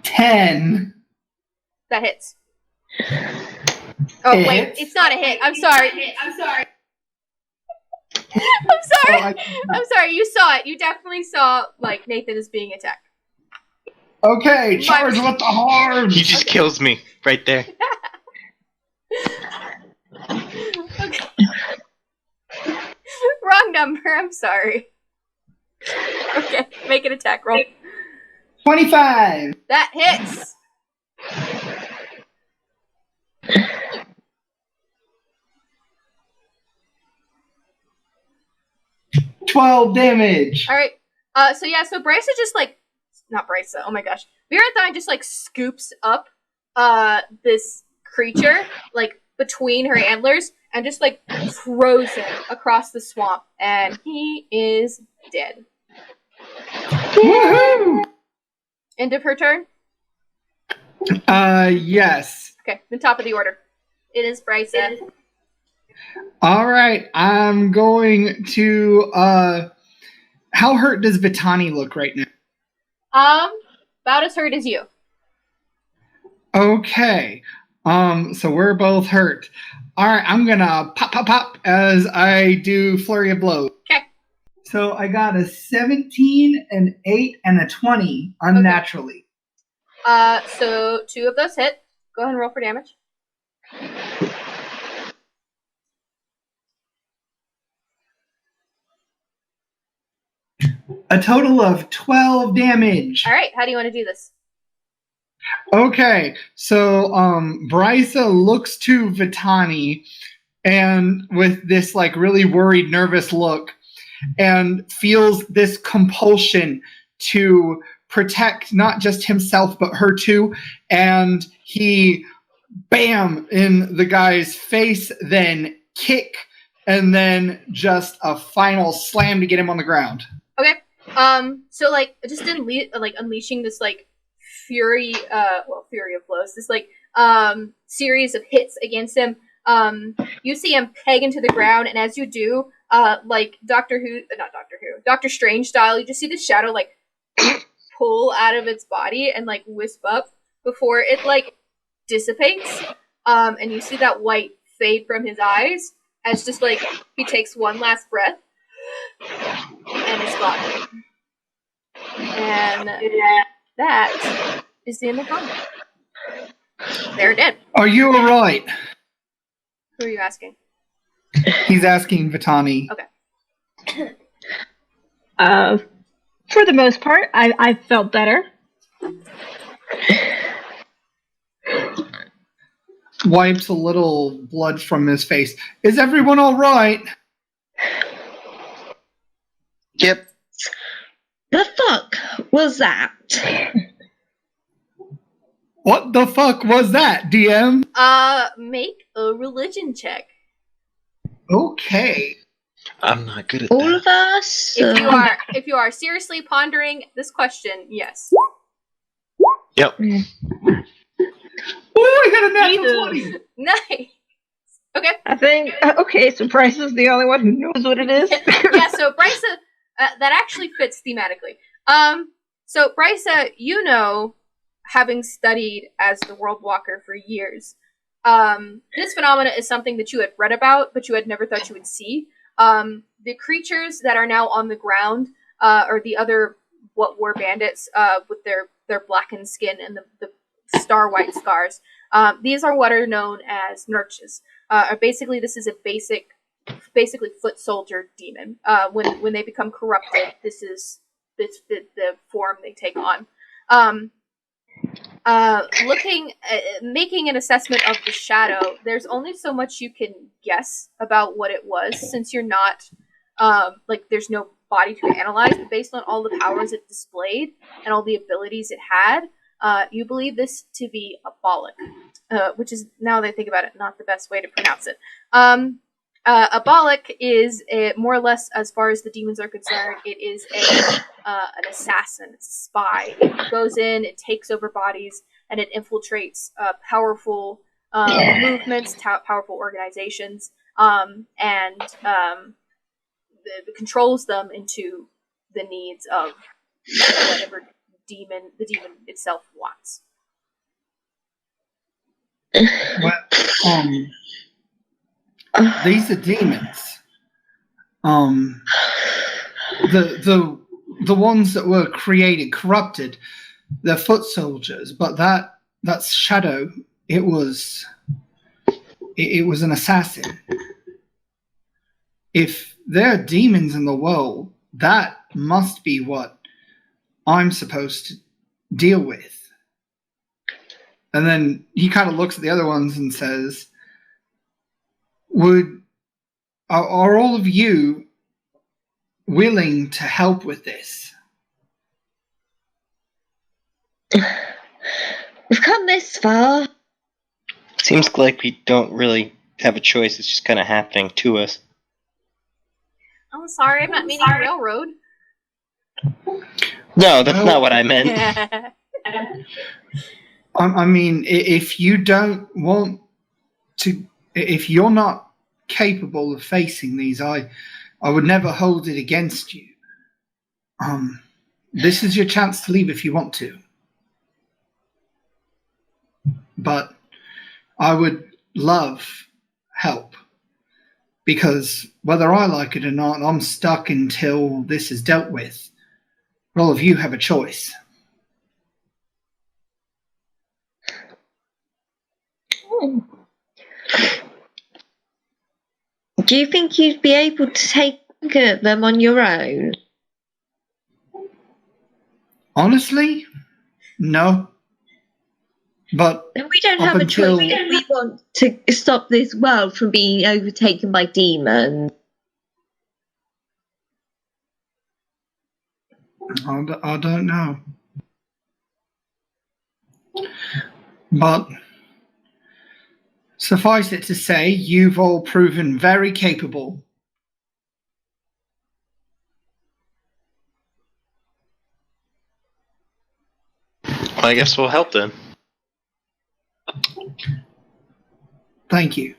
$10. That hits. Oh It wait, hits? it's not a hit. I'm sorry. I'm sorry. I'm sorry. You saw it. You definitely saw like Nathan is being attacked. Okay, charge with the hard. He just kills me right there. Okay. Wrong number. I'm sorry. Okay, make an attack roll. 25. That hits. $12 damage. All right. So Brysa just like not Brysa. Oh my gosh, Virathine just like scoops up this creature like between her antlers and just like throws him across the swamp, and he is dead. Woohoo! End of her turn. Yes. Okay, the top of the order. It is Brysa. All right, I'm going to. How hurt does Vitani look right now? About as hurt as you. Okay. So we're both hurt. All right, I'm gonna pop as I do flurry of blows. Okay. So I got a 17, an 8, and a 20 unnaturally. So 2 of those hit. Go ahead and roll for damage. A total of 12 damage. All right. How do you want to do this? Okay, so Brysa looks to Vitani and with this like really worried, nervous look, and feels this compulsion to protect not just himself but her too, and he bam in the guy's face, then kick, and then just a final slam to get him on the ground. Okay. So like just unleashing this like fury of blows, this like series of hits against him. You see him peg into the ground, and as you do, like Doctor Strange style, you just see the shadow like pull out of its body and like wisp up before it like dissipates. And you see that white fade from his eyes as just like he takes one last breath and it's gone. And that is the end of combat. They're dead. Are you alright? Who are you asking? He's asking Vitani. Okay. For the most part, I felt better. Wipes a little blood from his face. Is everyone alright? Yep. The fuck was that? What the fuck was that, DM? Make a religion check. Okay. I'm not good at All that. of us? If you are seriously pondering this question, yes. Yep. Oh, I got a natural 20. Nice. Okay. I think, okay, so Bryce is the only one who knows what it is. Yeah, so Bryce, that actually fits thematically. So Bryce, you know, having studied as the World Walker for years, this phenomena is something that you had read about, but you had never thought you would see. The creatures that are now on the ground, or the other what were bandits, with their blackened skin and the star white scars. These are what are known as nurches. Basically, this is a basically foot soldier demon. When they become corrupted, this is the form they take on. Making an assessment of the shadow, there's only so much you can guess about what it was, since you're not there's no body to analyze, but based on all the powers it displayed and all the abilities it had, you believe this to be a Bollock, which is, now that I think about it, not the best way to pronounce it. A Bollock is more or less, as far as the demons are concerned, it is an assassin. It's a spy. It goes in, it takes over bodies, and it infiltrates powerful movements, powerful organizations, and controls them into the needs of whatever the demon itself wants. Well, these are demons. The ones that were created, corrupted, they're foot soldiers, but that's shadow. It was an assassin. If there are demons in the world, that must be what I'm supposed to deal with. And then he kind of looks at the other ones and says, are all of you willing to help with this? We've come this far. Seems like we don't really have a choice. It's just kind of happening to us. I'm sorry, I'm not meaning railroad. No, that's not what I meant. I mean, if you don't want to, if you're not capable of facing these, I would never hold it against you. This is your chance to leave if you want to. But I would love help. Because whether I like it or not, I'm stuck until this is dealt with. All of you have a choice. Do you think you'd be able to take them on your own? Honestly, no. But we don't have a choice if we want to stop this world from being overtaken by demons. I don't know. But suffice it to say, you've all proven very capable. Well, I guess we'll help then. Thank you.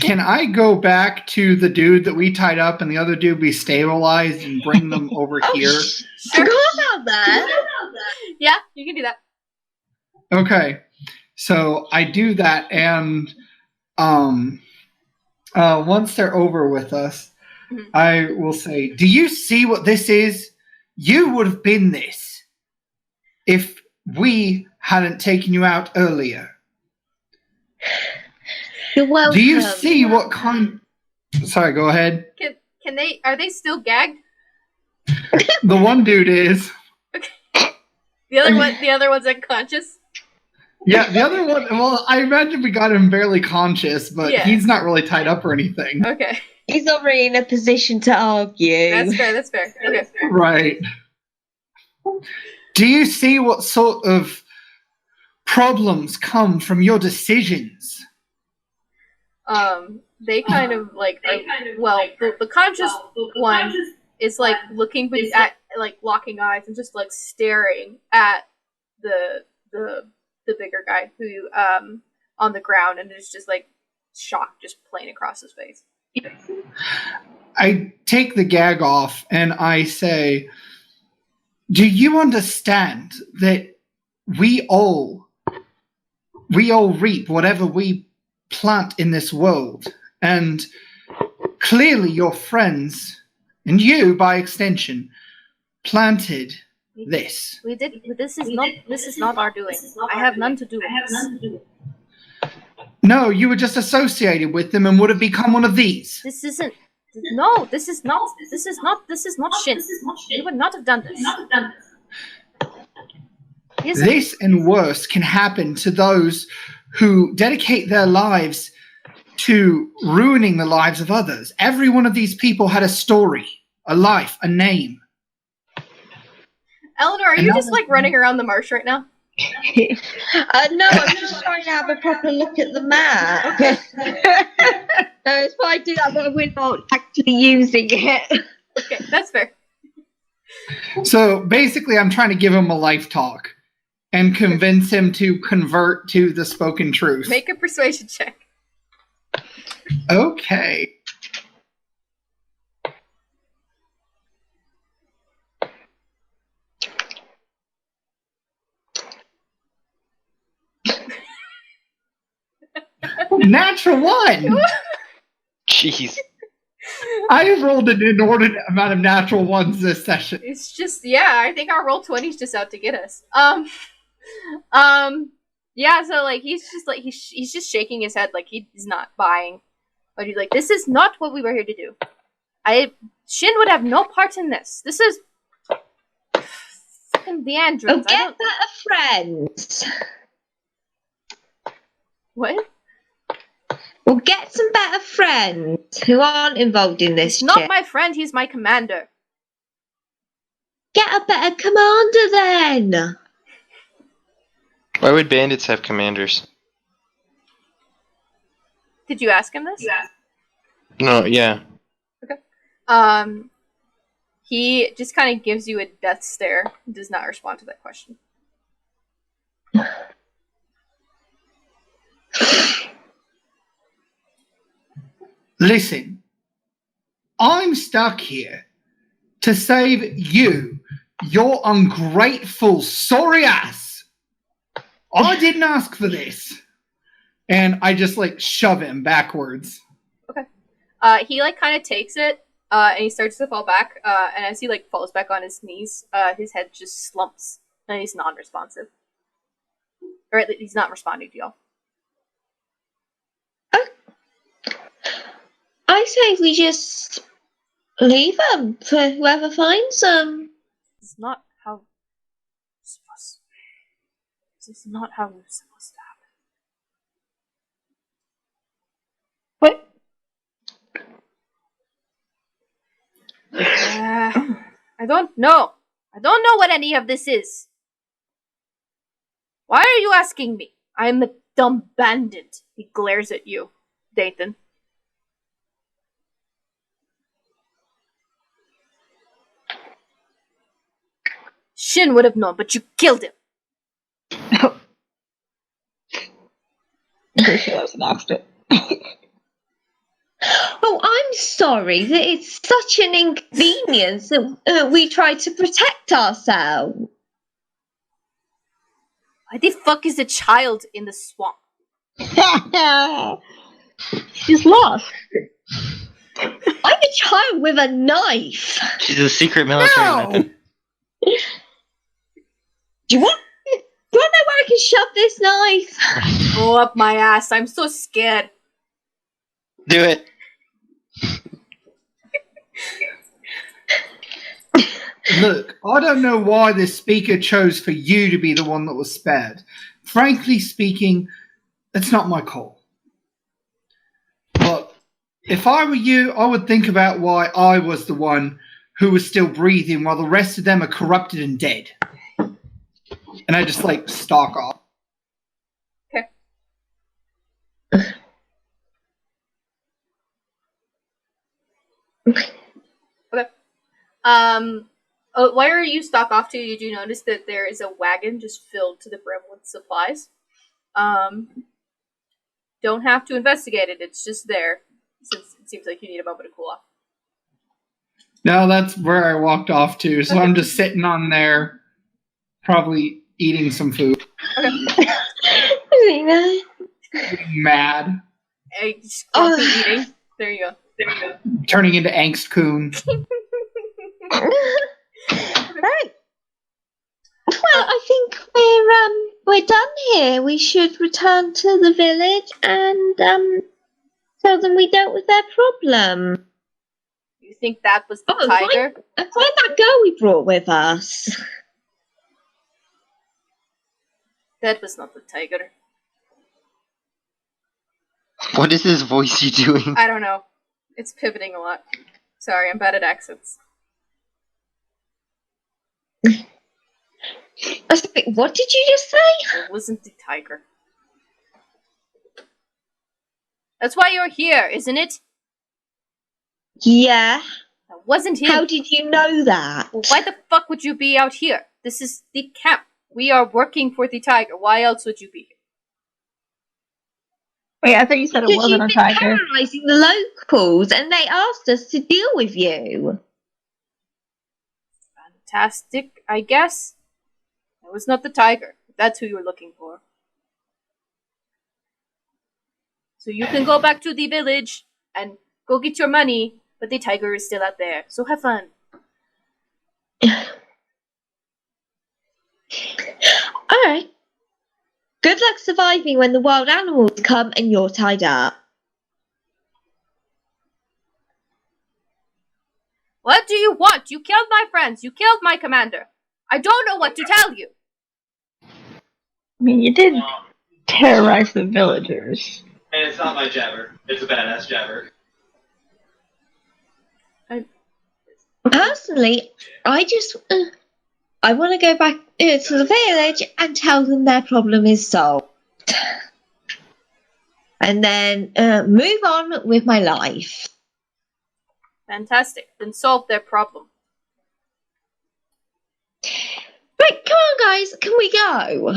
Can I go back to the dude that we tied up and the other dude be stabilized and bring them over here? Forgot about that. Yeah, you can do that. Okay. So I do that, and once they're over with us, I will say, do you see what this is? You would have been this if we hadn't taken you out earlier. You're welcome. Do you see what kind... Sorry, go ahead. Can they... Are they still gagged? The one dude is. The other one's unconscious? Yeah, the other one... Well, I imagine we got him barely conscious, but he's not really tied up or anything. Okay. He's not really in a position to argue. That's fair. Okay. Right. Do you see what sort of problems come from your decisions? They kind of like the conscious one is like looking at like locking eyes and just like staring at the bigger guy who on the ground, and there's just like shock just playing across his face. I take the gag off and I say, do you understand that we all reap whatever we plant in this world? And clearly your friends, and you by extension, planted this. We did. This is not our doing. I have none to do with this. No, you were just associated with them and would have become one of these. This isn't. No, this is not Shin. You would not have done this. This and worse can happen to those who dedicate their lives to ruining the lives of others. Every one of these people had a story, a life, a name. Eleanor, are you just like running around the marsh right now? No, I'm just trying to have a proper look at the map. Okay. No, it's why I do that, but we're not actually using it. Okay, that's fair. So basically, I'm trying to give him a life talk and convince him to convert to the spoken truth. Make a persuasion check. Okay. Natural one! Jeez. I have rolled an inordinate amount of natural ones this session. It's just, I think our roll 20's just out to get us. Yeah, so like he's just shaking his head like he's not buying. But he's like, this is not what we were here to do. Shin would have no part in this. This is fucking the androids. Oh, get better friends. What? Well, get some better friends who aren't involved in this He's not shit. my friend, he's my commander. Get a better commander then. Why would bandits have commanders? Did you ask him this? Yeah. No, yeah. Okay. He just kind of gives you a death stare and does not respond to that question. Listen, I'm stuck here to save you, your ungrateful, sorry ass. I didn't ask for this. And I just, like, shove him backwards. Okay. He, like, kind of takes it, and he starts to fall back, and as he, like, falls back on his knees, his head just slumps, and he's non-responsive. Or at least he's not responding to y'all. I say we just leave them for whoever finds them. It's not how This is not how we're supposed to happen. What? I don't know. I don't know what any of this is. Why are you asking me? I'm a dumb bandit. He glares at you, Dathan. Shin would have known, but you killed him. I'm pretty sure that was an accident. Oh, I'm sorry that it's such an inconvenience that we try to protect ourselves. Why the fuck is a child in the swamp? She's lost. I'm a child with a knife. She's a secret military weapon. Do you want to know where I can shove this knife? Go up my ass. I'm so scared. Do it. Look, I don't know why this speaker chose for you to be the one that was spared. Frankly speaking, it's not my call. But if I were you, I would think about why I was the one who was still breathing while the rest of them are corrupted and dead. And I just, stalk off. Okay. Where you stalk off to, you do notice that there is a wagon just filled to the brim with supplies. Don't have to investigate it, it's just there, since it seems like you need a moment to cool off. No, that's where I walked off to, so I'm just sitting on there, probably eating some food. Okay. Mad. Just grumpy eating. There you go. Turning into Angst Coon. Right. Well, I think we're done here. We should return to the village and tell them we dealt with their problem. You think that was the tiger? Find that girl we brought with us. That was not the tiger. What is this voice you doing? I don't know. It's pivoting a lot. Sorry, I'm bad at accents. What did you just say? It wasn't the tiger. That's why you're here, isn't it? Yeah. That wasn't him. How did you know that? Well, why the fuck would you be out here? This is the camp. We are working for the tiger. Why else would you be here? Wait, I thought you said it wasn't a tiger. You've been terrorizing the locals, and they asked us to deal with you. Fantastic, I guess. It was not the tiger. If that's who you were looking for. So you can go back to the village and go get your money, but the tiger is still out there. So have fun. Alright. Good luck surviving when the wild animals come and you're tied up. What do you want? You killed my friends. You killed my commander. I don't know what to tell you. I mean, you did terrorize the villagers. And it's not my jabber. It's a badass jabber. Personally, I want to go back to the village and tell them their problem is solved. And then move on with my life. Fantastic. Then solve their problem. Right, come on guys, can we go?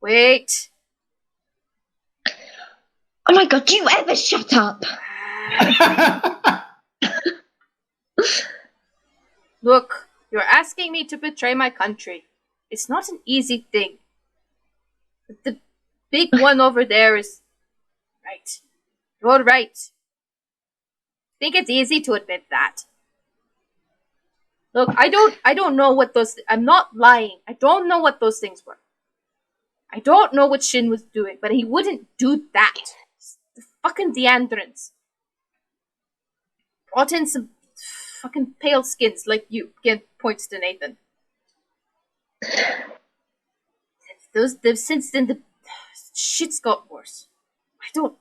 Wait. Oh my god, do you ever shut up? Look, you're asking me to betray my country. It's not an easy thing. But the big one over there is right. You're right. I think it's easy to admit that. Look, I don't know what those... I'm not lying. I don't know what those things were. I don't know what Shin was doing, but he wouldn't do that. The fucking Deandrins. Brought in some fucking pale skins like you. Again, points to Nathan. Since then, the shit's got worse. I don't know.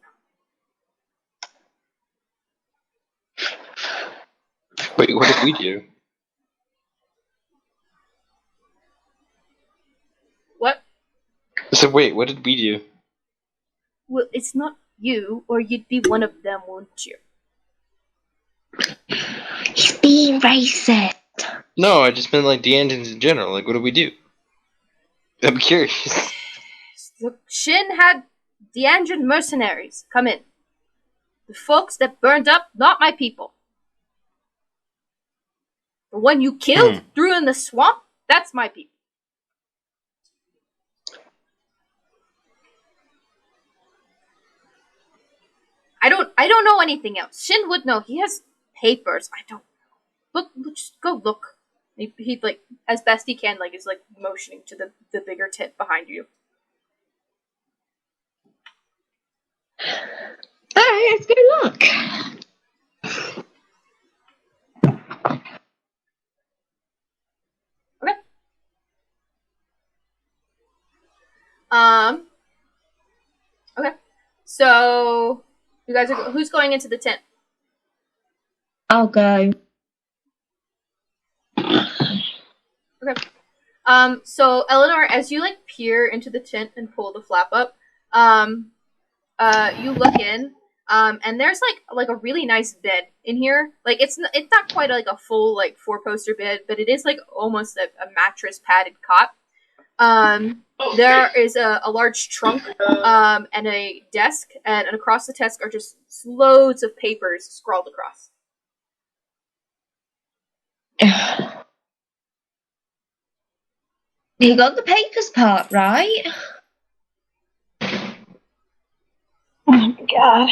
Wait, what did we do? So wait, what did we do? Well, it's not you, or you'd be one of them, wouldn't you? He's being racist. No, I just meant like the engines in general. Like, what did we do? I'm curious. Look, Shin had the Andron mercenaries come in. The folks that burned up, not my people. The one you killed, threw in the swamp, that's my people. I don't know anything else. Shin would know. He has papers. I don't know. Look, just go look. He like, as best he can, like, is like motioning to the bigger tent behind you. Alright, let's go look. Okay. Okay. So you guys are who's going into the tent? I'll go. Okay. So Eleanor, as you like peer into the tent and pull the flap up, you look in, and there's like a really nice bed in here. Like it's not quite like a full like 4-poster bed, but it is like almost a mattress padded cot. There is a large trunk, and a desk, and across the desk are just loads of papers scrawled across. You got the papers part right. Oh my god.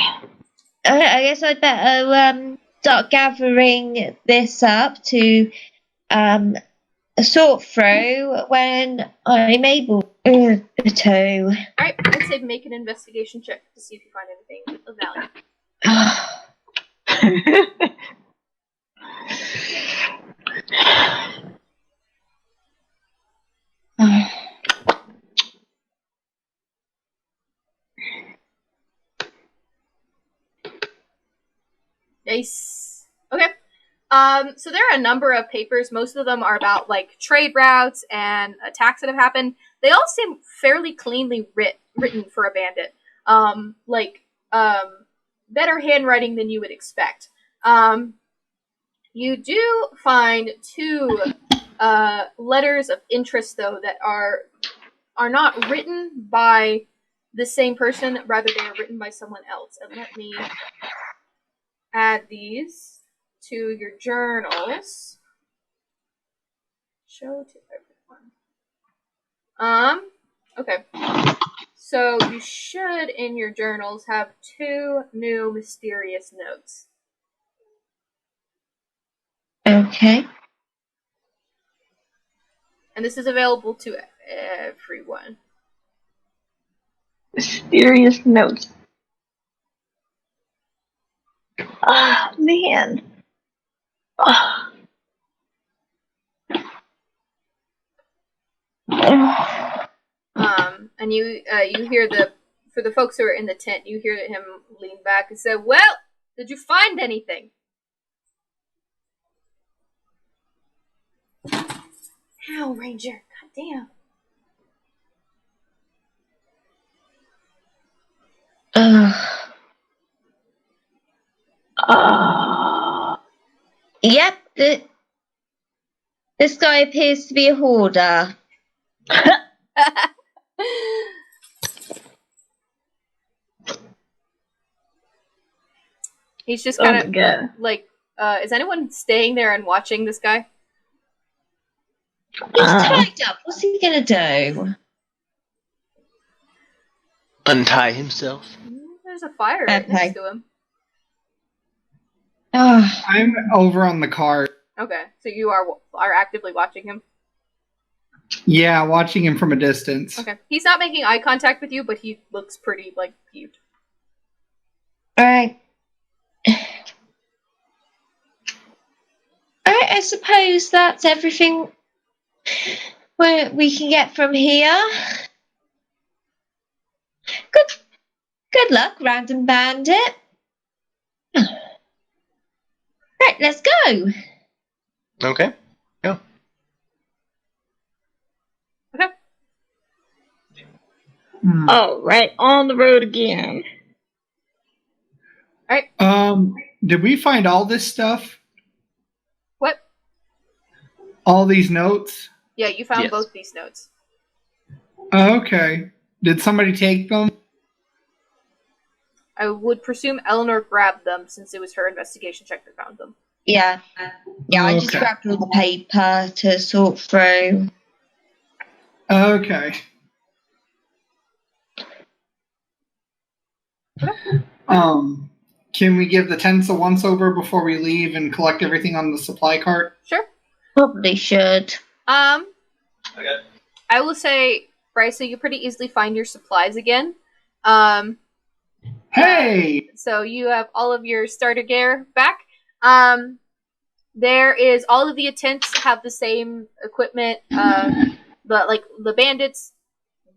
I guess I'd better start gathering this up to sort through when I'm able to. Alright, I'd say make an investigation check to see if you find anything of value. Nice. Okay. So there are a number of papers. Most of them are about like trade routes and attacks that have happened. They all seem fairly cleanly written for a bandit. Better handwriting than you would expect. You do find 2 letters of interest though that are not written by the same person. Rather, they are written by someone else. And let me add these to your journals. Show to everyone. Okay. So you should, in your journals, have 2 new mysterious notes. Okay. And this is available to everyone. Mysterious notes. Ah, man. Ah. And you hear for the folks who are in the tent, you hear him lean back and say, "Well, did you find anything?" Ow, Ranger! God damn. Yep. This guy appears to be a hoarder. He's just kind of like, is anyone staying there and watching this guy? He's tied up. What's he gonna do? Untie himself. There's a fire right next to him. I'm over on the cart. Okay, so you are actively watching him? Yeah, watching him from a distance. Okay. He's not making eye contact with you, but he looks pretty, like, peeved. Alright. Alright, I suppose that's everything we can get from here. Good luck, random bandit. Right, let's go. Okay. Go. Okay. All right, on the road again. Did we find all this stuff? What? All these notes? Yeah, you found Yes. both these notes. Okay. Did somebody take them? I would presume Eleanor grabbed them since it was her investigation check that found them. Yeah. Yeah, I just Okay. grabbed all the paper to sort through. Okay. Can we give the tents a once over before we leave and collect everything on the supply cart? Sure. Probably should. Okay. I will say, Bryce, you pretty easily find your supplies again. Hey! So you have all of your starter gear back. There is all of the tents have the same equipment. But like the bandits,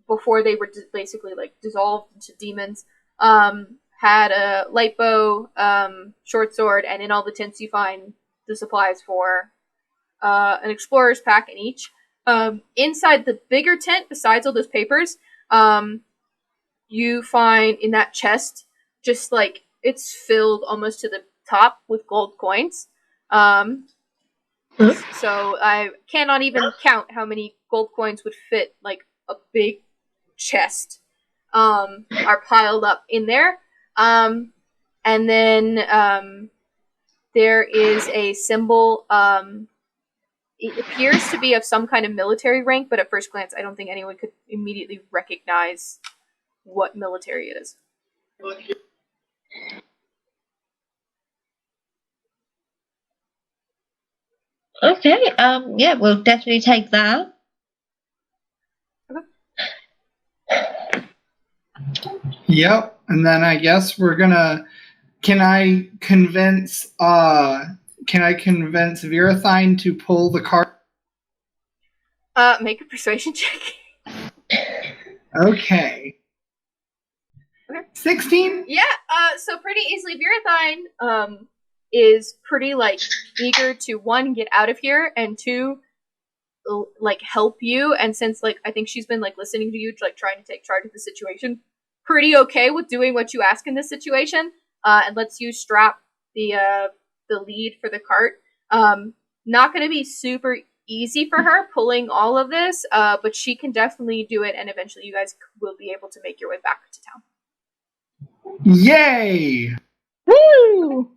before they were basically like dissolved into demons, had a light bow, short sword, and in all the tents you find the supplies for an explorer's pack in each. Inside the bigger tent, besides all those papers, you find in that chest, just like it's filled almost to the top with gold coins. So I cannot even count how many gold coins would fit like a big chest are piled up in there. And then there is a symbol. It appears to be of some kind of military rank, but at first glance, I don't think anyone could immediately recognize what military it is. Okay, yeah, we'll definitely take that. Yep, and then I guess we're gonna. Can I convince Virathine to pull the cart? Make a persuasion check. Okay. Okay. 16? Yeah, so pretty easily, Virathine, is pretty, like, eager to, one, get out of here, and two, like, help you, and since, like, I think she's been, like, listening to you, like, trying to take charge of the situation, pretty okay with doing what you ask in this situation, and lets you strap the lead for the cart. Not gonna be super easy for her pulling all of this, but she can definitely do it, and eventually you guys will be able to make your way back to town. Yay! Woo!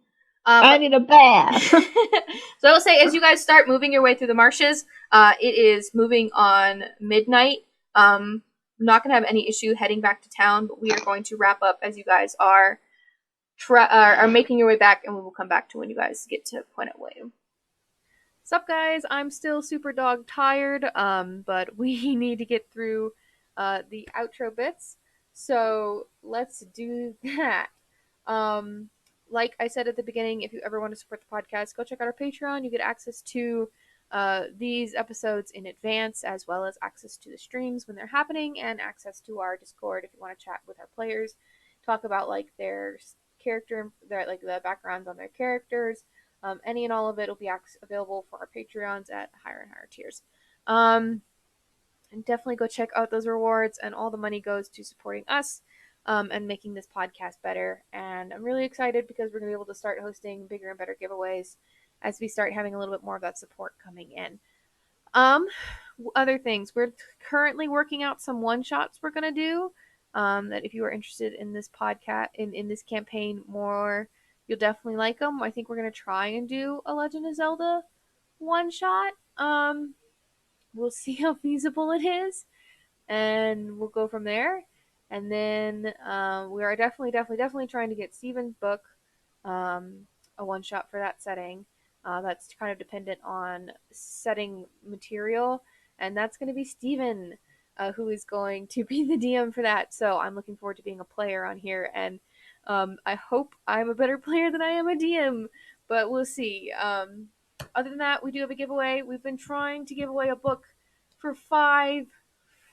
I need a bath. So I will say, as you guys start moving your way through the marshes, it is moving on midnight. Not going to have any issue heading back to town, but we are going to wrap up as you guys are making your way back, and we will come back to when you guys get to Point at William. Sup, guys? I'm still super dog tired, but we need to get through the outro bits. So let's do that. Like I said at the beginning, if you ever want to support the podcast, go check out our Patreon. You get access to these episodes in advance, as well as access to the streams when they're happening, and access to our Discord if you want to chat with our players, talk about like their character, like the backgrounds on their characters. Any and all of it will be available for our Patreons at higher and higher tiers. And definitely go check out those rewards, and all the money goes to supporting us and making this podcast better. And I'm really excited because we're going to be able to start hosting bigger and better giveaways as we start having a little bit more of that support coming in. Other things, we're currently working out some one-shots we're going to do that if you are interested in this podcast, in this campaign more, you'll definitely like them. I think we're going to try and do a Legend of Zelda one-shot. We'll see how feasible it is, and we'll go from there. And then we are definitely trying to get Steven's book a one-shot for that setting. That's kind of dependent on setting material, and that's going to be Steven who is going to be the DM for that. So I'm looking forward to being a player on here, and I hope I'm a better player than I am a DM, but we'll see. Other than that, we do have a giveaway. We've been trying to give away a book for 5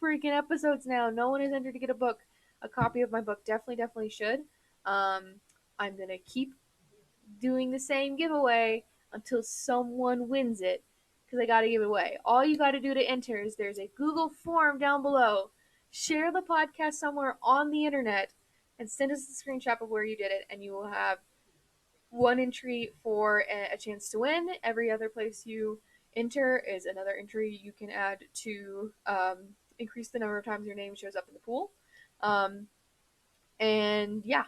freaking episodes now. No one has entered to get a copy of my book. Definitely should. I'm gonna keep doing the same giveaway until someone wins it, because I gotta give it away. All you gotta do to enter is there's a Google form down below. share the podcast somewhere on the internet and send us a screenshot of where you did it, and you will have one entry for a chance to win. Every other place you enter is another entry you can add to increase the number of times your name shows up in the pool. And yeah,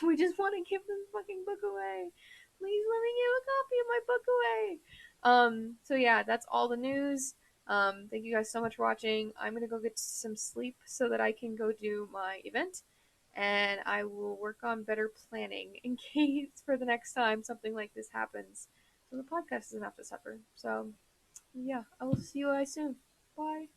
we just want to give this fucking book away. Please let me give a copy of my book away. So yeah, that's all the news. Thank you guys so much for watching. I'm gonna go get some sleep so that I can go do my event, and I will work on better planning in case for the next time something like this happens, so the podcast doesn't have to suffer. So yeah, I will see you guys soon. Bye.